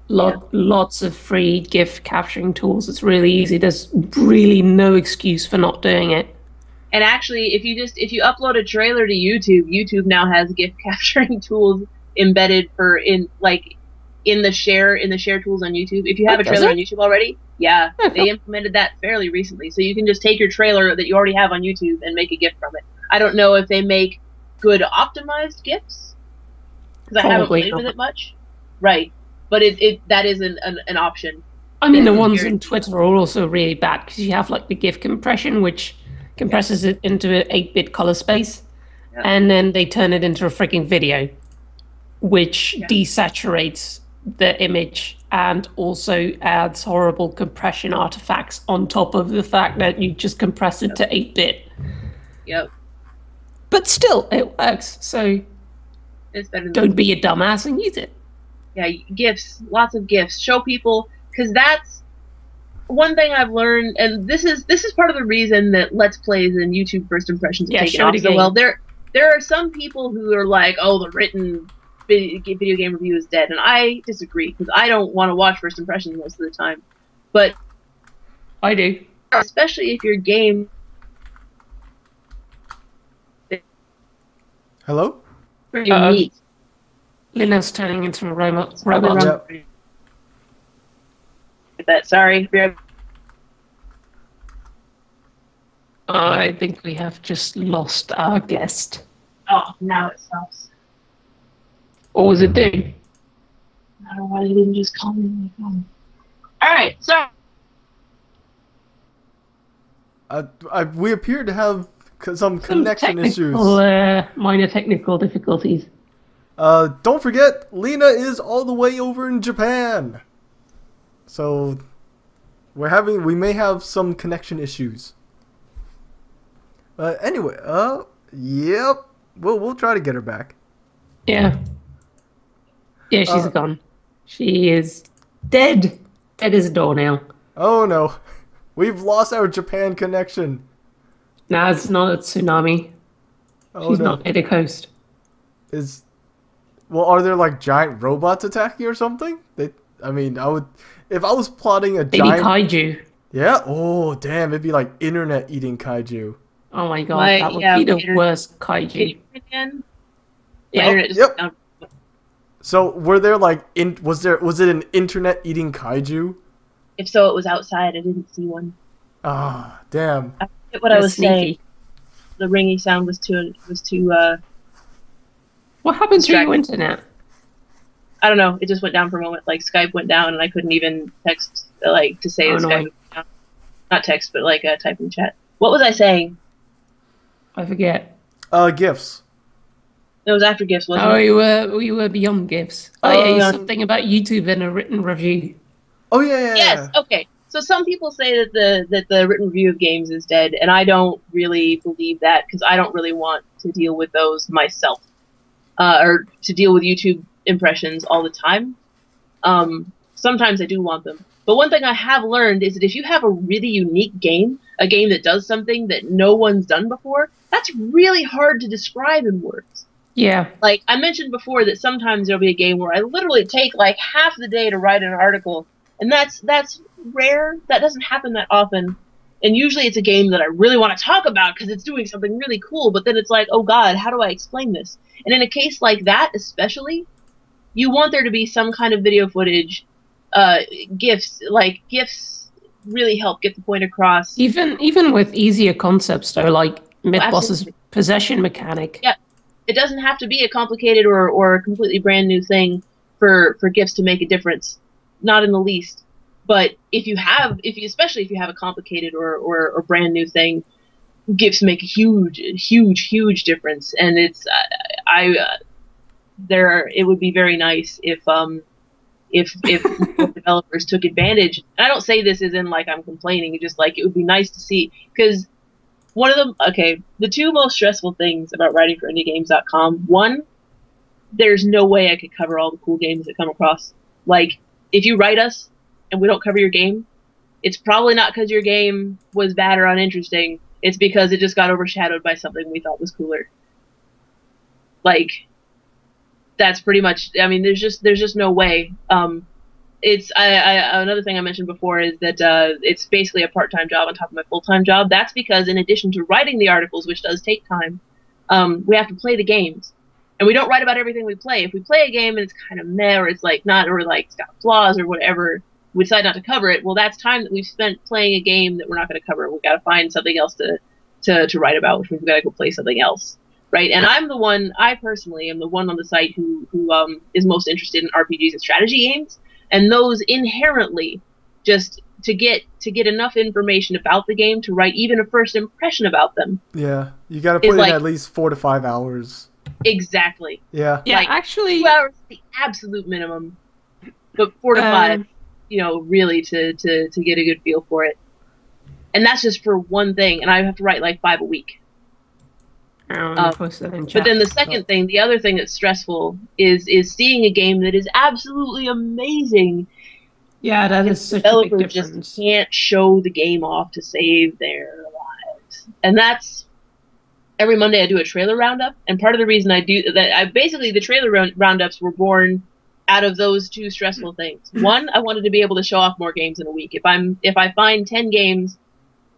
Lots of free GIF capturing tools. It's really easy. There's really no excuse for not doing it.
And actually, if you upload a trailer to YouTube, YouTube now has GIF capturing tools embedded in the share tools on YouTube. If you have a trailer on YouTube already, yeah, they implemented that fairly recently. So you can just take your trailer that you already have on YouTube and make a GIF from it. I don't know if they make good optimized GIFs, because I haven't played with it much. Right, but that is an option.
I mean, the ones on Twitter are also really bad, because you have like the GIF compression, which compresses it into an 8-bit color space, and then they turn it into a freaking video, which desaturates the image and also adds horrible compression artifacts on top of the fact that you just compress it to 8-bit.
Yep.
But still, it works, so
it's better
don't be a dumbass and use it.
Yeah, GIFs, lots of GIFs. Show people, because that's one thing I've learned, and this is part of the reason that Let's Plays and YouTube first impressions have taken off so well. There are some people who are like, oh, the written video game review is dead, and I disagree, because I don't want to watch first impressions most of the time. But
I do.
Especially if your game...
Hello?
Unique.
Lena's turning into a robot.
Sorry.
I think we have just lost our guest.
Oh, now it stops.
What was it doing?
I don't know why they didn't just call me on my phone. Alright, sorry.
We appear to have some connection issues.
Minor technical difficulties.
Don't forget, Lena is all the way over in Japan. So we may have some connection issues. Anyway, yep. We'll try to get her back.
Yeah. Yeah, she's gone. She is dead. Dead as a doornail.
Oh no. We've lost our Japan connection.
Nah, it's not a tsunami. She's not at a coast.
Are there like giant robots attacking or something? If I was plotting a giant
kaiju.
Yeah. Oh damn! It'd be like internet eating kaiju.
Oh my god, that would be the worst kaiju.
Yep. So were there like was it an internet eating kaiju?
If so, it was outside. I didn't see one.
Ah, damn.
I forget what I was saying. The ringy sound was too.
What happened to your internet?
I don't know. It just went down for a moment. Like Skype went down, and I couldn't even text to say Skype went down. Not text, but type in chat. What was I saying?
I forget.
GIFs.
It was after GIFs, wasn't it?
We were beyond GIFs. Yeah, something about YouTube in a written review.
Oh yeah.
Yes. Okay. So some people say that the written review of games is dead, and I don't really believe that, because I don't really want to deal with those myself, or to deal with YouTube impressions all the time. Sometimes I do want them. But one thing I have learned is that if you have a really unique game, a game that does something that no one's done before, that's really hard to describe in words.
Yeah.
Like, I mentioned before that sometimes there'll be a game where I literally take like half the day to write an article, and that's rare. That doesn't happen that often. And usually it's a game that I really want to talk about because it's doing something really cool, but then it's like, oh god, how do I explain this? And in a case like that, especially, you want there to be some kind of video footage, GIFs, like GIFs really help get the point across.
Even with easier concepts though, like Mid-Boss's possession mechanic.
Yeah, it doesn't have to be a complicated or a completely brand new thing for GIFs to make a difference, not in the least. But especially if you have a complicated or brand new thing, GIFs make a huge difference. And it's it would be very nice if developers took advantage. And I don't say this as in like I'm complaining, it's just like it would be nice to see, because the two most stressful things about writing for indiegames.com, one, there's no way I could cover all the cool games that come across. Like, if you write us and we don't cover your game, it's probably not because your game was bad or uninteresting. It's because it just got overshadowed by something we thought was cooler. Like, that's pretty much, I mean, there's just no way. Another thing I mentioned before is that it's basically a part-time job on top of my full-time job. That's because in addition to writing the articles, which does take time, we have to play the games. And we don't write about everything we play. If we play a game and it's kind of meh, or it's like not, or like it's got flaws or whatever, we decide not to cover it. Well, that's time that we've spent playing a game that we're not going to cover. We've got to find something else to write about, which means we've got to go play something else. Right, and I personally am the one on the site who is most interested in RPGs and strategy games, and those inherently, just to get enough information about the game to write even a first impression about them.
Yeah, you got to put in at least 4 to 5 hours.
Exactly.
Yeah.
Yeah, actually,
2 hours is the absolute minimum, but 4 to 5, really to get a good feel for it, and that's just for one thing, and I have to write like 5 a week.
Post that in chat.
But then the second thing, the other thing that's stressful is seeing a game that is absolutely amazing.
Yeah, that is such a big difference.
Developers just can't show the game off to save their lives. And that's, every Monday I do a trailer roundup, and part of the reason I do that, basically the trailer roundups were born out of those two stressful things. One, I wanted to be able to show off more games in a week. If I find 10 games,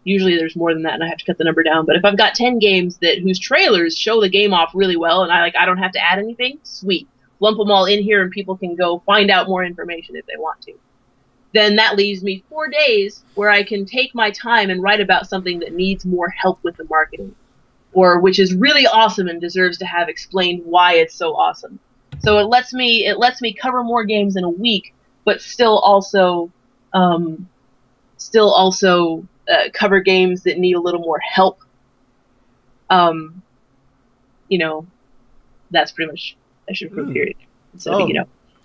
usually there's more than that, and I have to cut the number down. But if I've got 10 games whose trailers show the game off really well, and I don't have to add anything, sweet. Lump them all in here, and people can go find out more information if they want to. Then that leaves me 4 days where I can take my time and write about something that needs more help with the marketing, or which is really awesome and deserves to have explained why it's so awesome. So it lets me cover more games in a week, but still also cover games that need a little more help. That's pretty much, I should put period instead of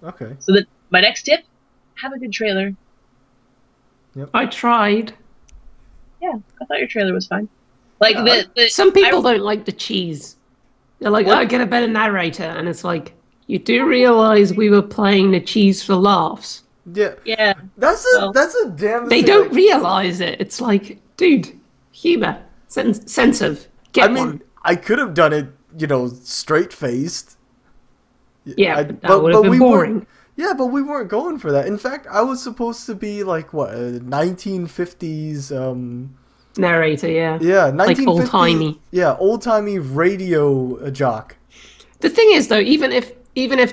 Okay.
So my next tip, have a good trailer.
Yep.
I tried.
Yeah, I thought your trailer was fine. Like
some people don't like the cheese. They're like, "Oh, get a better narrator," and it's like, you do realize we were playing the cheese for laughs.
Yeah.
Yeah.
That's a damn.
They don't realize it. It's like, dude, humor, sense of.
I could have done it, straight faced.
Yeah, that would have been boring.
Yeah, but we weren't going for that. In fact, I was supposed to be like what, 1950s
narrator. Yeah.
Yeah, 1950s,
like old timey.
Yeah, old timey radio jock.
The thing is, though, even if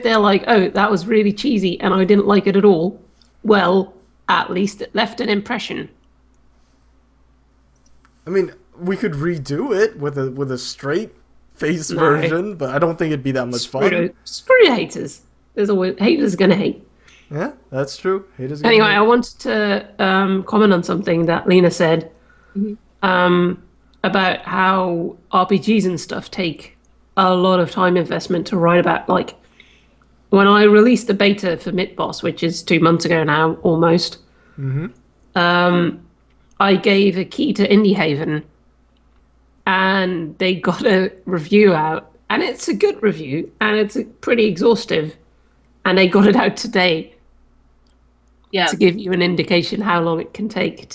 they're like, oh, that was really cheesy and I didn't like it at all, well, at least it left an impression.
I mean, we could redo it with a straight face version, but I don't think it'd be that much fun.
Screw haters. There's always haters gonna hate.
Yeah, that's true. Haters.
Anyway, I wanted to comment on something that Lena said about how RPGs and stuff take a lot of time investment to write about. Like, when I released the beta for Mid-Boss, which is 2 months ago now, almost, I gave a key to Indie Haven, and they got a review out, and it's a good review, and it's pretty exhaustive, and they got it out today. Yeah. To give you an indication how long it can take,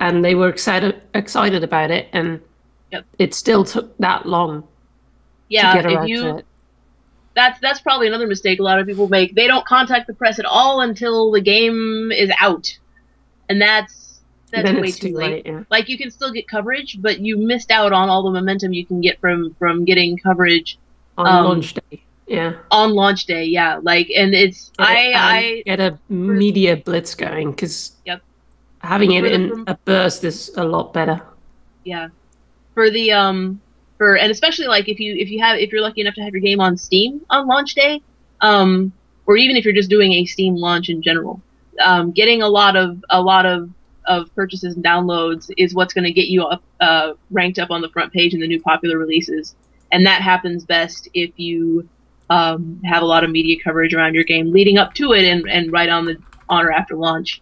and they were excited about it, and it still took that long.
Yeah,
to get around to it.
That's probably another mistake a lot of people make. They don't contact the press at all until the game is out, and that's way too late. Yeah. Like, you can still get coverage, but you missed out on all the momentum you can get from getting coverage
on launch day.
on launch day. Yeah, like, and it's I
get a media blitz going, because having it in a burst is a lot better.
Yeah, for the and especially like if you're lucky enough to have your game on Steam on launch day, or even if you're just doing a Steam launch in general, getting a lot of purchases and downloads is what's going to get you up ranked up on the front page in the new popular releases, and that happens best if you have a lot of media coverage around your game leading up to it and right on or after launch.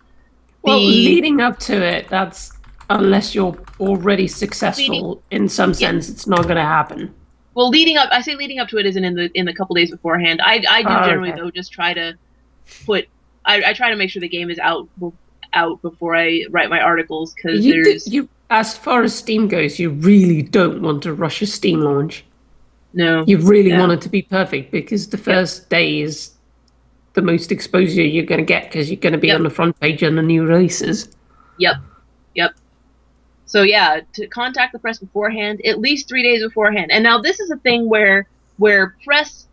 Well, leading up to it, that's unless you're already successful in some sense, it's not going to happen.
Well, I say leading up to it isn't in the couple days beforehand. I do generally though just try to put I try to make sure the game is out before I write my articles, because
as far as Steam goes, you really don't want to rush a Steam launch.
No.
You really want it to be perfect, because the first day is the most exposure you're going to get, because you're going to be on the front page on the new releases.
Yep. So yeah, to contact the press beforehand, at least 3 days beforehand. And now this is a thing where press,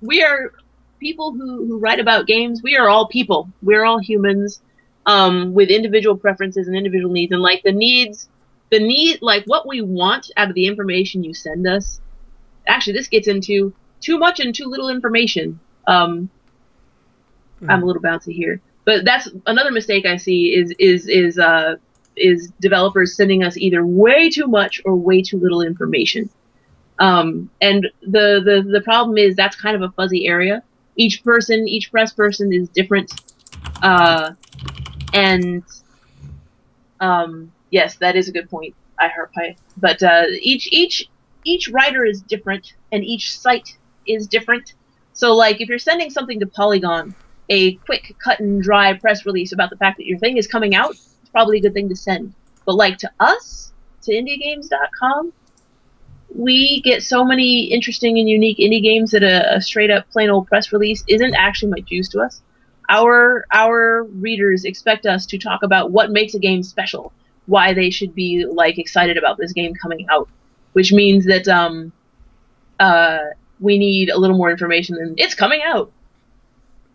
we are people who write about games. We are all people. We're all humans, with individual preferences and individual needs, and like the need, like what we want out of the information you send us. Actually, this gets into too much and too little information. I'm a little bouncy here, but that's another mistake I see is developers sending us either way too much or way too little information. And the problem is that's kind of a fuzzy area. Each press person is different. Yes, that is a good point. But each writer is different, and each site is different. So, like, if you're sending something to Polygon, a quick, cut and dry press release about the fact that your thing is coming out, it's probably a good thing to send. But, like, to us, to indiegames.com, we get so many interesting and unique indie games that a straight-up plain old press release isn't actually much use to us. Our readers expect us to talk about what makes a game special, why they should be, like, excited about this game coming out, which means that we need a little more information than it's coming out.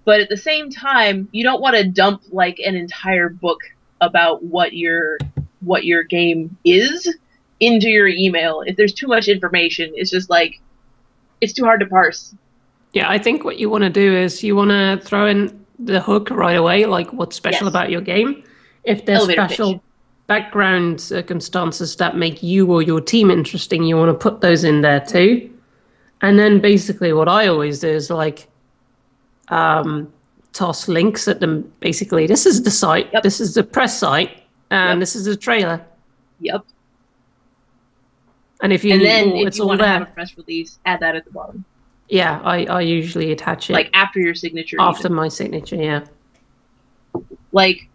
But at the same time, you don't want to dump like an entire book about what your game is into your email. If there's too much information, it's just like, it's too hard to parse.
Yeah, I think what you want to do is you want to throw in the hook right away, like what's special about your game. If there's special background circumstances that make you or your team interesting, you want to put those in there too. And then basically what I always do is like toss links at them. Basically, this is the site, this is the press site, and this is the trailer.
Yep.
And if you
if you want to have a press release, add that at the bottom.
Yeah, I usually attach it
like after your signature.
After my signature, yeah.
Like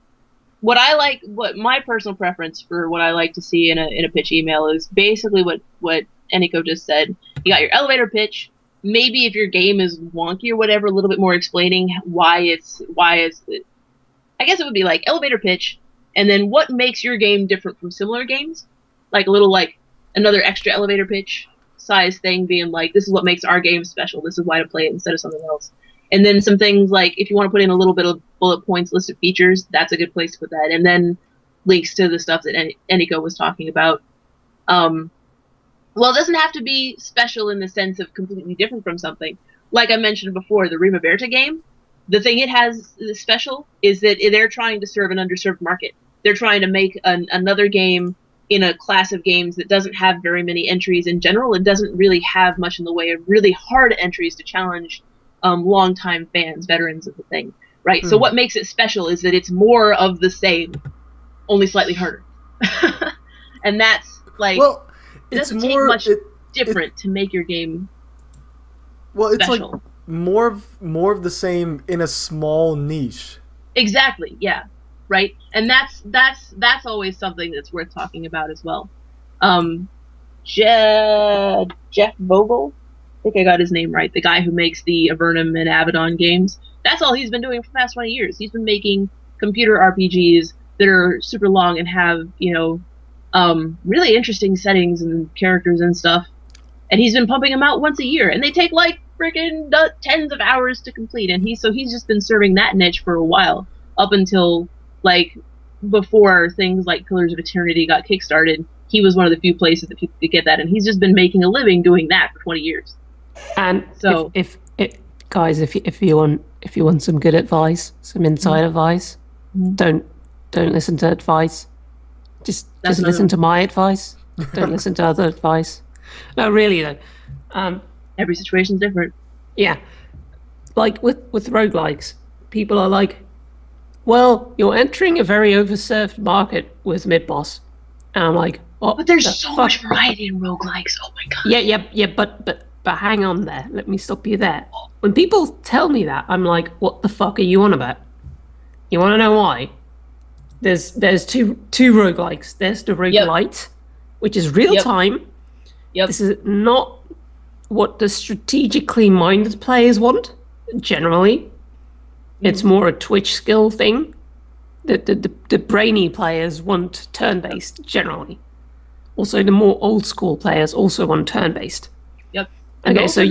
what my personal preference for what I like to see in a pitch email is basically what Eniko just said. You got your elevator pitch. Maybe if your game is wonky or whatever, a little bit more explaining why it's. I guess it would be like elevator pitch, and then what makes your game different from similar games, like a little like another extra elevator pitch size thing, being like, this is what makes our game special. This is why to play it instead of something else. And then some things like if you want to put in a little bit of bullet points, list of features, that's a good place to put that. And then links to the stuff that Eniko was talking about. Well, it doesn't have to be special in the sense of completely different from something. Like I mentioned before, the Rima Berta game, the thing it has special is that they're trying to serve an underserved market. They're trying to make another game in a class of games that doesn't have very many entries in general. It doesn't really have much in the way of really hard entries to challenge longtime fans, veterans of the thing, right? So what makes it special is that it's more of the same, only slightly harder. And that's like... Well, it doesn't take much different to make your game
it's
special.
Like more of the same in a small niche.
Exactly, yeah. Right? And that's always something that's worth talking about as well. Jeff Vogel, I think I got his name right, the guy who makes the Avernum and Abaddon games. That's all he's been doing for the past 20 years. He's been making computer RPGs that are super long and have, really interesting settings and characters and stuff. And he's been pumping them out once a year. And they take like freaking tens of hours to complete, and he's just been serving that niche for a while, up until like before things like Pillars of Eternity got kickstarted. He was one of the few places that people could get that, and he's just been making a living doing that for 20 years.
And so, if guys, if you want some good advice, some inside advice, don't listen to advice. Just listen to my advice. Don't listen to other advice. No, really though.
Every situation's different.
Yeah, like with roguelikes, people are like, well, you're entering a very overserved market with mid-boss. And I'm like, oh,
but there's so much variety in roguelikes. Oh my god.
Yeah, but hang on there. Let me stop you there. When people tell me that, I'm like, what the fuck are you on about? You want to know why? There's two roguelikes. There's the roguelite, which is real time. Yep. This is not what the strategically minded players want, generally. It's more a Twitch skill thing. The brainy players want turn-based, generally. Also, the more old-school players also want turn-based.
Yep.
Okay, so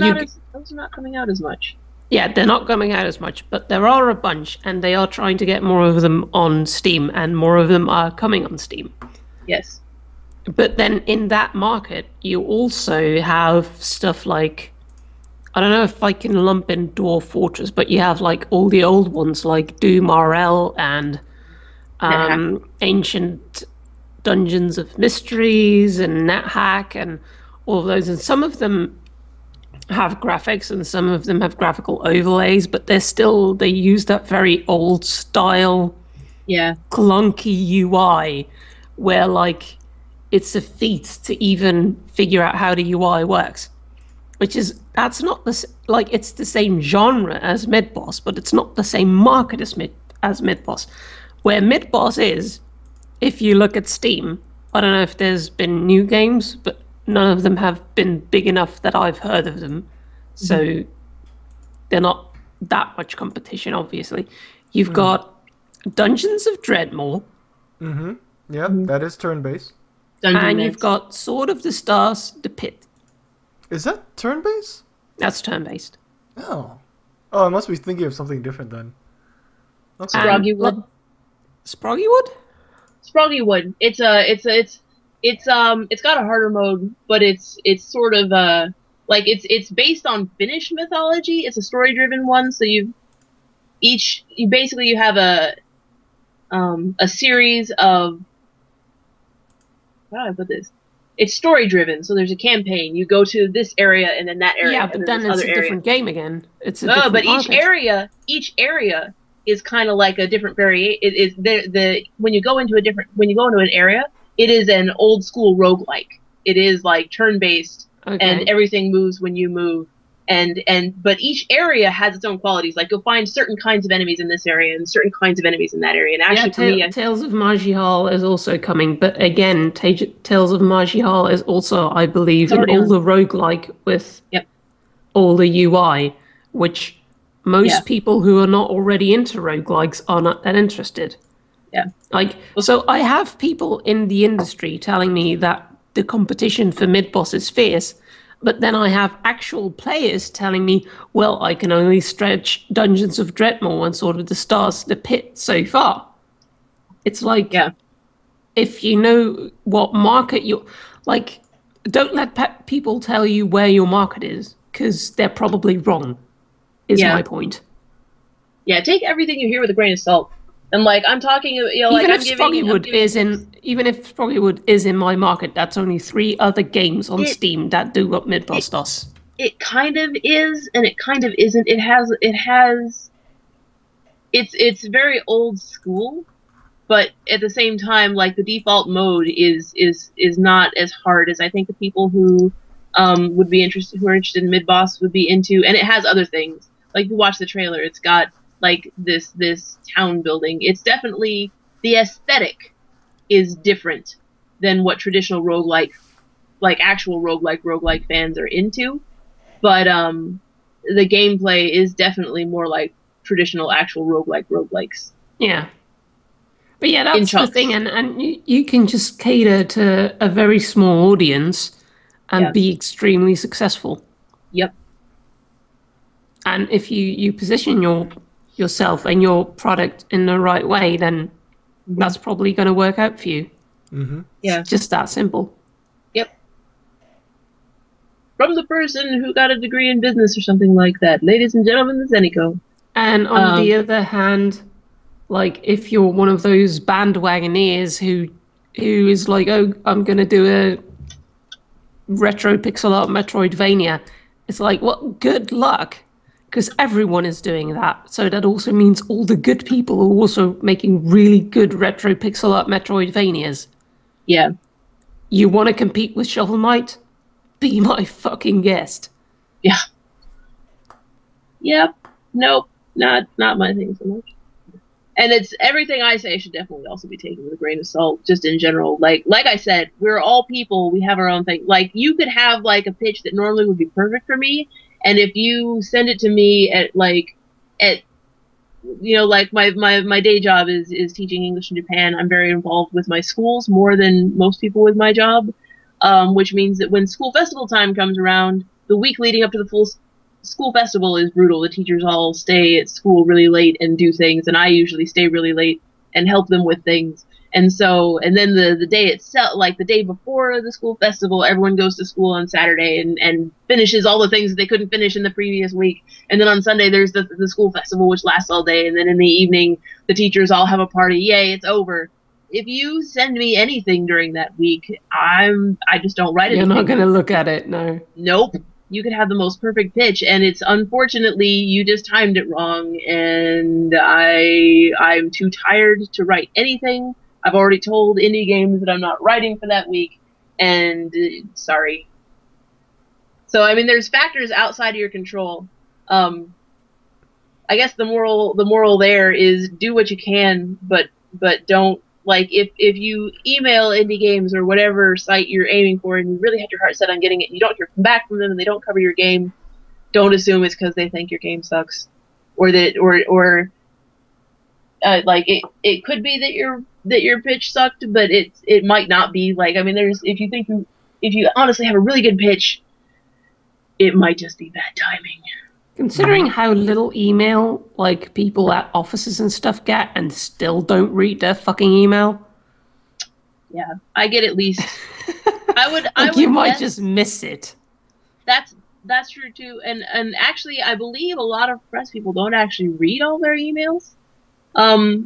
those are not coming out as much.
Yeah, they're not coming out as much, but there are a bunch, and they are trying to get more of them on Steam, and more of them are coming on Steam.
Yes.
But then in that market, you also have stuff like, I don't know if I can lump in Dwarf Fortress, but you have like all the old ones like Doom RL and Ancient Dungeons of Mysteries and NetHack and all of those. And some of them have graphics and some of them have graphical overlays, but they use that very old style, clunky UI where like it's a feat to even figure out how the UI works. That's not it's the same genre as mid-boss, but it's not the same market as mid-boss. Where mid-boss is, if you look at Steam, I don't know if there's been new games, but none of them have been big enough that I've heard of them. So they're not that much competition, obviously. You've got Dungeons of Dreadmore.
Yeah, that is turn-based.
And you've got Sword of the Stars, The Pit.
Is that turn-based?
That's turn-based.
Oh, I must be thinking of something different then.
Okay. Sproggywood.
Sproggywood?
Sproggywood. It's got a harder mode, but it's sort of it's based on Finnish mythology. It's a story-driven one, so you have a series of, how do I put this? It's story-driven, so there's a campaign. You go to this area and then that area.
Yeah, but then it's a different game again. It's a different
market. each area is kind of like a different variation. It is when you go into an area, it is an old school roguelike. It is like turn-based, and everything moves when you move. But each area has its own qualities. Like you'll find certain kinds of enemies in this area and certain kinds of enemies in that area. And actually,
Tales of Majihal is also coming. But again, Tales of Majihal is also, I believe, in all the roguelike with all the UI, which most people who are not already into roguelikes are not that interested.
Yeah.
So I have people in the industry telling me that the competition for mid-boss is fierce. But then I have actual players telling me, well, I can only stretch Dungeons of Dreadmore and Sword of the Stars, The Pit so far. It's like, if you know what market don't let people tell you where your market is, because they're probably wrong, is my point.
Yeah, take everything you hear with a grain of salt. And I'm talking,
even if Sproggywood is in my market, that's only 3 other games on Steam that do what mid-boss does.
It kind of is, and it kind of isn't. It's very old school, but at the same time, the default mode is not as hard as I think the people who who are interested in mid-boss would be into. And it has other things. Like, you watch the trailer, it's got this town building. It's definitely, the aesthetic is different than what traditional roguelike, actual roguelike fans are into. But the gameplay is definitely more like traditional actual roguelikes.
Yeah. But yeah, that's the thing, and you can just cater to a very small audience and be extremely successful.
Yep.
And if you position yourself and your product in the right way, then that's probably going to work out for you.
Yeah.
It's just that simple.
Yep. From the person who got a degree in business or something like that. Ladies and gentlemen, this is Eniko.
And on the other hand, like if you're one of those bandwagoneers who is like, oh, I'm going to do a retro pixel art Metroidvania, it's like, well, good luck, because everyone is doing that. So that also means all the good people are also making really good retro pixel art Metroidvanias.
Yeah.
You want to compete with Shovel Knight? Be my fucking guest.
Yeah. Yep. Nope. Not my thing so much. And it's everything I say should definitely also be taken with a grain of salt, just in general. Like I said, we're all people. We have our own thing. Like, you could have like a pitch that normally would be perfect for me, and if you send it to me at you know, like my day job is teaching English in Japan. I'm very involved with my schools more than most people with my job, which means that when school festival time comes around, the week leading up to the full school festival is brutal. The teachers all stay at school really late and do things, and I usually stay really late and help them with things. And then the day itself, like the day before the school festival, everyone goes to school on Saturday and finishes all the things that they couldn't finish in the previous week. And then on Sunday, there's the school festival, which lasts all day. And then in the evening, the teachers all have a party. Yay, it's over. If you send me anything during that week, I just don't write it.
You're not going to look at it, no.
Nope. You could have the most perfect pitch, and it's unfortunately you just timed it wrong, and I'm too tired to write anything. I've already told Indie Games that I'm not writing for that week, and sorry. So I mean, there's factors outside of your control. I guess the moral there is do what you can, but don't. Like, if you email Indie Games or whatever site you're aiming for and you really have your heart set on getting it, you don't hear back from them and they don't cover your game, don't assume it's because they think your game sucks. Or that, like, it could be that your pitch sucked, but it might not be. Like, I mean, if you honestly have a really good pitch, it might just be bad timing.
Considering how little email, like, people at offices and stuff get and still don't read their fucking email.
Yeah, I get at least. I would
you might just miss it.
That's true too, and actually, I believe a lot of press people don't actually read all their emails.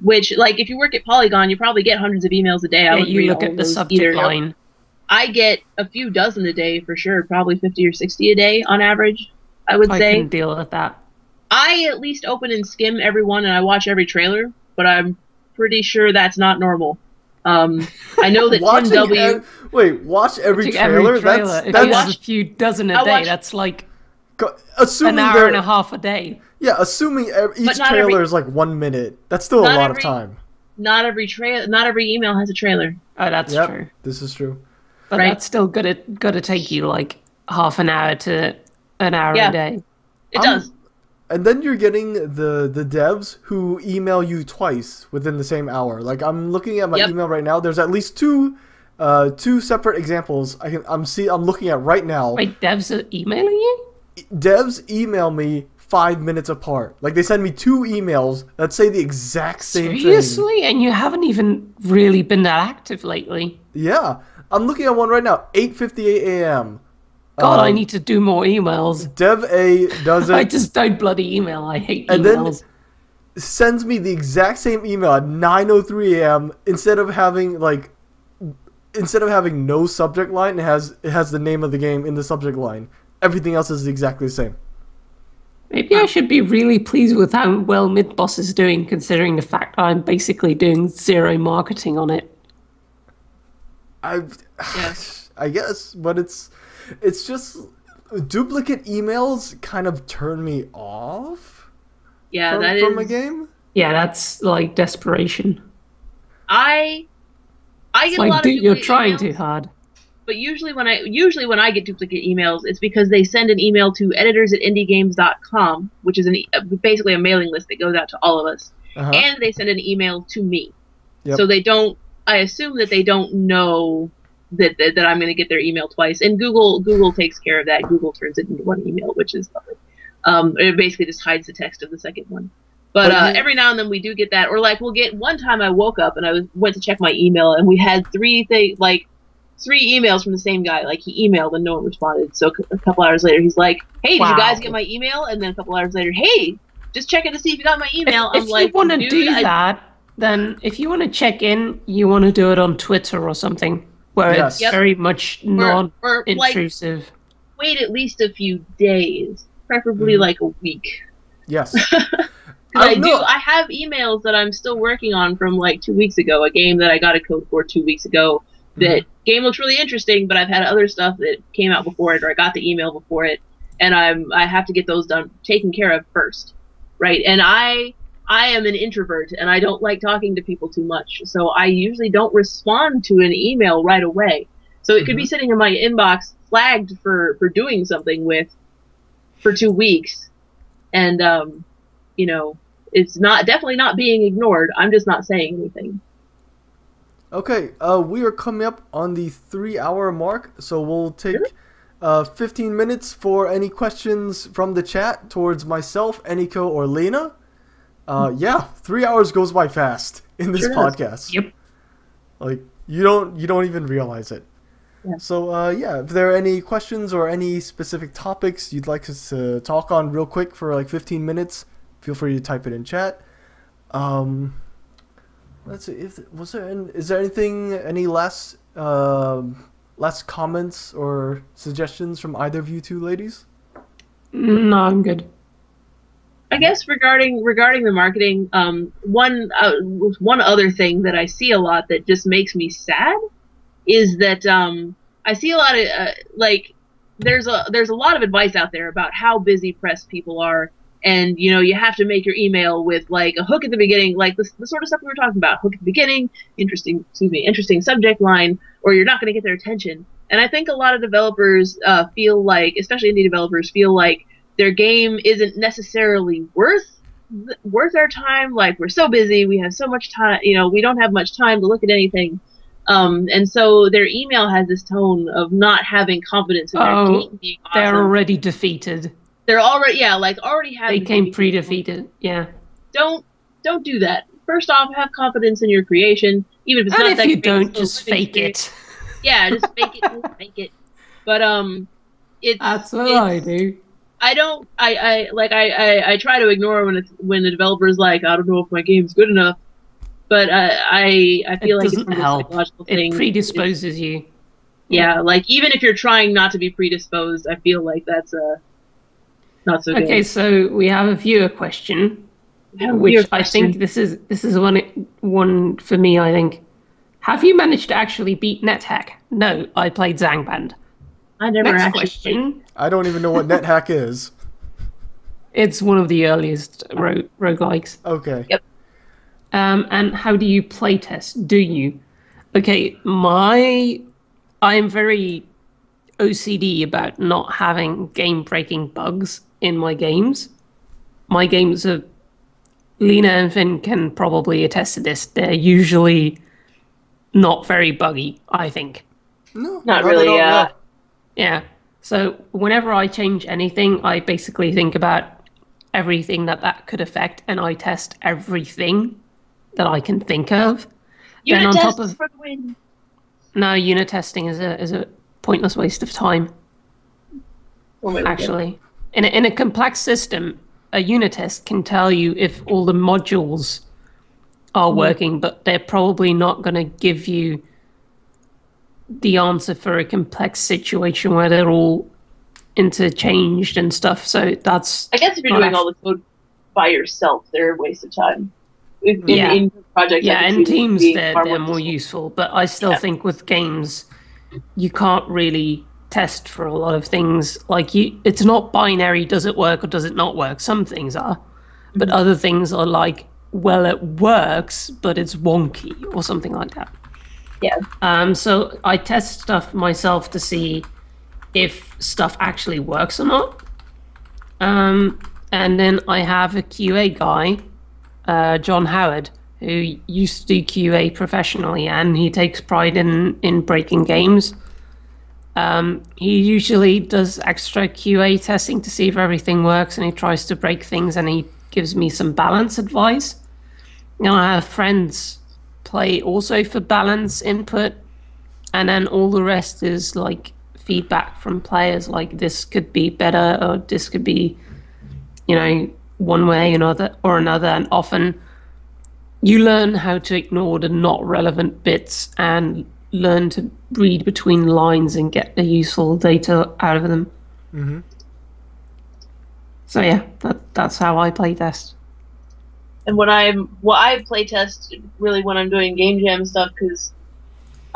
Which, like, if you work at Polygon, you probably get hundreds of emails a day.
Yeah, you look at the subject line.
I get a few dozen a day for sure, probably 50 or 60 a day on average. I would say.
I can deal with that.
I at least open and skim every one, and I watch every trailer, but I'm pretty sure that's not normal. I know that Tim W.
Watch every trailer?
If you have a few dozen a day, that's like an hour and a half a day.
Yeah, assuming each trailer is like 1 minute. That's still a lot of time.
Not every email has a trailer.
Oh, that's true.
This is true.
But that's still gotta take you like half an hour to an hour a day.
It does.
And then you're getting the devs who email you twice within the same hour. Like, I'm looking at my email right now. There's at least two separate examples I'm looking at right now.
Wait, devs are emailing you?
Devs email me 5 minutes apart. Like, they send me 2 emails that say the exact same thing.
Seriously? And you haven't even really been that active lately?
Yeah. I'm looking at one right now. 8:58 a.m.
God, I need to do more emails.
Dev A does it.
I just don't bloody email. I hate emails.
And then sends me the exact same email at 9:03 a.m. Instead of having no subject line, it has the name of the game in the subject line. Everything else is exactly the same.
Maybe I should be really pleased with how well Midboss is doing, considering the fact I'm basically doing zero marketing on it.
I guess, but it's just duplicate emails kind of turn me off.
Yeah,
from a game.
Yeah, that's like desperation.
I get a lot of
you're trying too hard.
But usually when I get duplicate emails, it's because they send an email to editors@indiegames.com, which is basically a mailing list that goes out to all of us, and they send an email to me. Yep. So they don't. I assume that they don't know that I'm going to get their email twice, and Google takes care of that. Google turns it into one email, which is lovely. It basically just hides the text of the second one. But every now and then we do get that, or like we'll get. One time I woke up and I went to check my email, and we had three emails from the same guy. Like he emailed and no one responded. So a couple hours later, he's like, "Hey, did you guys get my email?" And then a couple hours later, "Hey, just checking to see if you got my email."
If you want to do that, then if you want to check in, you want to do it on Twitter or something, where it's very much non-intrusive.
Like, wait at least a few days, preferably like a week.
Yes.
I have emails that I'm still working on from like 2 weeks ago, a game that I got a code for 2 weeks ago. That game looks really interesting, but I've had other stuff that came out before it, or I got the email before it, and I have to get those taken care of first, right? And I am an introvert, and I don't like talking to people too much, so I usually don't respond to an email right away. So it could be sitting in my inbox flagged for doing something for 2 weeks, and you know, it's definitely not being ignored. I'm just not saying anything.
Okay, we are coming up on the 3-hour mark, so we'll take 15 minutes for any questions from the chat towards myself, Eniko, or Lena. Yeah, 3 hours goes by fast in this podcast.
Yep.
Like you don't even realize it.
Yeah.
So yeah, if there are any questions or any specific topics you'd like us to talk on real quick for like 15 minutes, feel free to type it in chat. Let's see. Is there anything? Any last comments or suggestions from either of you two ladies?
No, I'm good.
I guess regarding the marketing, one other thing that I see a lot that just makes me sad is that I see a lot of like there's a lot of advice out there about how busy press people are. And, you know, you have to make your email with, like, a hook at the beginning, like the sort of stuff we were talking about. Hook at the beginning, interesting subject line, or you're not going to get their attention. And I think a lot of developers feel like, especially indie developers, feel like their game isn't necessarily worth our time. Like, we're so busy, we have so much time, you know, we don't have much time to look at anything. And so their email has this tone of not having confidence in their game being awesome.
They're already defeated.
They're already have.
They came pre-defeated. Yeah.
Don't do that. First off, have confidence in your creation, even if it's not that.
And if you don't, just fake it.
Yeah, just fake it. But
That's what I do.
I don't. I try to ignore when the developer's like, I don't know if my game's good enough. But I feel like it's one of those psychological things.
It predisposes you.
Yeah, like even if you're trying not to be predisposed, I feel like that's not so good.
Okay, so we have a viewer question, which I think this is one for me. I think. Have you managed to actually beat NetHack? No, I played Zangband.
I never
Next
actually.
Question.
I don't even know what NetHack is.
It's one of the earliest roguelikes.
Okay.
Yep.
And how do you playtest? Do you? Okay, I'm very OCD about not having game-breaking bugs in my games. My games are... Lena and Finn can probably attest to this. They're usually not very buggy, I think.
No,
not really, yeah.
Yeah. So whenever I change anything, I basically think about everything that could affect, and I test everything that I can think of.
Unit
then on
test
top of
for the win.
No, unit testing is a pointless waste of time. Actually, in a complex system, a unit test can tell you if all the modules are working, but they're probably not going to give you the answer for a complex situation where they're all interchanged and stuff. So that's...
I guess if you're doing all the code by yourself, they're a waste of time. In projects,
in teams they're more useful, but I still think with games, you can't really test for a lot of things. Like, it's not binary, does it work or does it not work? Some things are, but other things are like, well, it works, but it's wonky or something like that.
Yeah.
So I test stuff myself to see if stuff actually works or not. And then I have a QA guy, John Howard, who used to do QA professionally, and he takes pride in breaking games. He usually does extra QA testing to see if everything works, and he tries to break things, and he gives me some balance advice. Now, I have friends play also for balance input, and then all the rest is like feedback from players, like this could be better, or this could be, one way or another. And often you learn how to ignore the not relevant bits and learn to read between lines and get the useful data out of them.
Mm-hmm.
So yeah, that's how I play test.
And I play test really when I'm doing game jam stuff, because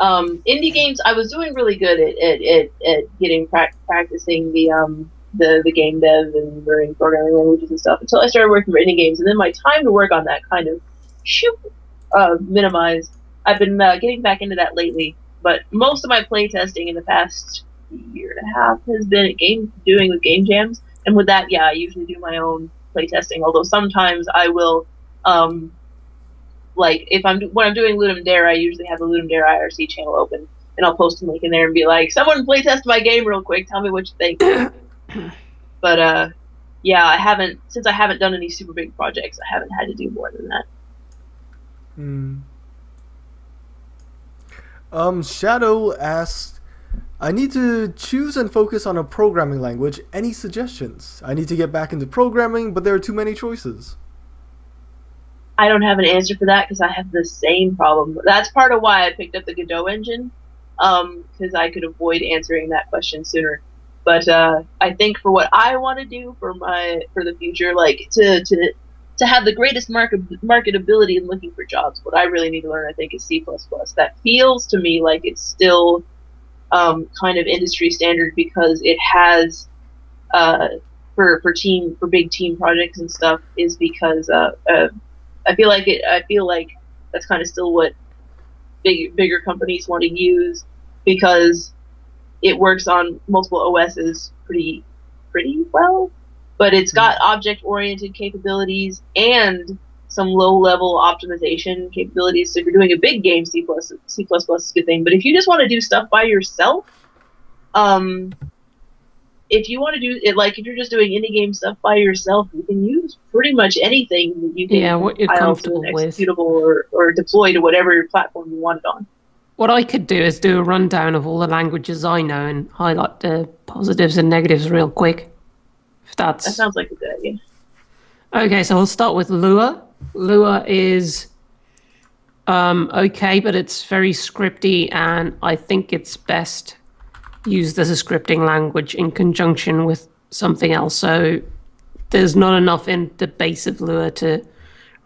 indie games, I was doing really good at getting practicing the game dev and learning programming languages and stuff until I started working for indie games, and then my time to work on that kind of minimized. I've been getting back into that lately, but most of my play testing in the past year and a half has been at doing with game jams, and with that, I usually do my own play testing. Although sometimes I will, when I'm doing Ludum Dare, I usually have the Ludum Dare IRC channel open, and I'll post a link in there and be like, "Someone play test my game real quick. Tell me what you think." But I haven't, since I haven't done any super big projects, I haven't had to do more than that.
Shadow asks, I need to choose and focus on a programming language. Any suggestions? I need to get back into programming, but there are too many choices.
I don't have an answer for that because I have the same problem. That's part of why I picked up the Godot engine, because I could avoid answering that question sooner. But I think for what I want to do for the future, like to have the greatest marketability in looking for jobs, what I really need to learn, I think, is C++. That feels to me like it's still kind of industry standard, because it has for big team projects and stuff, is because I feel like that's kind of still what bigger companies want to use, because it works on multiple OSs pretty well, but it's got object-oriented capabilities and some low-level optimization capabilities. So if you're doing a big game, C++ is a good thing. But if you just want to do stuff by yourself, if you want to do it, like if you're just doing indie game stuff by yourself, you can use pretty much anything that you can
what you're comfortable with,
executable or deploy to whatever platform you want it on.
What I could do is do a rundown of all the languages I know and highlight the positives and negatives real quick.
That sounds like a good idea.
Okay, so we'll start with Lua. Lua is okay, but it's very scripty, and I think it's best used as a scripting language in conjunction with something else. So there's not enough in the base of Lua to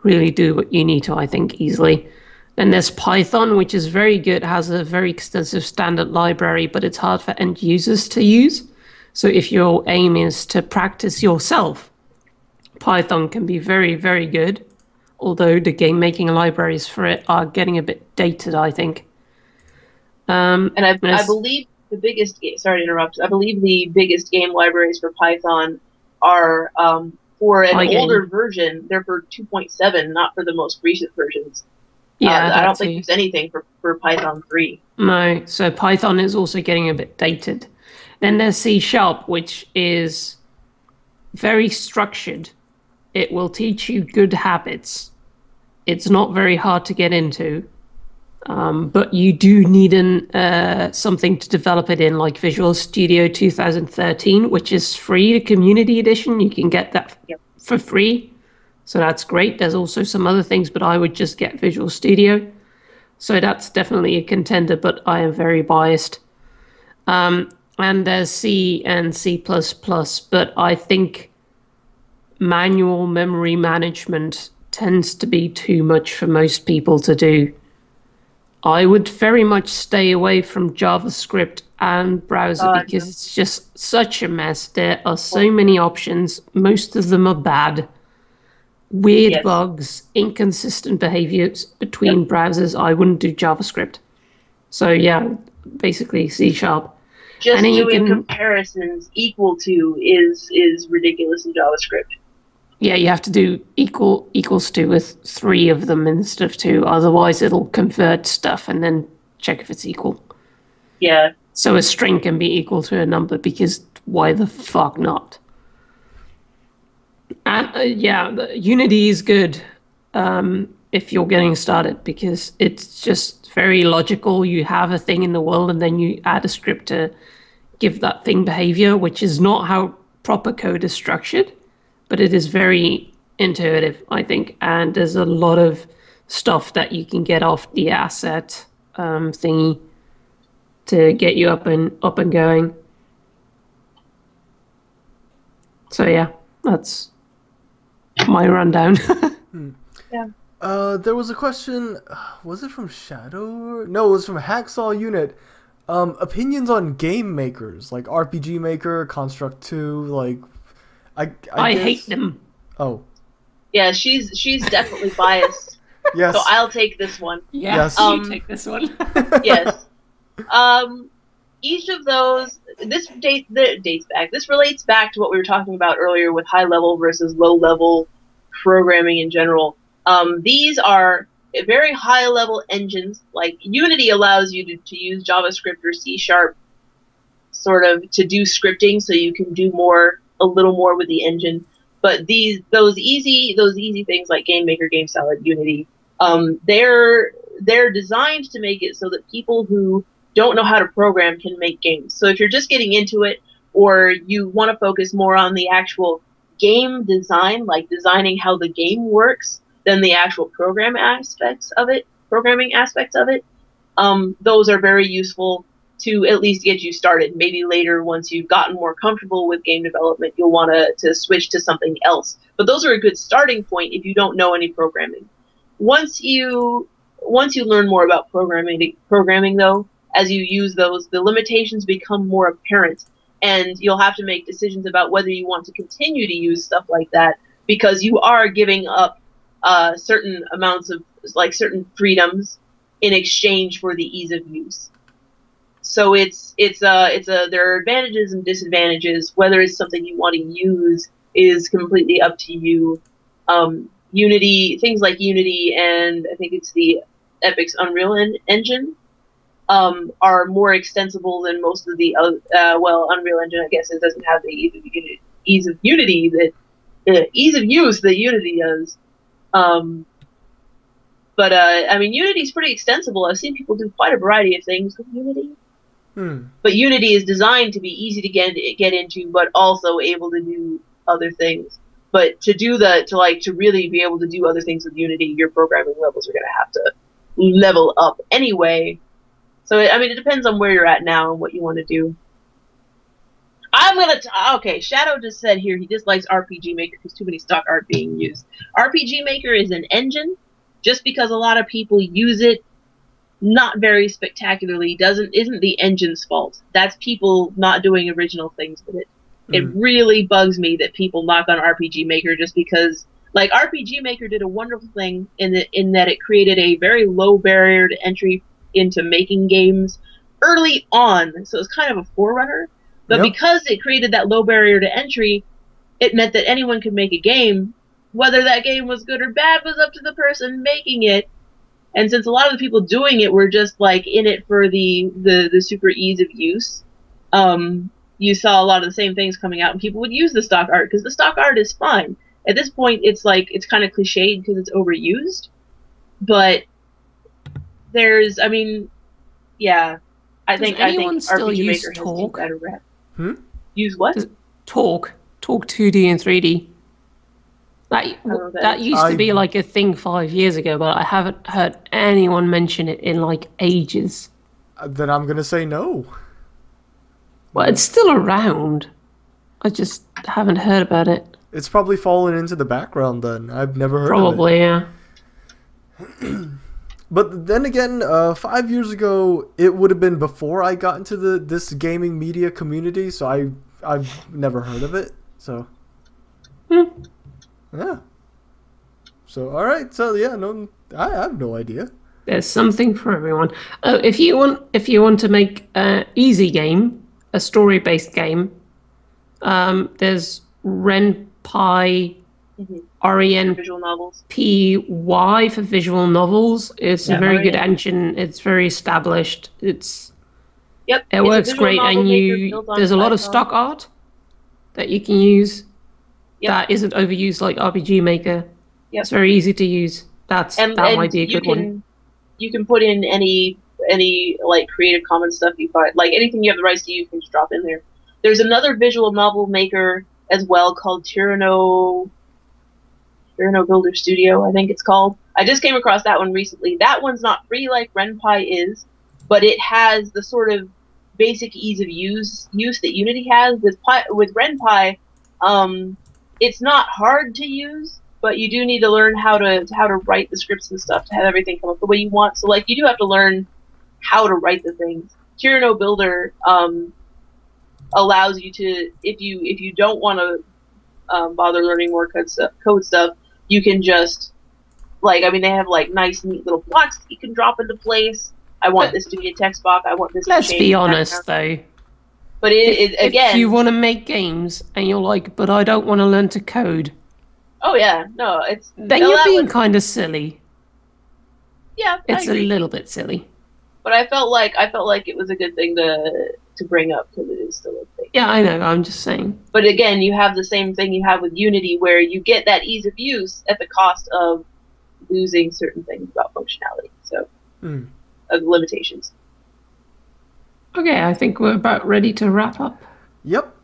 really do what you need to, I think, easily. Then there's Python, which is very good, has a very extensive standard library, but it's hard for end users to use. So if your aim is to practice yourself, Python can be very, very good, although the game-making libraries for it are getting a bit dated, I think.
And I believe the biggest sorry to interrupt. I believe the biggest game libraries for Python are for an older version. They're for 2.7, not for the most recent versions.
Yeah,
I don't think there's anything for Python 3.
No, so Python is also getting a bit dated. Then there's C#, which is very structured. It will teach you good habits. It's not very hard to get into, but you do need something to develop it in, like Visual Studio 2013, which is free, the community edition. You can get that for free. So that's great. There's also some other things, but I would just get Visual Studio. So that's definitely a contender, but I am very biased. And there's C and C++, but I think manual memory management tends to be too much for most people to do. I would very much stay away from JavaScript and browser because it's just such a mess. There are so many options. Most of them are bad. Weird bugs, inconsistent behaviors between browsers. I wouldn't do JavaScript. So yeah, basically C#.
Just doing comparisons equal to is ridiculous in JavaScript.
Yeah, you have to do equals to with 3 of them instead of 2. Otherwise, it'll convert stuff and then check if it's equal.
Yeah.
So a string can be equal to a number, because why the fuck not? And Unity is good if you're getting started, because it's just very logical. You have a thing in the world and then you add a script to give that thing behavior, which is not how proper code is structured, but it is very intuitive, I think. And there's a lot of stuff that you can get off the asset thingy to get you up and going. So yeah, that's my rundown.
Yeah.
There was a question. Was it from Shadow? No, it was from Hacksaw Unit. Opinions on game makers like RPG Maker, Construct 2. Like, I guess...
hate them.
Oh.
Yeah, she's definitely biased.
Yes.
So I'll take this one.
Yes. You take this one.
Yes. Each of those, this dates back. This relates back to what we were talking about earlier with high level versus low level programming in general. These are very high level engines. Like Unity allows you to use JavaScript or C# sort of to do scripting, so you can do a little more with the engine. But those easy things like Game Maker, GameStyle, and Unity, they're designed to make it so that people who don't know how to program can make games. So if you're just getting into it, or you want to focus more on the actual game design, like designing how the game works, than the actual programming aspects of it, those are very useful to at least get you started. Maybe later, once you've gotten more comfortable with game development, you'll want to switch to something else. But those are a good starting point if you don't know any programming. Once you learn more about programming though, as you use those, the limitations become more apparent, and you'll have to make decisions about whether you want to continue to use stuff like that, because you are giving up certain amounts of, like, certain freedoms in exchange for the ease of use. So there are advantages and disadvantages. Whether it's something you want to use is completely up to you. Unity, things like Unity, and I think it's the Epic's Unreal Engine, are more extensible than most of the Unreal Engine, I guess, it doesn't have the ease of Unity ease of use that Unity does. But I mean, Unity's pretty extensible. I've seen people do quite a variety of things with Unity. But Unity is designed to be easy to get into, but also able to do other things. But to really be able to do other things with Unity, your programming levels are going to have to level up anyway. So, I mean, it depends on where you're at now and what you want to do. Okay, Shadow just said here he dislikes RPG Maker because too many stock art being used. RPG Maker is an engine. Just because a lot of people use it not very spectacularly isn't the engine's fault. That's people not doing original things with it. It really bugs me that people knock on RPG Maker just because, like, RPG Maker did a wonderful thing in that it created a very low barrier to entry into making games early on. So it's kind of a forerunner. But because it created that low barrier to entry, it meant that anyone could make a game. Whether that game was good or bad was up to the person making it. And since a lot of the people doing it were just, like, in it for the super ease of use, you saw a lot of the same things coming out, and people would use the stock art because the stock art is fine. At this point, it's kind of cliched because it's overused. But I think RPG Maker has a better rep. Use what?
Talk 2D and 3D. That used to be like a thing 5 years ago, but I haven't heard anyone mention it in like ages.
Then I'm gonna say no.
Well, it's still around. I just haven't heard about it.
It's probably fallen into the background then. I've never heard of it.
Probably, yeah.
But then again, 5 years ago, it would have been before I got into this gaming media community, so I've never heard of it. So yeah. So alright, so yeah, no, I have no idea.
There's something for everyone. If you want to make an easy game, a story-based game, there's RenPy, RenPy for visual novels. It's a very good engine. It's very established. It's
Yep.
It works great, and there's a lot of stock art that you can use that isn't overused like RPG Maker.
Yep.
It's very easy to use. That might be a good one.
You can put in any like Creative Commons stuff you find, like anything you have the rights to, you can just drop in there. There's another visual novel maker as well called Tyranno Builder Studio, I think it's called. I just came across that one recently. That one's not free like RenPy is, but it has the sort of basic ease of use that Unity has. With RenPy, it's not hard to use, but you do need to learn how to write the scripts and stuff to have everything come up the way you want. So like you do have to learn how to write the things. Tyranno Builder allows you to, if you don't want to bother learning more code stuff, you can just they have like nice neat little blocks that you can drop into place. I want this to be a text box. I want this to change.
Let's be honest though.
But again,
if you want to make games and you're like, but I don't want to learn to code.
Oh yeah, no,
then you're being kind of silly.
Yeah,
it's a little bit silly.
But I felt like it was a good thing to bring up because it is still a thing.
Yeah, I know. I'm just saying.
But again, you have the same thing you have with Unity, where you get that ease of use at the cost of losing certain things about functionality. So, of limitations.
Okay, I think we're about ready to wrap up.
Yep.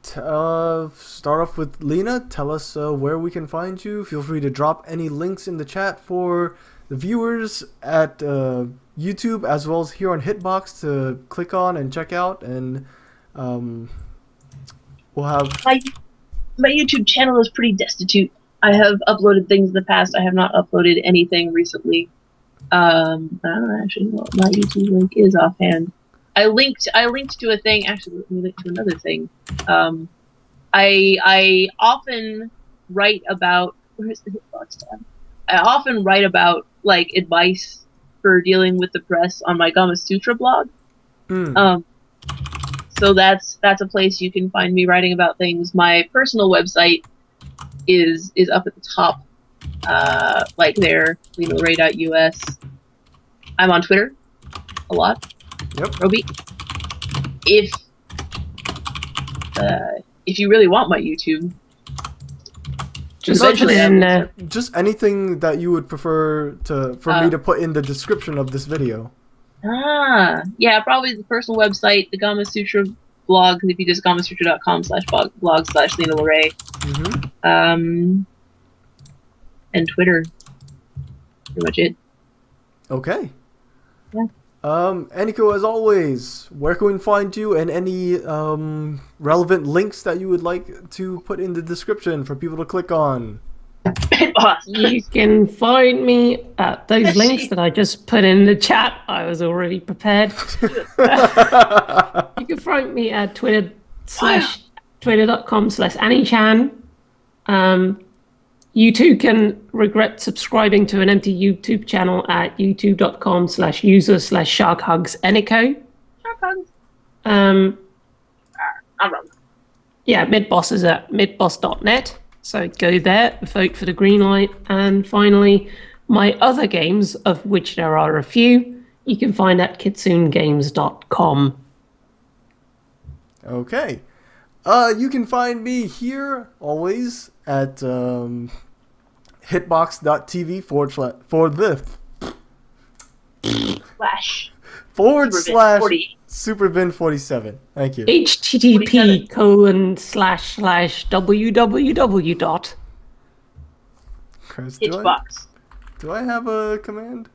Start off with Lena. Tell us where we can find you. Feel free to drop any links in the chat for the viewers at YouTube as well as here on Hitbox to click on and check out, and we'll have
my YouTube channel is pretty destitute. I have uploaded things in the past. I have not uploaded anything recently. I don't actually know what my YouTube link is offhand. I linked to a thing. Actually, let me link to another thing. I often write about. Where's the Hitbox tab? I often write about like advice for dealing with the press on my Gama Sutra blog. So that's a place you can find me writing about things. My personal website is up at the top, like there, LenaLeRay.us. I'm on Twitter a lot.
Yep.
Roby. If you really want my YouTube,
just
anything that you would prefer for me to put in the description of this video.
Yeah, probably the personal website, the Gama Sutra blog. If you just gamasutra.com/blog/Lena LeRay, and Twitter. Pretty much it.
Okay.
Yeah.
Eniko, as always, where can we find you, and any relevant links that you would like to put in the description for people to click on?
You can find me at those links that I just put in the chat. I was already prepared. You can find me at twitter.com/AnnieChan. You too can regret subscribing to an empty YouTube channel at youtube.com/user/sharkhugs-Eniko.
Sharkhugs.
I'm
wrong.
Yeah, Midboss is at midboss.net. So go there, vote for the green light. And finally, my other games, of which there are a few, you can find at kitsunegames.com.
Okay. You can find me here always at hitbox.tv //SuperBin47. Thank you.
http://www.
Chris,
Hitbox.
do I have a command?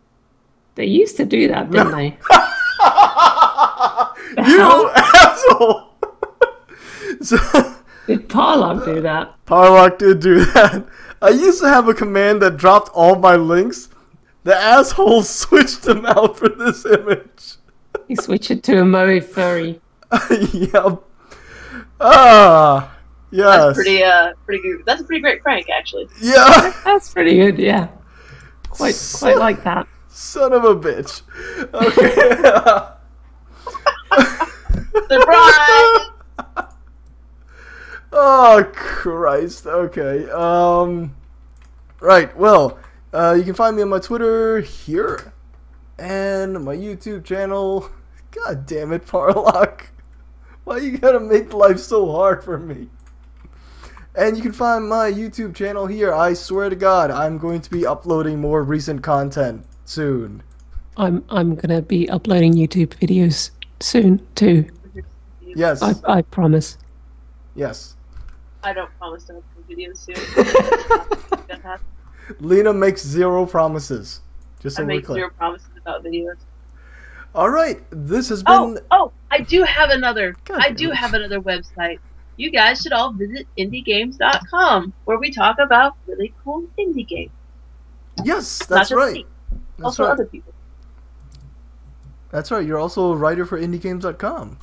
They used to do that, didn't they?
You asshole! So,
did Parlock do that?
Parlock did do that. I used to have a command that dropped all my links. The asshole switched them out for this image.
He switched it to a Moe furry.
Yep. Yes.
That's pretty good. That's a pretty great prank, actually.
Yeah.
That's pretty good, yeah. Quite like that.
Son of a bitch. Okay.
Surprise!
Oh, Christ. Okay. Right. Well, you can find me on my Twitter here, and my YouTube channel, God damn it, Parlock. Why you gotta make life so hard for me? And you can find my YouTube channel here. I swear to God, I'm going to be uploading more recent content soon.
I'm gonna be uploading YouTube videos soon too.
Yes.
I promise.
Yes.
I don't promise to upload videos soon.
Lena makes 0 promises. Just so
I
we're
make
clear.
0 promises about videos.
Alright, this has been...
I do have another.
God
I do have another website. You guys should all visit indiegames.com, where we talk about really cool indie games.
Yes,
Not
that's
just
right.
me,
That's
also
right.
other people.
That's right. You're also a writer for indiegames.com.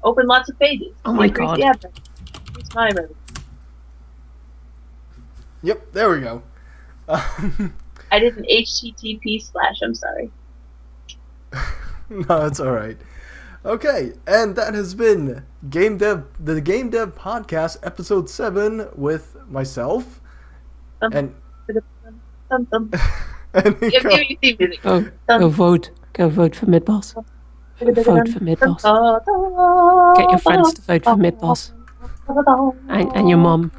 Open lots of pages.
Oh my
Increase
God.
the advert. Increase my revenue.
Yep, there we go.
I did an HTTP/. I'm sorry.
No, it's alright. Okay, and that has been the Game Dev Podcast, episode 7, with myself and
Give me theme music.
Go vote. Go vote for Midboss. Vote for Midboss. Get your friends to vote for Midboss. And your mom.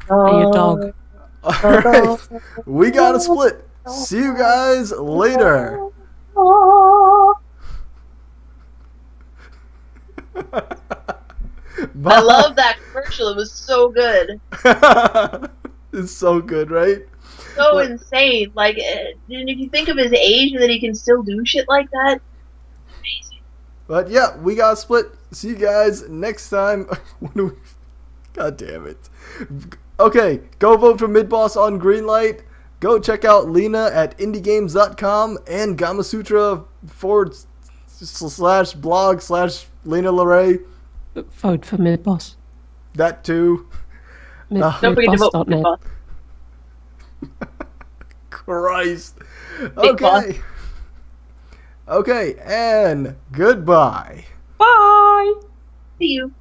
And your dog.
Alright, we gotta split. See you guys later.
I love that commercial. It was so good.
It's so good, right?
So insane. Like, and if you think of his age and that he can still do shit like that, amazing.
But yeah, we got split. See you guys next time. God damn it. Okay, go vote for Midboss on Greenlight. Go check out Lena at indiegames.com and Gamasutra /blog/Lena LeRay.
Vote for Midboss.
That too.
Don't forget to vote for Midboss.
Christ.
Big boss.
Okay. Okay, and goodbye.
Bye.
See you.